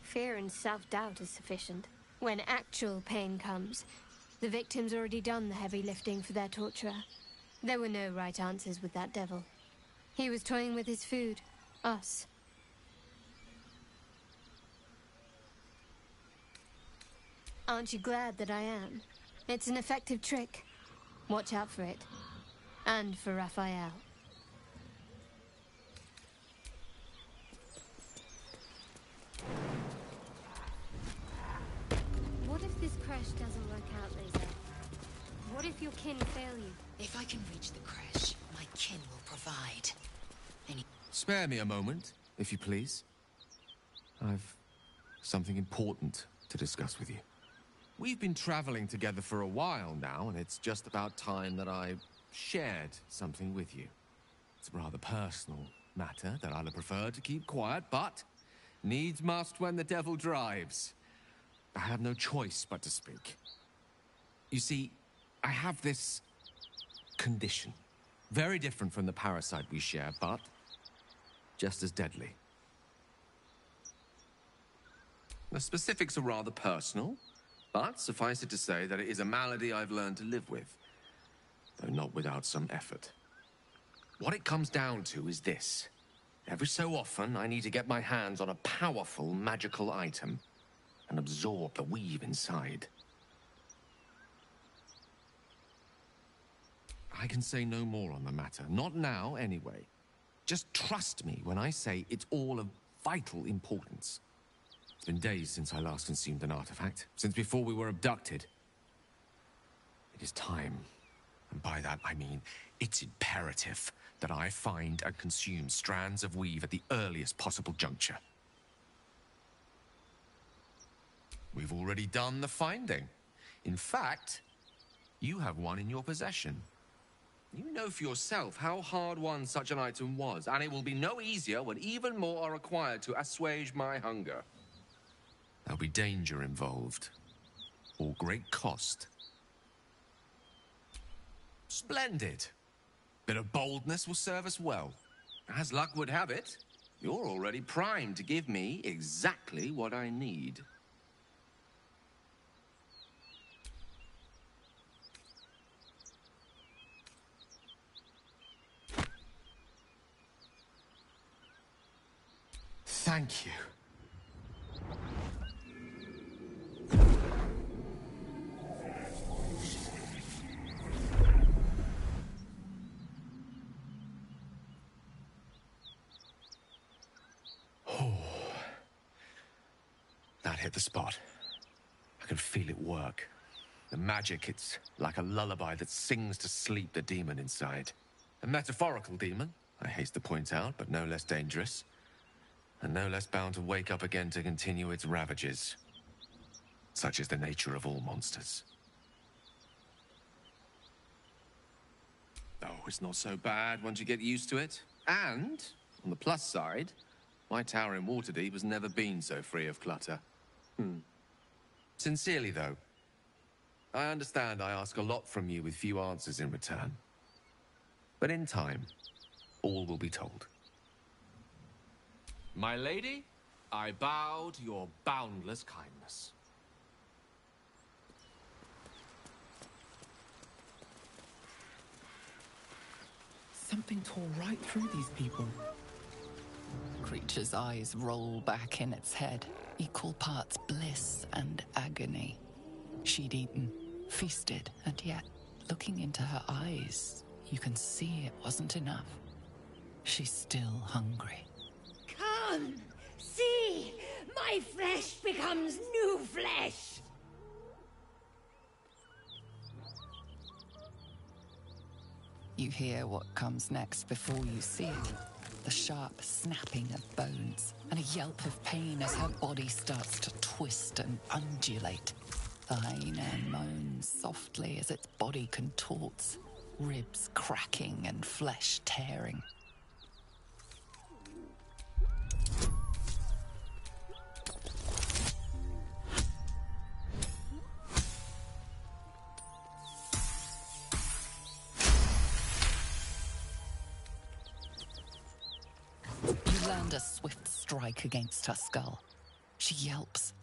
Fear and self-doubt is sufficient. When actual pain comes, the victim's already done the heavy lifting for their torturer. There were no right answers with that devil. He was toying with his food. Us. Aren't you glad that I am? It's an effective trick. Watch out for it. And for Raphael. What if this crash doesn't work out, Lisa? What if your kin fail you? If I can reach the crash, my kin will provide. Spare me a moment, if you please. I've something important to discuss with you. We've been traveling together for a while now, and it's just about time that I shared something with you. It's a rather personal matter that I'd have preferred to keep quiet, but needs must when the devil drives. I have no choice but to speak. You see, I have this condition. Very different from the parasite we share, but just as deadly. The specifics are rather personal, but suffice it to say that it is a malady I've learned to live with, though not without some effort. What it comes down to is this. Every so often, I need to get my hands on a powerful magical item and absorb the weave inside. I can say no more on the matter. Not now, anyway. Just trust me when I say it's all of vital importance. It's been days since I last consumed an artifact, since before we were abducted. It is time, and by that I mean it's imperative that I find and consume strands of weave at the earliest possible juncture. We've already done the finding. In fact, you have one in your possession. You know for yourself how hard-won such an item was, and it will be no easier when even more are required to assuage my hunger. There'll be danger involved, or great cost. Splendid. Bit of boldness will serve us well. As luck would have it, you're already primed to give me exactly what I need. Thank you. Oh, that hit the spot. I can feel it work. The magic, it's like a lullaby that sings to sleep the demon inside. A metaphorical demon, I haste to point out, but no less dangerous. And no less bound to wake up again to continue its ravages. Such is the nature of all monsters. Oh, it's not so bad once you get used to it. And, on the plus side, my tower in Waterdeep has never been so free of clutter. Sincerely, though, I understand I ask a lot from you with few answers in return. But in time, all will be told. My lady, I bow to your boundless kindness. Something tore right through these people. Creature's eyes roll back in its head, equal parts bliss and agony. She'd eaten, feasted, and yet, looking into her eyes, you can see it wasn't enough. She's still hungry. Come! See! My flesh becomes new flesh! You hear what comes next before you see it. The sharp snapping of bones, and a yelp of pain as her body starts to twist and undulate. The hyena moans softly as its body contorts, ribs cracking and flesh tearing. land a swift strike against her skull. She yelps,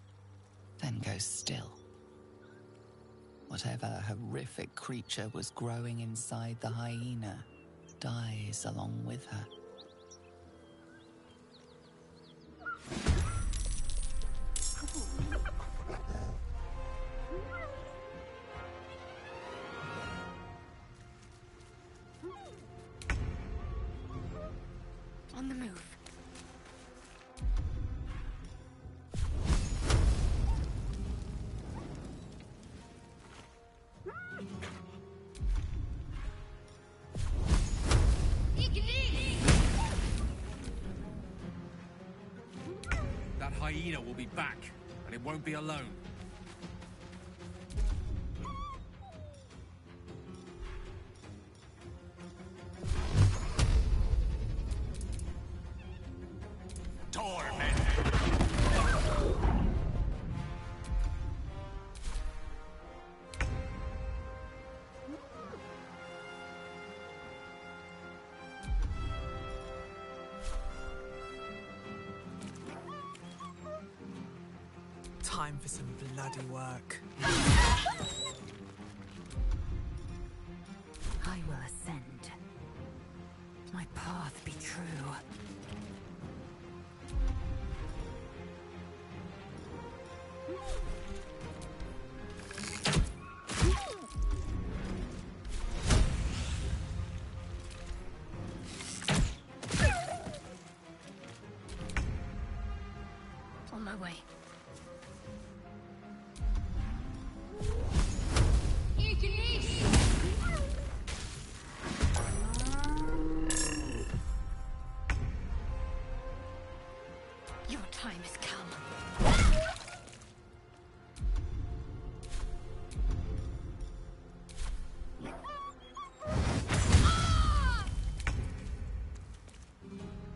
then goes still. Whatever horrific creature was growing inside the hyena dies along with her. On the move. That hyena will be back, and it won't be alone. Time for some bloody work. I will ascend. My path be true. On my way. Your time has come.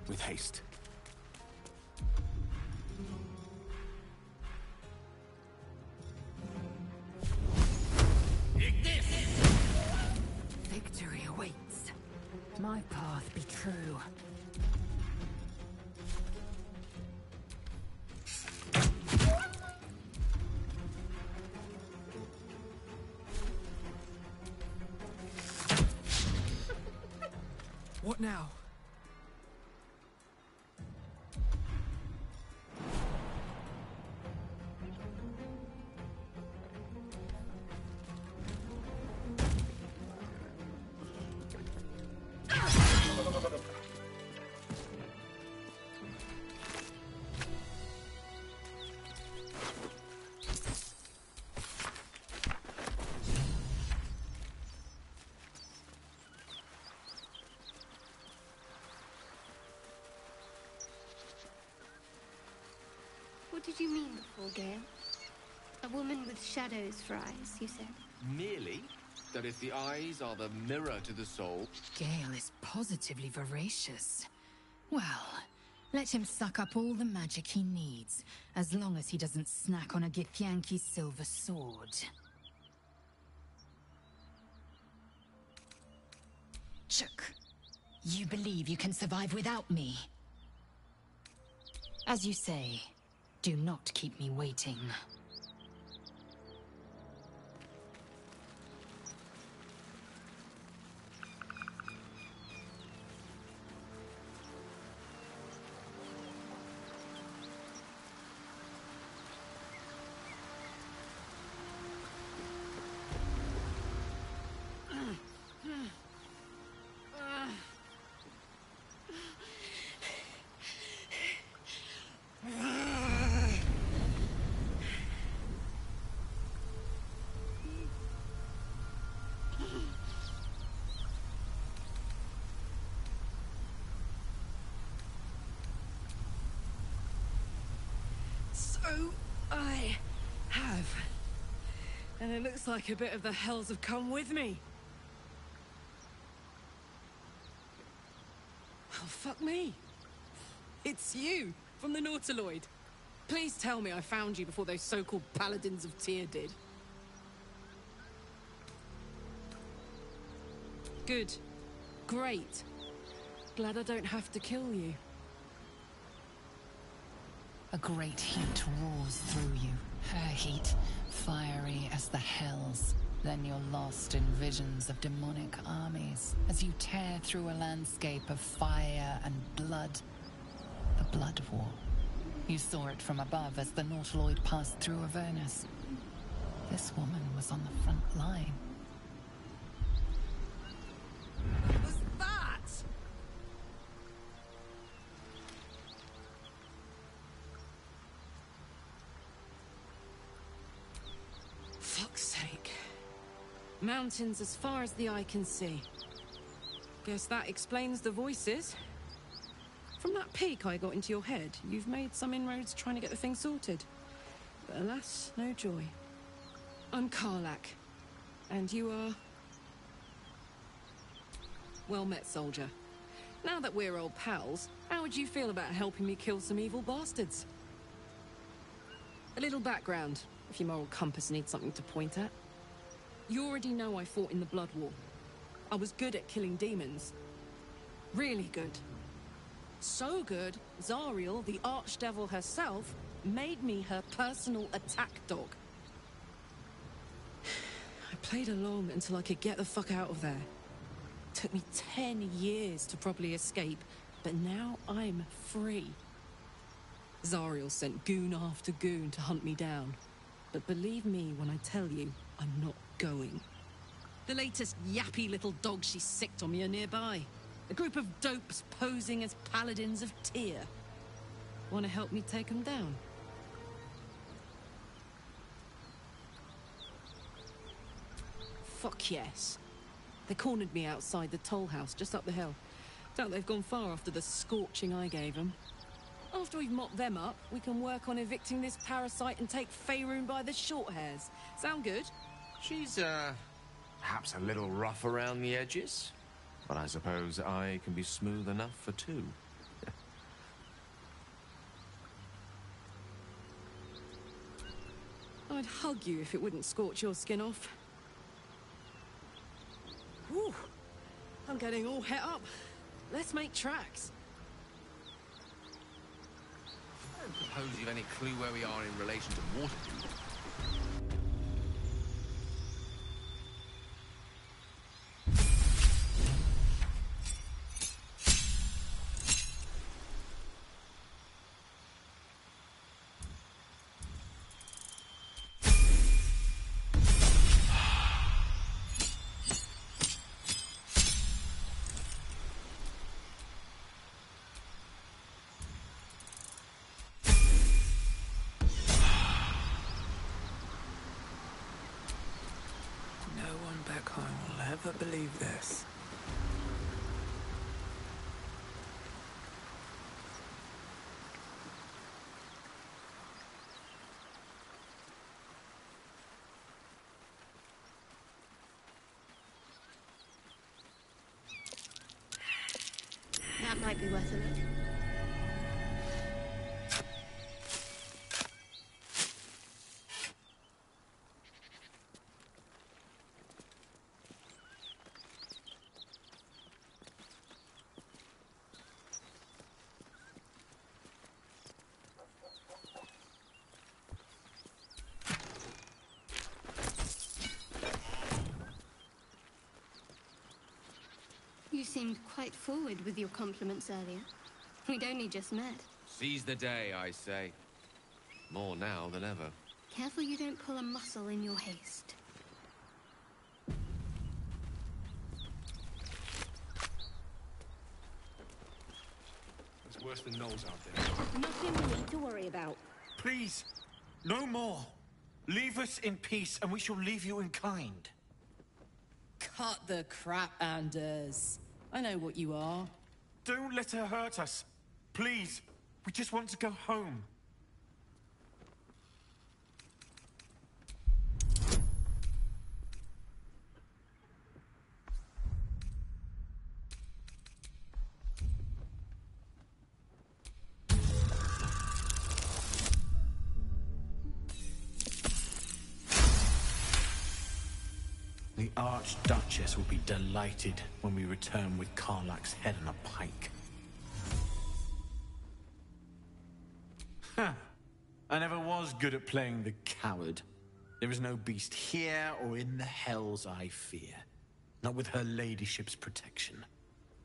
With haste. Victory awaits. My path be true. What now? What did you mean before, Gale? A woman with shadows for eyes, you said? Merely that if the eyes are the mirror to the soul... Gale is positively voracious. Well, let him suck up all the magic he needs, as long as he doesn't snack on a Githyanki silver sword. Chook, you believe you can survive without me? As you say, do not keep me waiting. So, I have. And it looks like a bit of the hells have come with me. Oh, fuck me. It's you, from the Nautiloid. Please tell me I found you before those so-called Paladins of Tyr did. Good. Great. Glad I don't have to kill you. A great heat roars through you. Her heat, fiery as the hells. Then you're lost in visions of demonic armies as you tear through a landscape of fire and blood. The Blood War. You saw it from above as the Nautiloid passed through Avernus. This woman was on the front line. What was that? Fuck's sake. Mountains as far as the eye can see. Guess that explains the voices. From that peek I got into your head, you've made some inroads trying to get the thing sorted. But alas, no joy. I'm Karlach. And you are... Well met, soldier. Now that we're old pals, how would you feel about helping me kill some evil bastards? A little background, if your moral compass needs something to point at. You already know I fought in the Blood War. I was good at killing demons. Really good. So good, Zariel, the Archdevil herself, made me her personal attack dog. I played along until I could get the fuck out of there. Took me 10 years to properly escape, but now I'm free. Zariel sent goon after goon to hunt me down. But believe me when I tell you, I'm not going. The latest yappy little dogs she sicked on me are nearby. A group of dopes posing as paladins of Tyr. Want to help me take them down? Fuck yes. They cornered me outside the toll house just up the hill. Doubt they've gone far after the scorching I gave them. After we've mopped them up, we can work on evicting this parasite and take Faerun by the short hairs. Sound good? She's, perhaps a little rough around the edges. But I suppose I can be smooth enough for two. I'd hug you if it wouldn't scorch your skin off. Whew. I'm getting all het up. Let's make tracks. I don't suppose you've any clue where we are in relation to Waterdeep. Believe this. That might be worth a look. You seemed quite forward with your compliments earlier. We'd only just met. Seize the day, I say. More now than ever. Careful you don't pull a muscle in your haste. It's worse than Knowles out there. Nothing we need to worry about. Please, no more. Leave us in peace, and we shall leave you in kind. Cut the crap, Anders. I know what you are. Don't let her hurt us. Please, we just want to go home. The Archduchess will be delighted when we return with Karlach's head on a pike. Huh. I never was good at playing the coward. There is no beast here or in the hells I fear. Not with her ladyship's protection.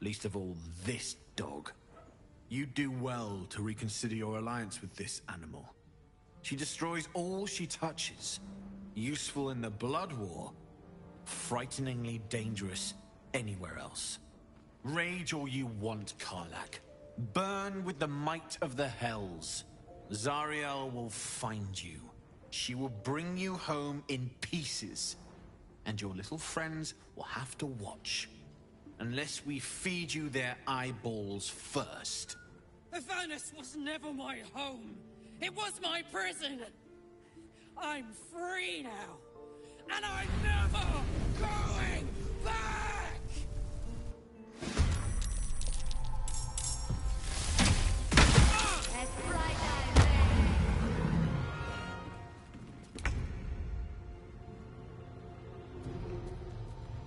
Least of all, this dog. You do well to reconsider your alliance with this animal. She destroys all she touches. Useful in the blood war. Frighteningly dangerous anywhere else. Rage all you want, Karlach. Burn with the might of the hells. Zariel will find you. She will bring you home in pieces. And your little friends will have to watch. Unless we feed you their eyeballs first. Avernus was never my home. It was my prison. I'm free now. And I'm never going back!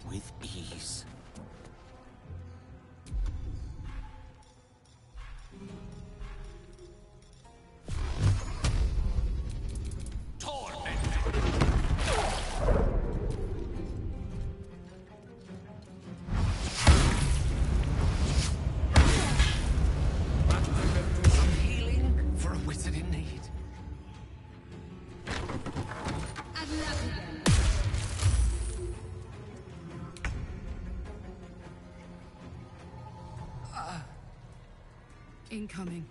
With ease. Incoming.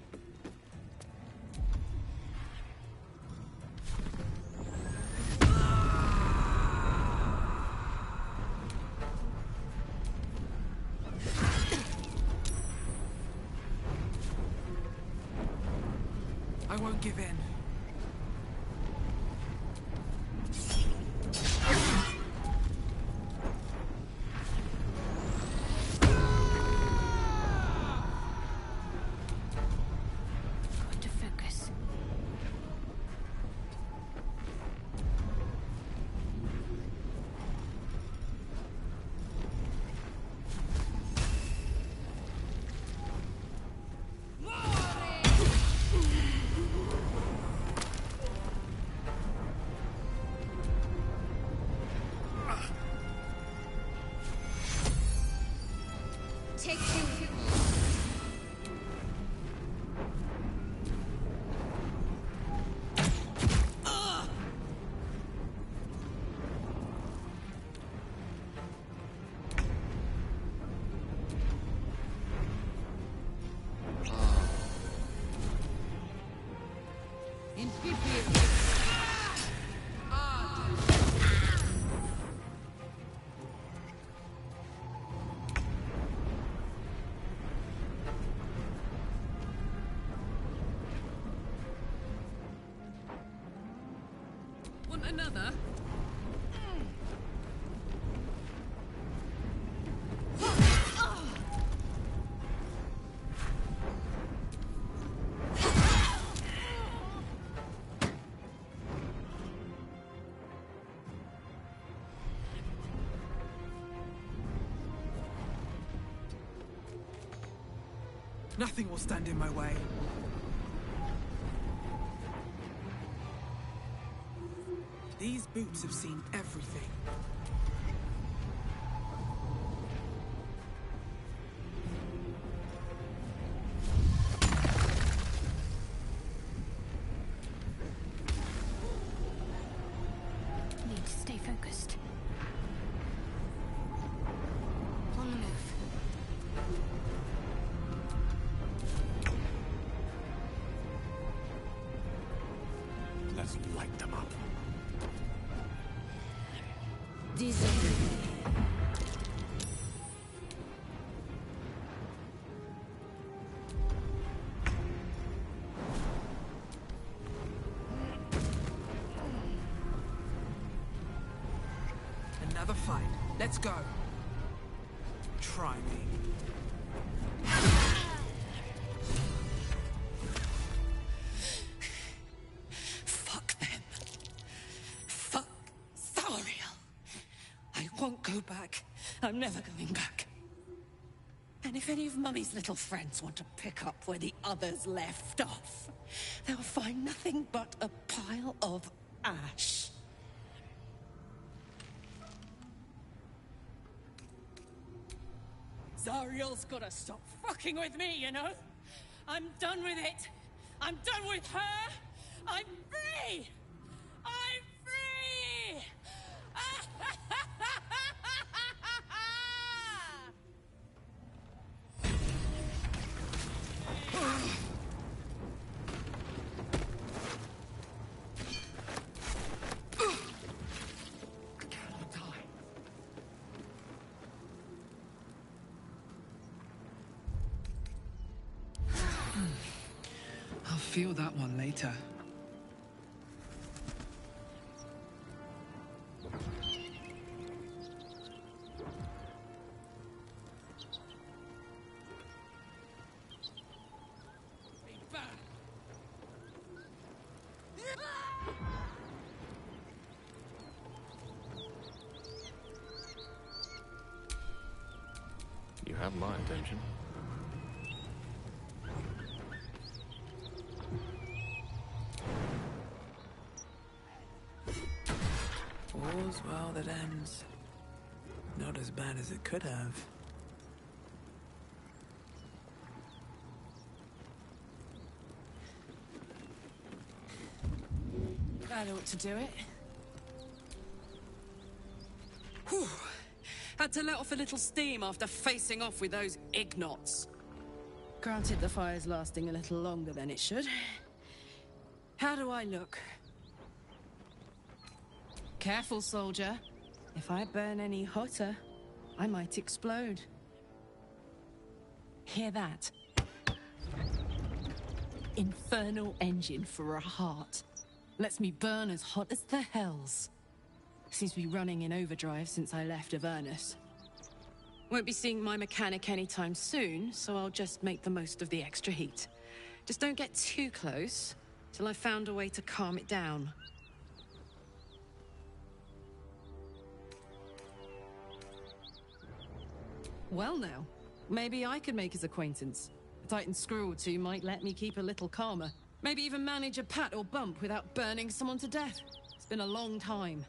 I won't give in. To focus. Take two. Want another? Nothing will stand in my way. These boots have seen everything. Need to stay focused. On the move. Let's light them up. Another fight. Let's go. Try me. Fuck them. Fuck Zariel. I won't go back. I'm never going back. And if any of Mummy's little friends want to pick up where the others left off, they'll find I'm nothing but a pile of ash. Zariel's gotta stop fucking with me, you know? I'm done with it. I'm done with her. I'm free! I'm free! I'll feel that one later. You have my attention. All's well that ends. Not as bad as it could have. That ought to do it. Whew. Had to let off a little steam after facing off with those ignots. Granted, the fire's lasting a little longer than it should. How do I look? Careful, soldier. If I burn any hotter, I might explode. Hear that? Infernal engine for a heart. Lets me burn as hot as the hells. Seems to be running in overdrive since I left Avernus. Won't be seeing my mechanic anytime soon, so I'll just make the most of the extra heat. Just don't get too close, till I've found a way to calm it down. Well now, maybe I could make his acquaintance. A Titan screw or two might let me keep a little calmer. Maybe even manage a pat or bump without burning someone to death. It's been a long time.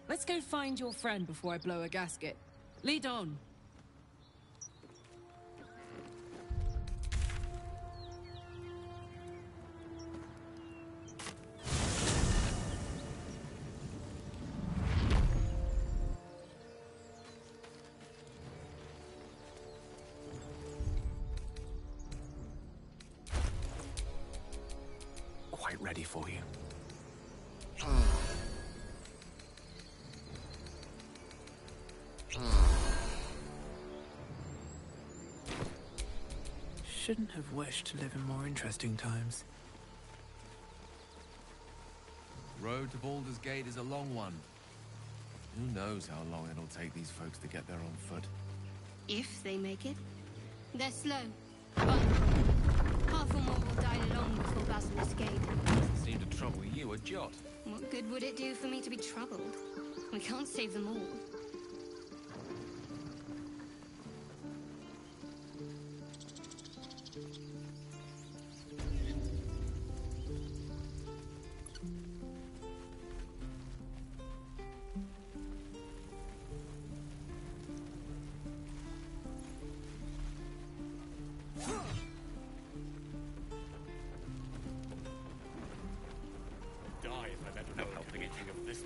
Let's go find your friend before I blow a gasket. Lead on. Quite ready for you. Shouldn't have wished to live in more interesting times. Road to Baldur's Gate is a long one. Who knows how long it'll take these folks to get there on foot. If they make it. They're slow. Vulnerable. Half or more will die long before Basilisk Gate. Doesn't seem to trouble you a jot. What good would it do for me to be troubled? We can't save them all.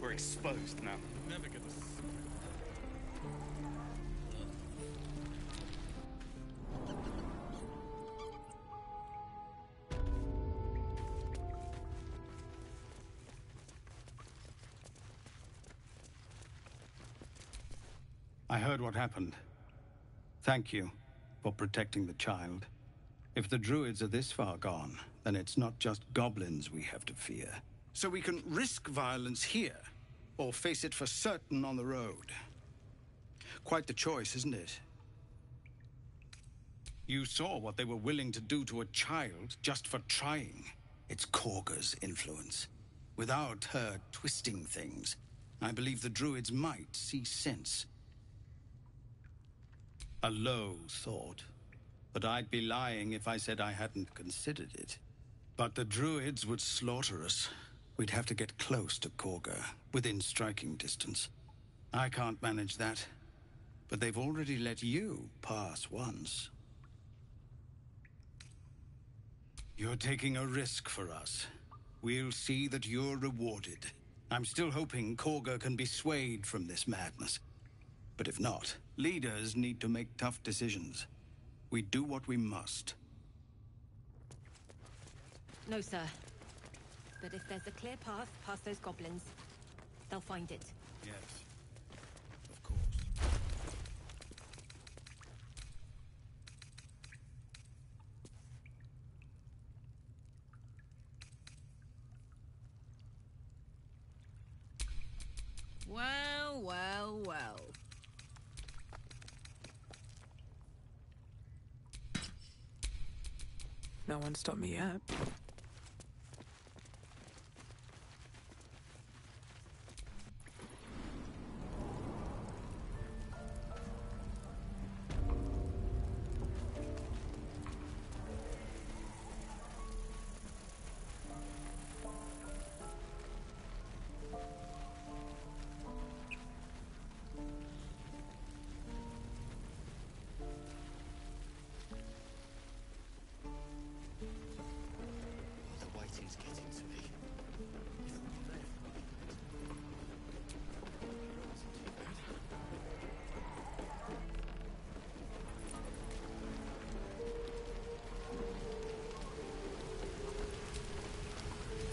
We're exposed now. Never gonna. I heard what happened. Thank you for protecting the child. If the druids are this far gone, then it's not just goblins we have to fear. So we can risk violence here, or face it for certain on the road. Quite the choice, isn't it? You saw what they were willing to do to a child just for trying. It's Korga's influence. Without her twisting things, I believe the druids might see sense. A low thought, but I'd be lying if I said I hadn't considered it. But the druids would slaughter us. We'd have to get close to Korga, within striking distance. I can't manage that. But they've already let you pass once. You're taking a risk for us. We'll see that you're rewarded. I'm still hoping Korga can be swayed from this madness. But if not, leaders need to make tough decisions. We do what we must. No, sir. But if there's a clear path past those goblins, they'll find it. Yes. Of course. Well, well, well. No one stopped me yet.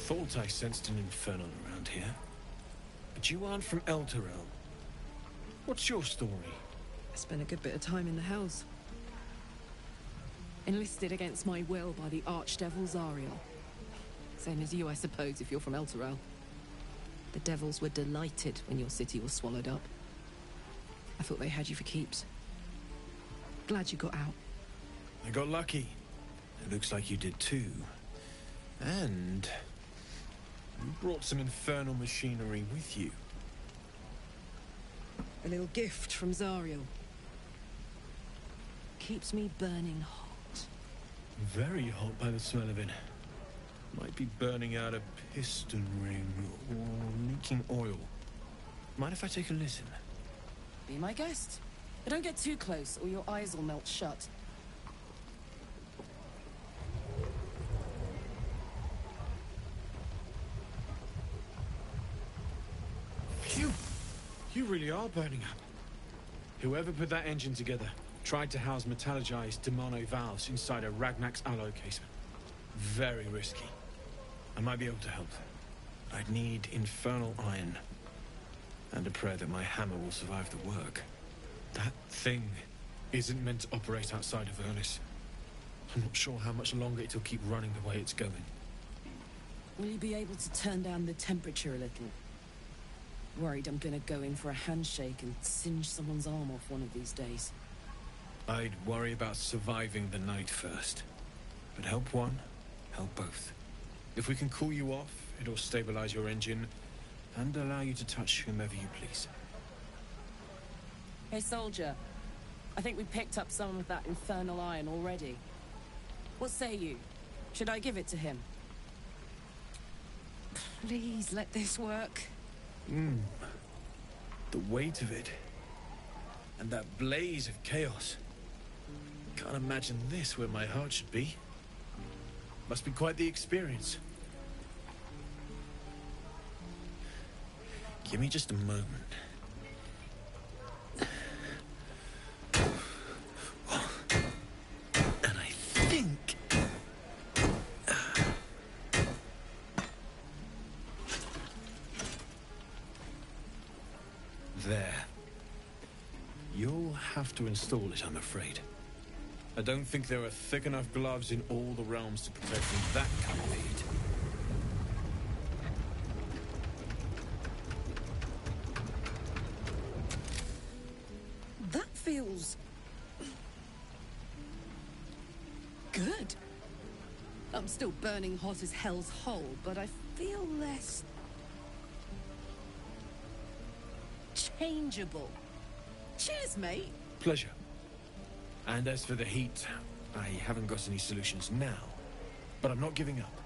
Thought I sensed an infernal around here. But you aren't from Elturel. What's your story? I spent a good bit of time in the Hells. Enlisted against my will by the Archdevil Zariel. Same as you, I suppose, if you're from Elturel. The devils were delighted when your city was swallowed up. I thought they had you for keeps. Glad you got out. I got lucky. It looks like you did too. And you brought some infernal machinery with you. A little gift from Zariel. Keeps me burning hot. Very hot by the smell of it. Might be burning out a piston ring or leaking oil. Mind if I take a listen? Be my guest. But don't get too close or your eyes will melt shut. Phew! You really are burning up. Whoever put that engine together tried to house metallurgized Demano valves inside a Ragnak's alloy casement. Very risky. I might be able to help. I'd need infernal iron. And a prayer that my hammer will survive the work. That thing isn't meant to operate outside of Ernest. I'm not sure how much longer it'll keep running the way it's going. Will you be able to turn down the temperature a little? Worried I'm gonna go in for a handshake and singe someone's arm off one of these days. I'd worry about surviving the night first. But help one, help both. If we can cool you off, it'll stabilize your engine and allow you to touch whomever you please. Hey, soldier. I think we picked up some of that infernal iron already. What say you? Should I give it to him? Please let this work. The weight of it. And that blaze of chaos. Can't imagine this where my heart should be. Must be quite the experience. Give me just a moment. And I think... There. You'll have to install it, I'm afraid. I don't think there are thick enough gloves in all the realms to protect from that kind of heat. That feels... good. I'm still burning hot as hell's hole, but I feel less... changeable. Cheers, mate. Pleasure. And as for the heat, I haven't got any solutions now. But I'm not giving up.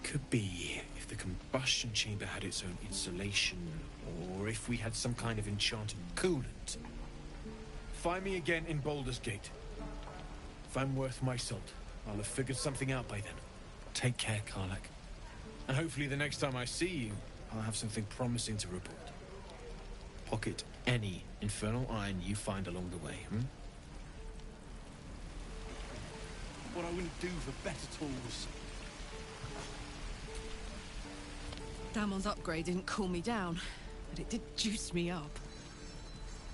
could be if the combustion chamber had its own insulation, or if we had some kind of enchanted coolant. Find me again in Baldur's Gate. If I'm worth my salt, I'll have figured something out by then. Take care, Karlak. And hopefully the next time I see you, I'll have something promising to report. Pocket any infernal iron you find along the way, What I wouldn't do for better tools. Damon's upgrade didn't cool me down, but it did juice me up.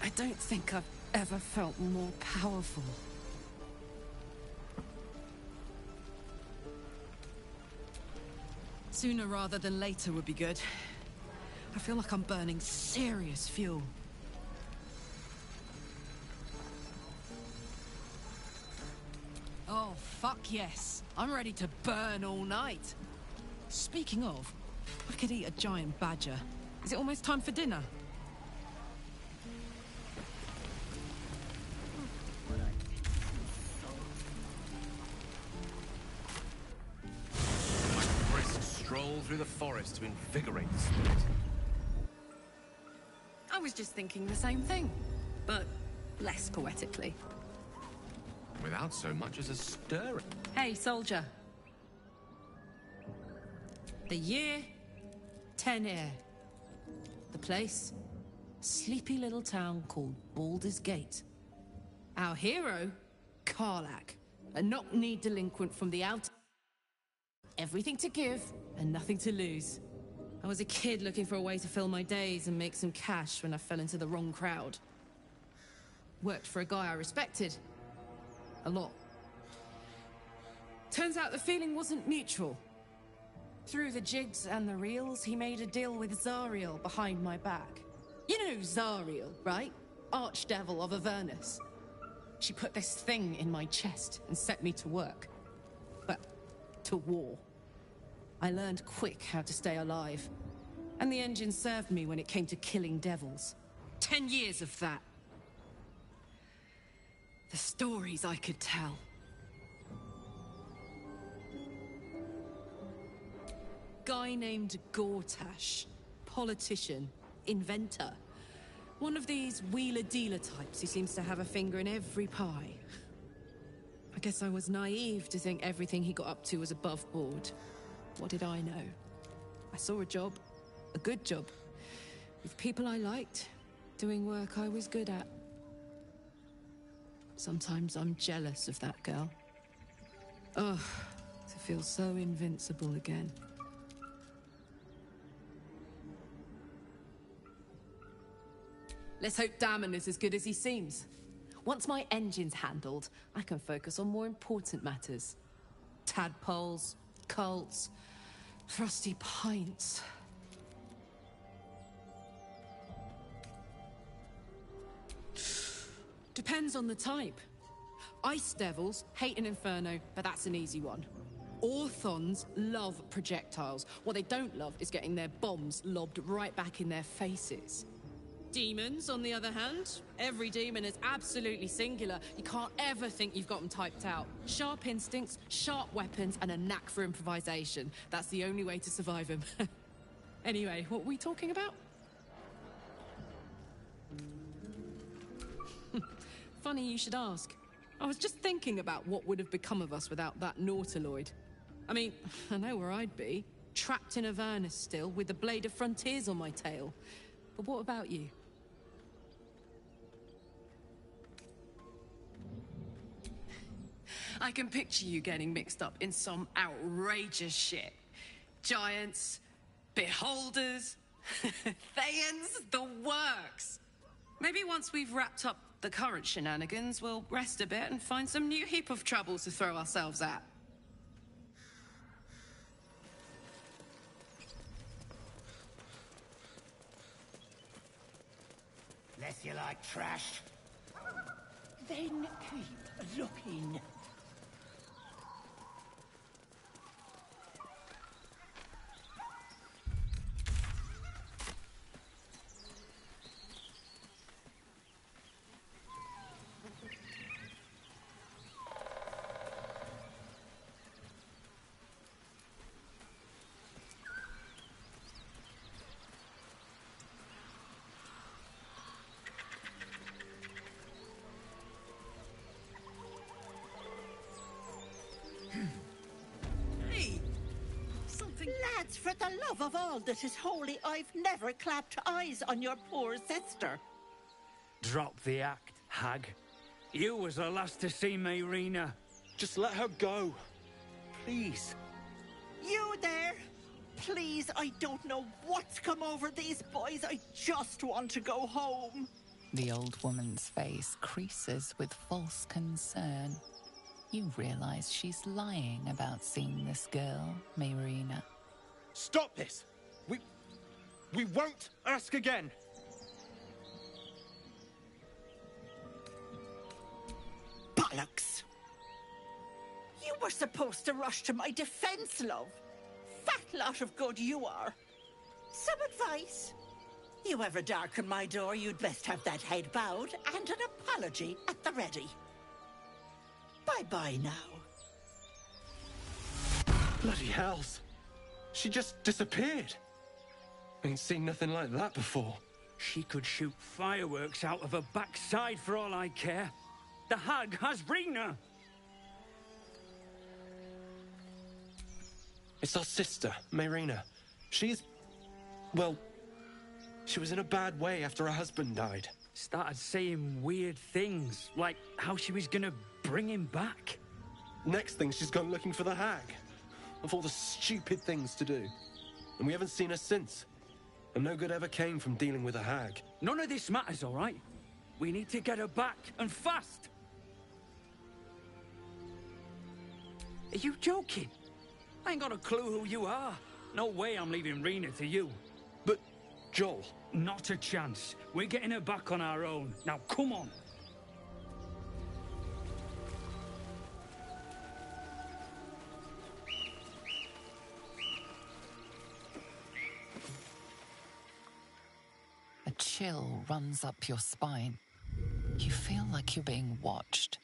I don't think I've ever felt more powerful. Sooner rather than later would be good. I feel like I'm burning serious fuel. Oh, fuck yes. I'm ready to burn all night. Speaking of, I could eat a giant badger. Is it almost time for dinner? Brisk stroll through the forest to invigorate the spirit. I was just thinking the same thing, but less poetically. Without so much as a stir. Hey, soldier. The year, 10 air. The place, sleepy little town called Baldur's Gate. Our hero, Karlak, a knock-kneed delinquent from the outer. Everything to give and nothing to lose. I was a kid looking for a way to fill my days and make some cash when I fell into the wrong crowd. Worked for a guy I respected. A lot. Turns out the feeling wasn't mutual. Through the jigs and the reels, he made a deal with Zariel behind my back. You know Zariel, right? Archdevil of Avernus. She put this thing in my chest and set me to work. But to war. I learned quick how to stay alive. And the engine served me when it came to killing devils. 10 years of that. The stories I could tell. Guy named Gortash. Politician. Inventor. One of these wheeler-dealer types who seems to have a finger in every pie. I guess I was naive to think everything he got up to was above board. What did I know? I saw a job. A good job. With people I liked. Doing work I was good at. Sometimes I'm jealous of that girl. Ugh, to feel so invincible again. Let's hope Damon is as good as he seems. Once my engine's handled, I can focus on more important matters. Tadpoles, cults, frosty pints. Depends on the type. Ice devils hate an inferno, but that's an easy one. Orthons love projectiles. What they don't love is getting their bombs lobbed right back in their faces. Demons, on the other hand, every demon is absolutely singular. You can't ever think you've got them typed out. Sharp instincts, sharp weapons, and a knack for improvisation. That's the only way to survive them. Anyway, what were we talking about? Funny you should ask. I was just thinking about what would have become of us without that Nautiloid. I mean, I know where I'd be. Trapped in Avernus still, with the Blade of Frontiers on my tail. But what about you? I can picture you getting mixed up in some outrageous shit. Giants, beholders, Thayans, the works. Maybe once we've wrapped up the current shenanigans, we'll rest a bit and find some new heap of troubles to throw ourselves at. Less you like trash. Then keep looking. Lads, for the love of all that is holy, I've never clapped eyes on your poor sister. Drop the act, hag. You was the last to see Mayrina. Just let her go. Please. You there? Please, I don't know what's come over these boys. I just want to go home. The old woman's face creases with false concern. You realize she's lying about seeing this girl, Mayrina. Stop this! We won't ask again! Bollocks! You were supposed to rush to my defense, love. Fat lot of good you are. Some advice? You ever darken my door, you'd best have that head bowed and an apology at the ready. Bye-bye now. Bloody hells. She just disappeared. Ain't seen nothing like that before. She could shoot fireworks out of her backside for all I care. The hag has Rena. It's our sister, Mayrina. She's... well... she was in a bad way after her husband died. Started saying weird things, like how she was gonna bring him back. Next thing, she's gone looking for the hag. Of all the stupid things to do. And we haven't seen her since. And no good ever came from dealing with a hag. None of this matters, all right? We need to get her back, and fast! Are you joking? I ain't got a clue who you are. No way I'm leaving Rena to you. But, Joel... Not a chance. We're getting her back on our own. Now, come on. A chill runs up your spine. You feel like you're being watched.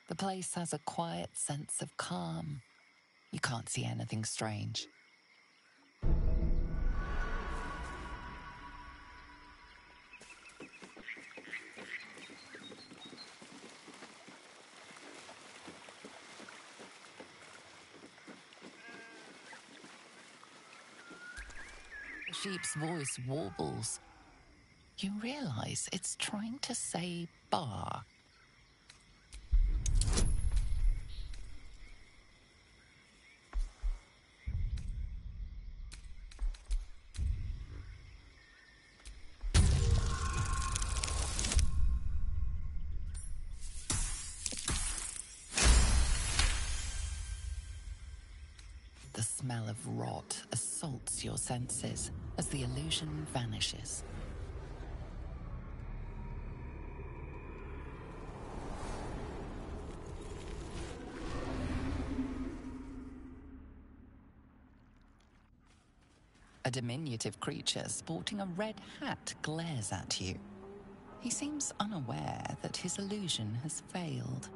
The place has a quiet sense of calm. You can't see anything strange. The sheep's voice warbles. You realize it's trying to say bar. The smell of rot assaults your senses as the illusion vanishes. A diminutive creature sporting a red hat glares at you. He seems unaware that his illusion has failed.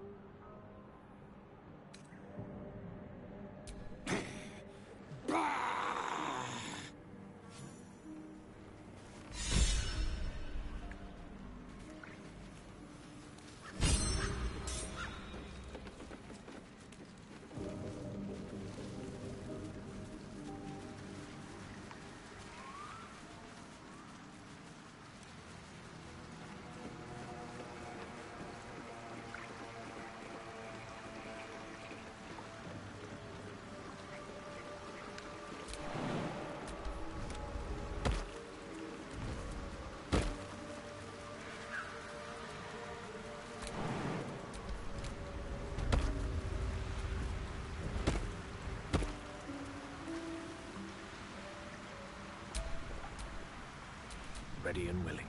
Ready and willing.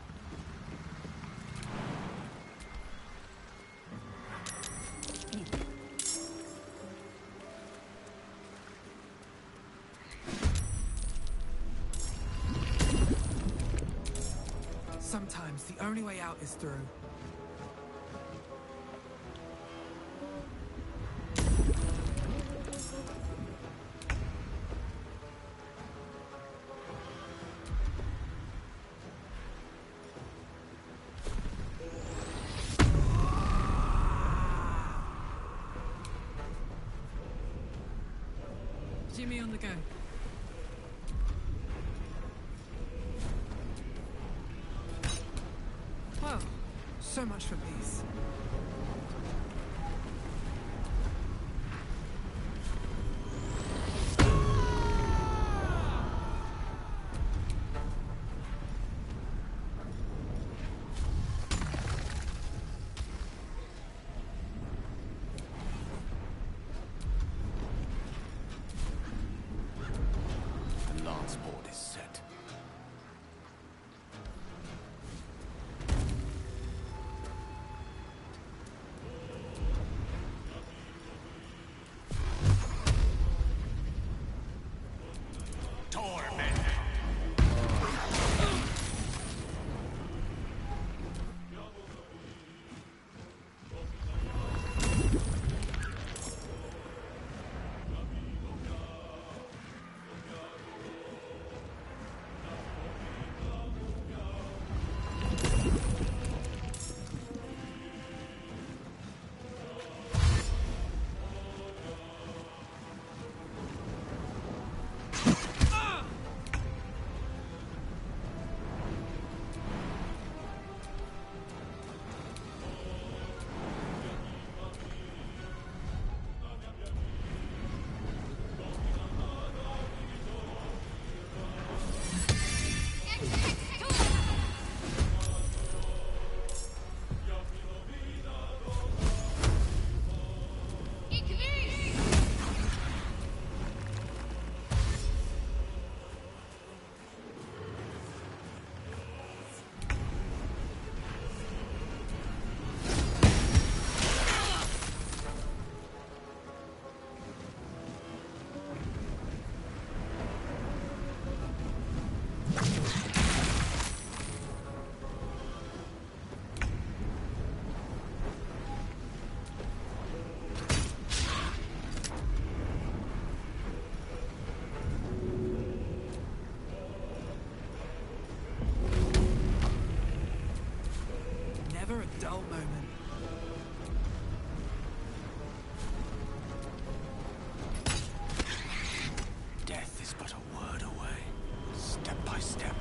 Sometimes the only way out is through. me on the go. Well, so much for peace. The lance board is set. Never a dull moment. Death is but a word away, step by step.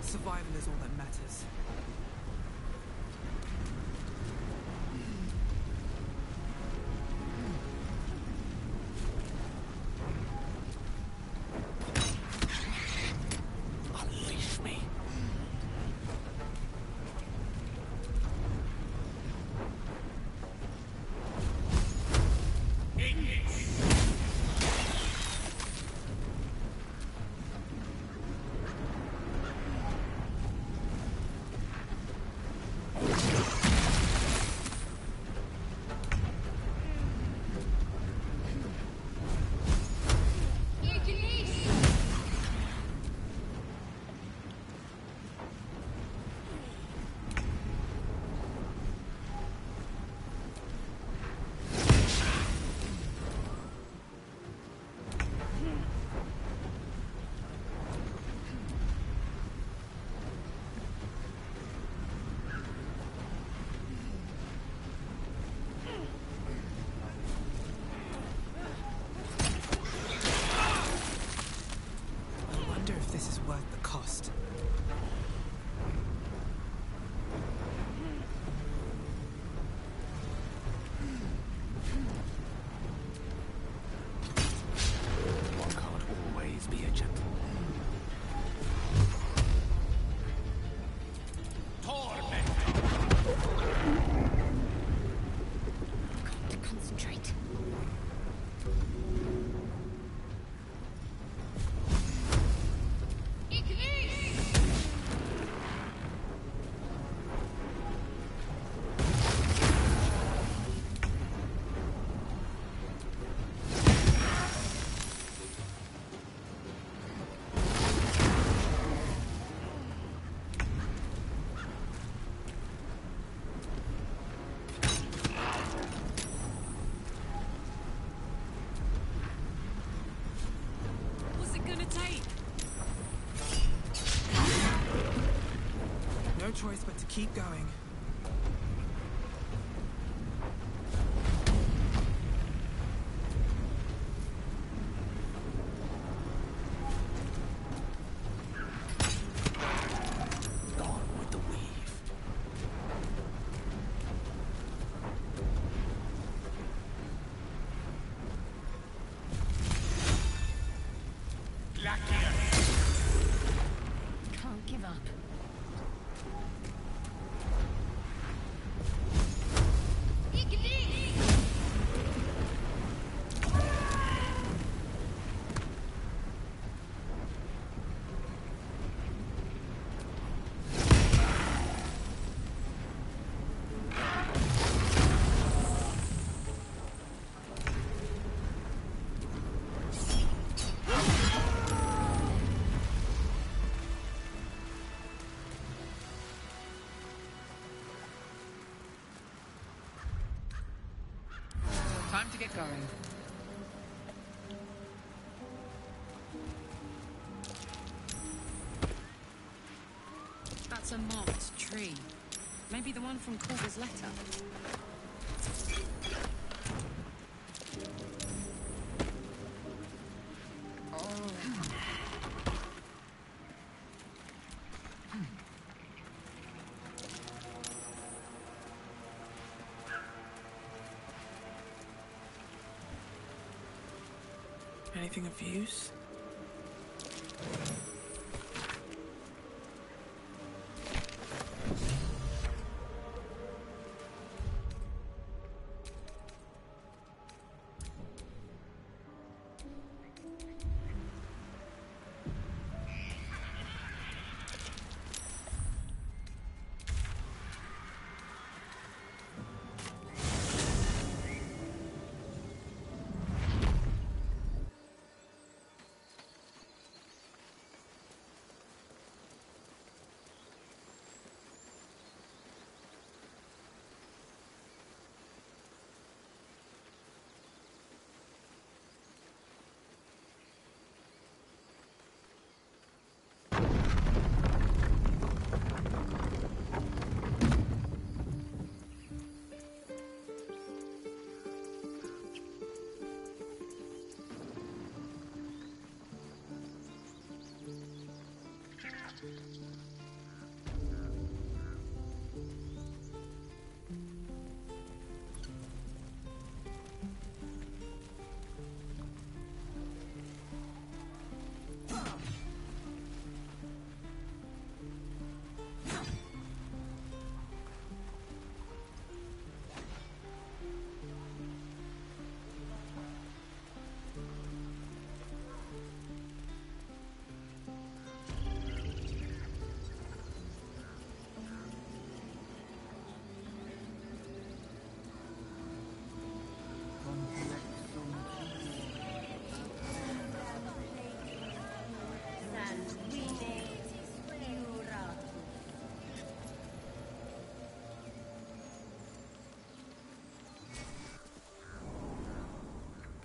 Survival is all that matters. Unleash me. choice but to keep going. Can't give up. Time to get going. That's a marked tree. Maybe the one from Corva's letter. Anything of use?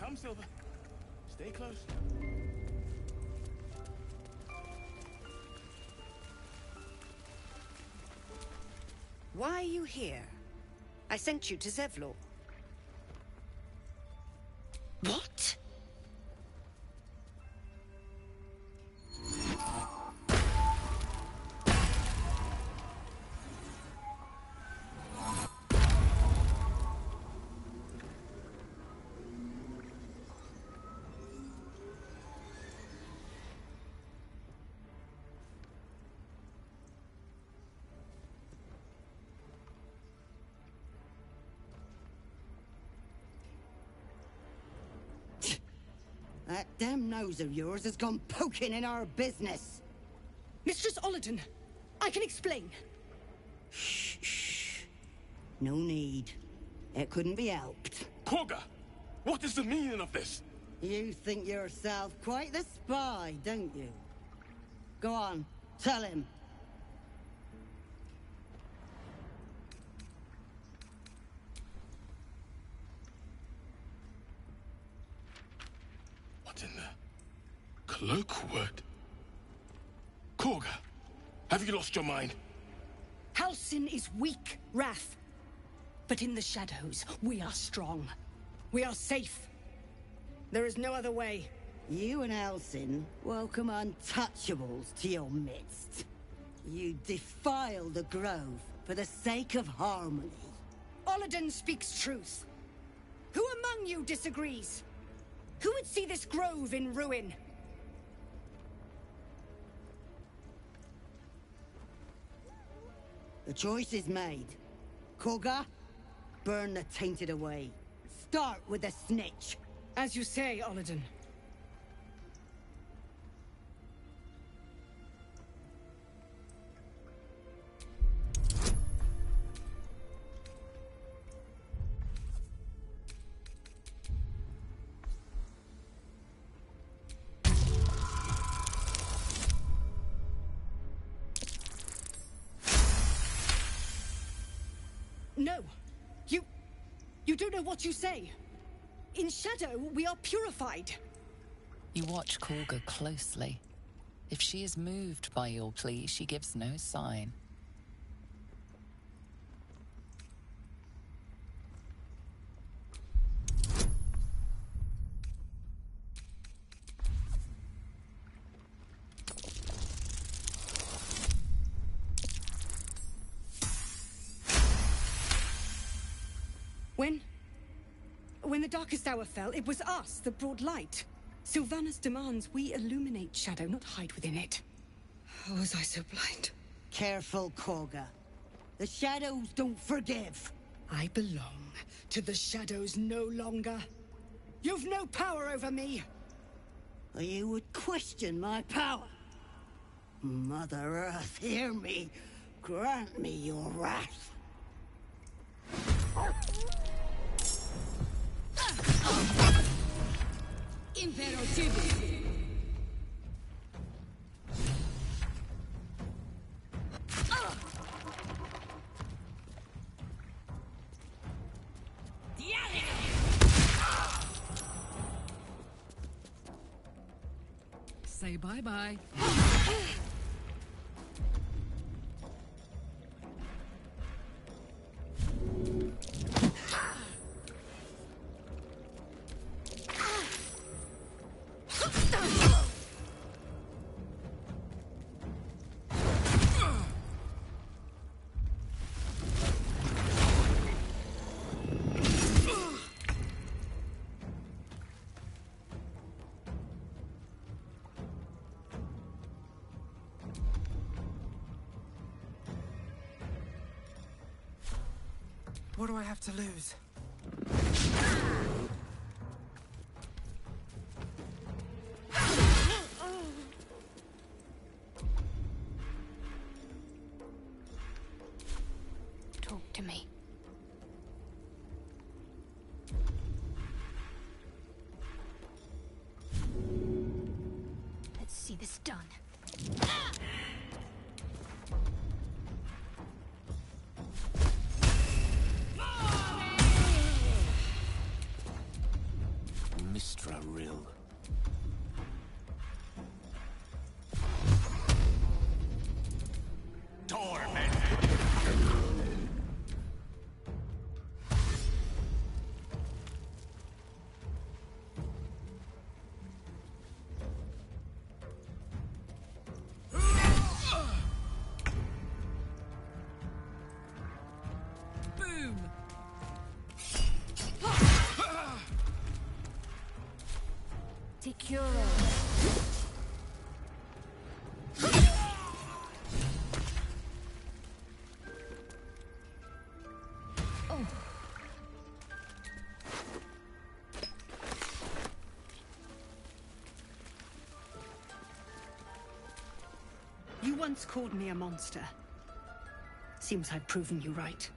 Come, Silver. Stay close. Why are you here? I sent you to Zevlor. What? That damn nose of yours has gone poking in our business. Mistress Ollerton, I can explain. Shh. No need. It couldn't be helped. Korga! What is the meaning of this? You think yourself quite the spy, don't you? Go on, tell him. What in the cloakwood? Korga, have you lost your mind? Elsin is weak, Wrath. But in the shadows, we are strong. We are safe. There is no other way. You and Elsin welcome untouchables to your midst. You defile the grove for the sake of harmony. Olladin speaks truth. Who among you disagrees? Who would see this grove in ruin? The choice is made. Koga, burn the tainted away. Start with the snitch. As you say, Olladin. No. You don't know what you say. In shadow, we are purified. You watch Korga closely. If she is moved by your plea, she gives no sign. When the darkest hour fell, it was us that brought light. Sylvanas demands we illuminate shadow, not hide within it. How was I so blind? Careful, Koga. The shadows don't forgive. I belong to the shadows no longer. You've no power over me. You would question my power. Mother Earth, hear me. Grant me your wrath. Say bye-bye. What do I have to lose? Talk to me. Let's see this done. Rill. Boom! Secure. You once called me a monster. Seems I've proven you right.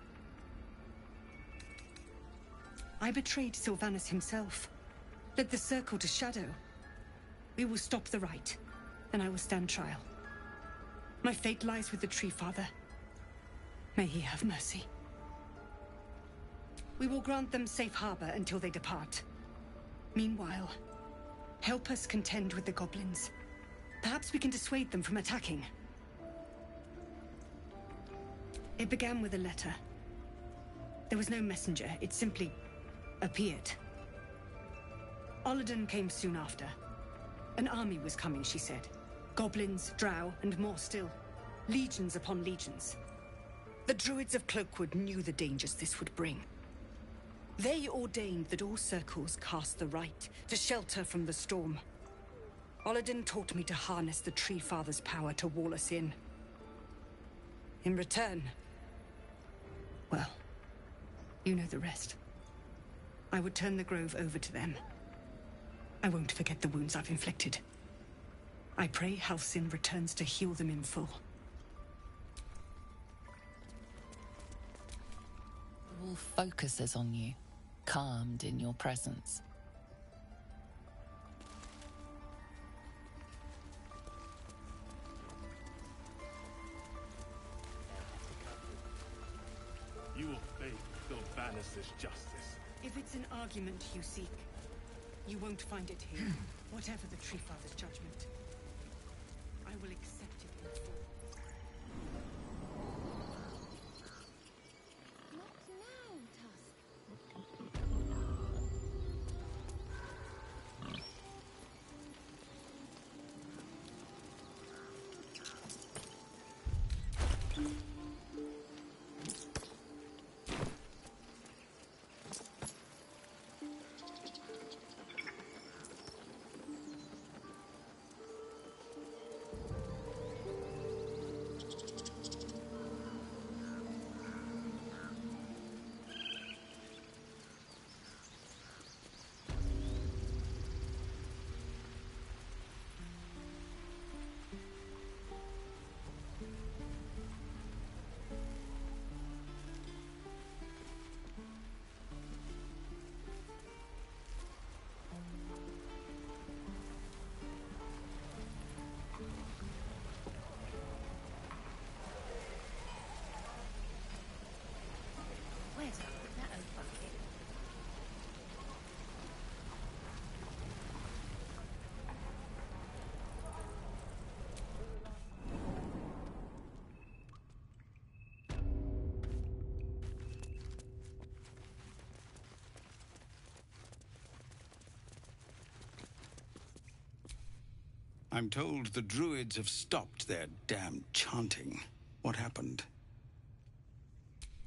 I betrayed Sylvanas himself. Led the circle to shadow. We will stop the rite, and I will stand trial. My fate lies with the Tree Father. May he have mercy. We will grant them safe harbor until they depart. Meanwhile, help us contend with the goblins. Perhaps we can dissuade them from attacking. It began with a letter. There was no messenger, it simply appeared. Olladin came soon after. An army was coming, she said. Goblins, drow, and more still. Legions upon legions. The Druids of Cloakwood knew the dangers this would bring. They ordained that all circles cast the rite to shelter from the storm. Olladin taught me to harness the Tree Father's power to wall us in. In return, well, you know the rest. I would turn the grove over to them. I won't forget the wounds I've inflicted. I pray Halsin returns to heal them in full. The wolf focuses on you, calmed in your presence. You will fail to banish this justice. If it's an argument you seek, you won't find it here. Whatever the Tree Father's judgment, I will accept it in full. Where's that old bucket? I'm told the Druids have stopped their damn chanting. What happened?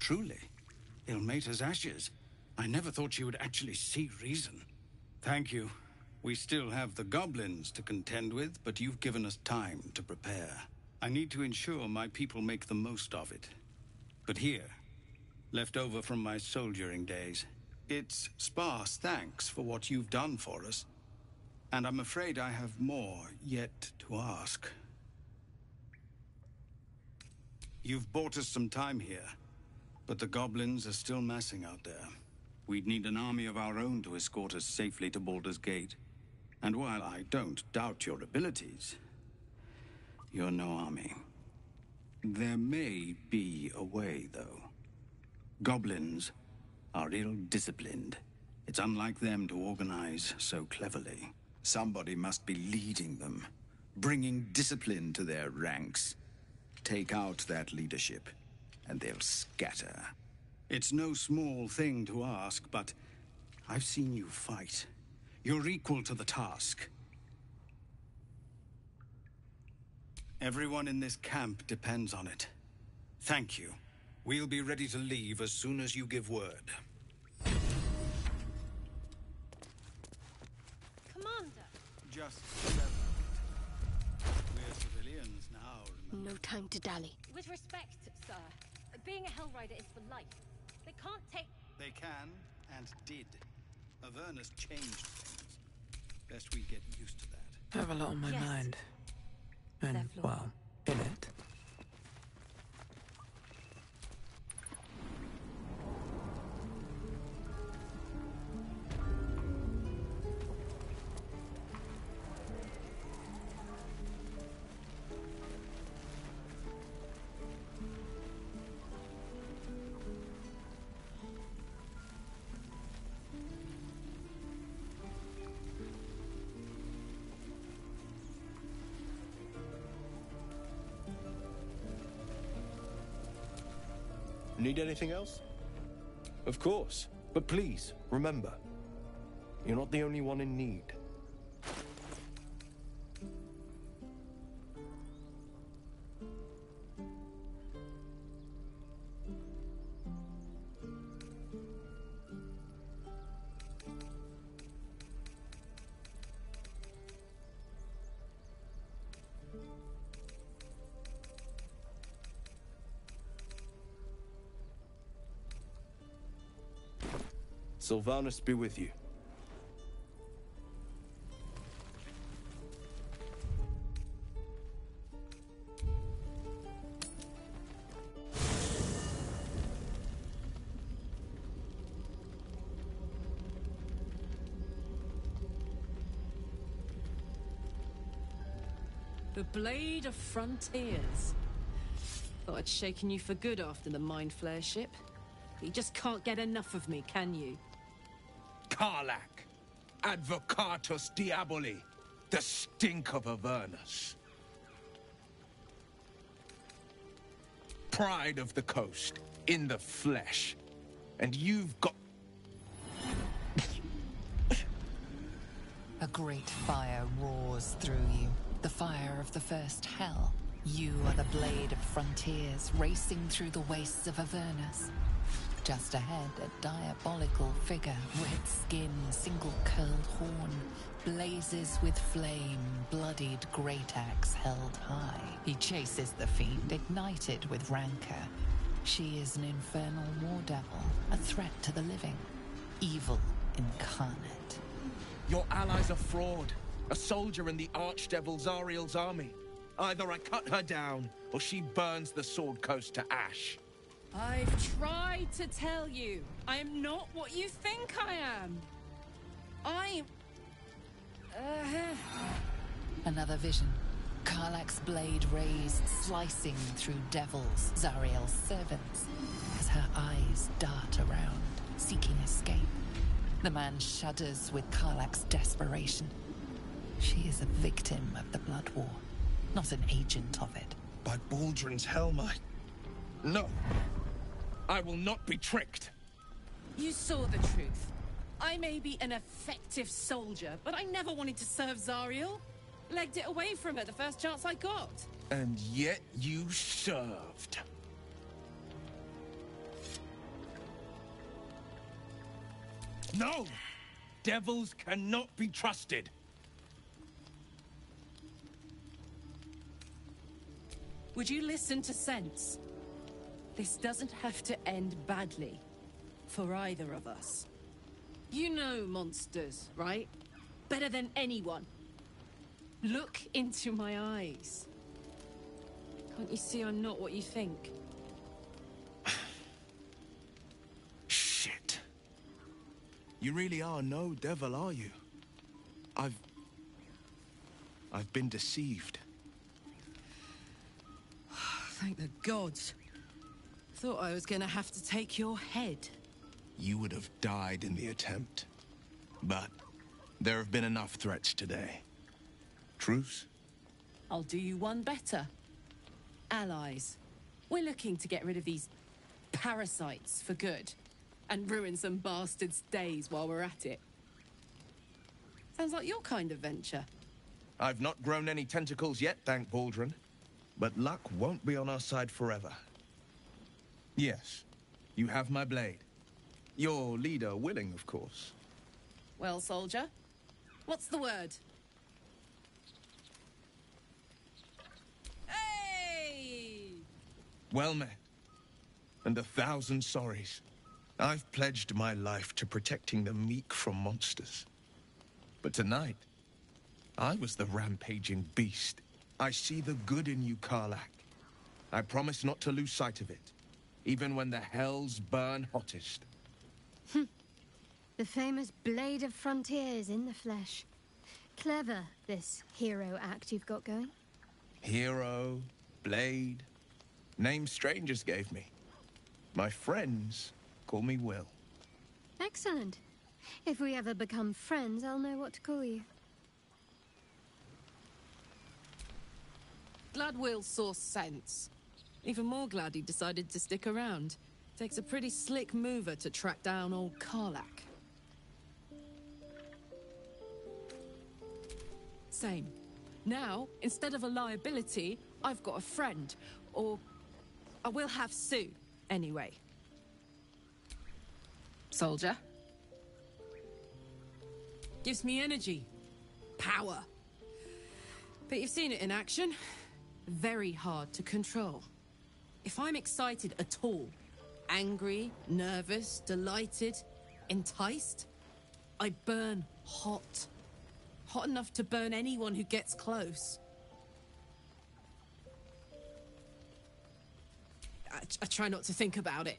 Truly, Ilmater's ashes. I never thought she would actually see reason. Thank you. We still have the goblins to contend with, but you've given us time to prepare. I need to ensure my people make the most of it. But here, left over from my soldiering days, it's sparse thanks for what you've done for us. And I'm afraid I have more yet to ask. You've bought us some time here, but the goblins are still massing out there. We'd need an army of our own to escort us safely to Baldur's Gate. And while I don't doubt your abilities, you're no army. There may be a way, though. Goblins are ill-disciplined. It's unlike them to organize so cleverly. Somebody must be leading them, bringing discipline to their ranks. Take out that leadership, and they'll scatter. It's no small thing to ask, but I've seen you fight. You're equal to the task. Everyone in this camp depends on it. Thank you. We'll be ready to leave as soon as you give word. Just we're civilians now, remember? No time to dally. With respect, sir, being a Hellrider is for life. They can't take... They can, and did. Avernus changed things. Best we get used to that. I have a lot on my mind. And, well, in it. Need anything else? Of course. But please, remember, you're not the only one in need. Sylvanus be with you. The Blade of Frontiers. Thought I'd shaken you for good after the Mind Flare ship. You just can't get enough of me, can you? Karlach, Advocatus Diaboli, the stink of Avernus. Pride of the coast, in the flesh. And you've got... A great fire roars through you, the fire of the first hell. You are the Blade of Frontiers, racing through the wastes of Avernus. Just ahead, a diabolical figure, red skin, single-curled horn, blazes with flame, bloodied great axe held high. He chases the fiend, ignited with rancor. She is an infernal war devil, a threat to the living, evil incarnate. Your ally's a fraud, a soldier in the Archdevil Zariel's army. Either I cut her down, or she burns the Sword Coast to ash. I've tried to tell you, I am not what you think I am. I'm... Another vision. Karlach's blade raised, slicing through devils, Zariel's servants, as her eyes dart around, seeking escape. The man shudders with Karlach's desperation. She is a victim of the Blood War, not an agent of it. By Baldur's helm, No! I will not be tricked! You saw the truth. I may be an effective soldier, but I never wanted to serve Zariel. Legged it away from her the first chance I got. And yet you served. No! Devils cannot be trusted. Would you listen to sense? This doesn't have to end badly. For either of us. You know monsters, right? Better than anyone. Look into my eyes. Can't you see I'm not what you think? Shit. You really are no devil, are you? I've been deceived. Thank the gods. Thought I was gonna have to take your head. You would have died in the attempt. But there have been enough threats today. Truce? I'll do you one better. Allies. We're looking to get rid of these parasites for good. And ruin some bastards' days while we're at it. Sounds like your kind of venture. I've not grown any tentacles yet, thank Baldrin. But luck won't be on our side forever. Yes, you have my blade. Your leader willing, of course. Well, soldier, what's the word? Hey! Well met. And 1,000 sorries. I've pledged my life to protecting the meek from monsters. But tonight, I was the rampaging beast. I see the good in you, Karlach. I promise not to lose sight of it, even when the hells burn hottest. The famous Blade of Frontiers in the flesh. Clever, this hero act you've got going. Hero, Blade, names strangers gave me. My friends call me Will. Excellent. If we ever become friends, I'll know what to call you. Glad Will saw sense. Even more glad he decided to stick around. Takes a pretty slick mover to track down old Karlak. Same. Now, instead of a liability, I've got a friend. Or I will have Sue, anyway. Soldier. Gives me energy. Power. But you've seen it in action. Very hard to control. If I'm excited at all, angry, nervous, delighted, enticed, I burn hot. Hot enough to burn anyone who gets close. I try not to think about it.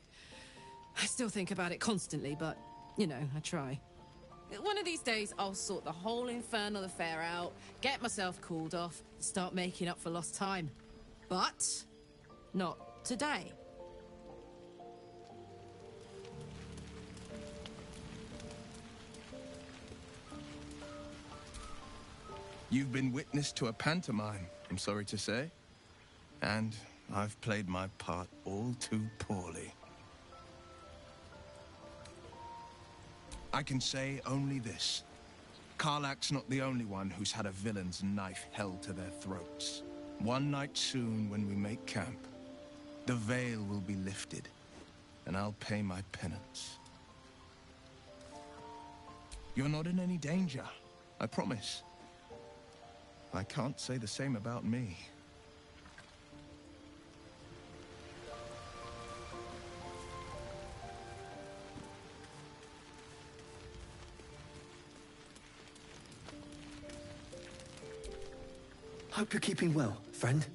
I still think about it constantly, but, you know, I try. One of these days, I'll sort the whole infernal affair out, get myself cooled off, start making up for lost time. But not today. You've been witness to a pantomime, I'm sorry to say. And I've played my part all too poorly. I can say only this. Karlak's not the only one who's had a villain's knife held to their throats. One night soon, when we make camp, the veil will be lifted, and I'll pay my penance. You're not in any danger, I promise. I can't say the same about me. Hope you're keeping well, friend.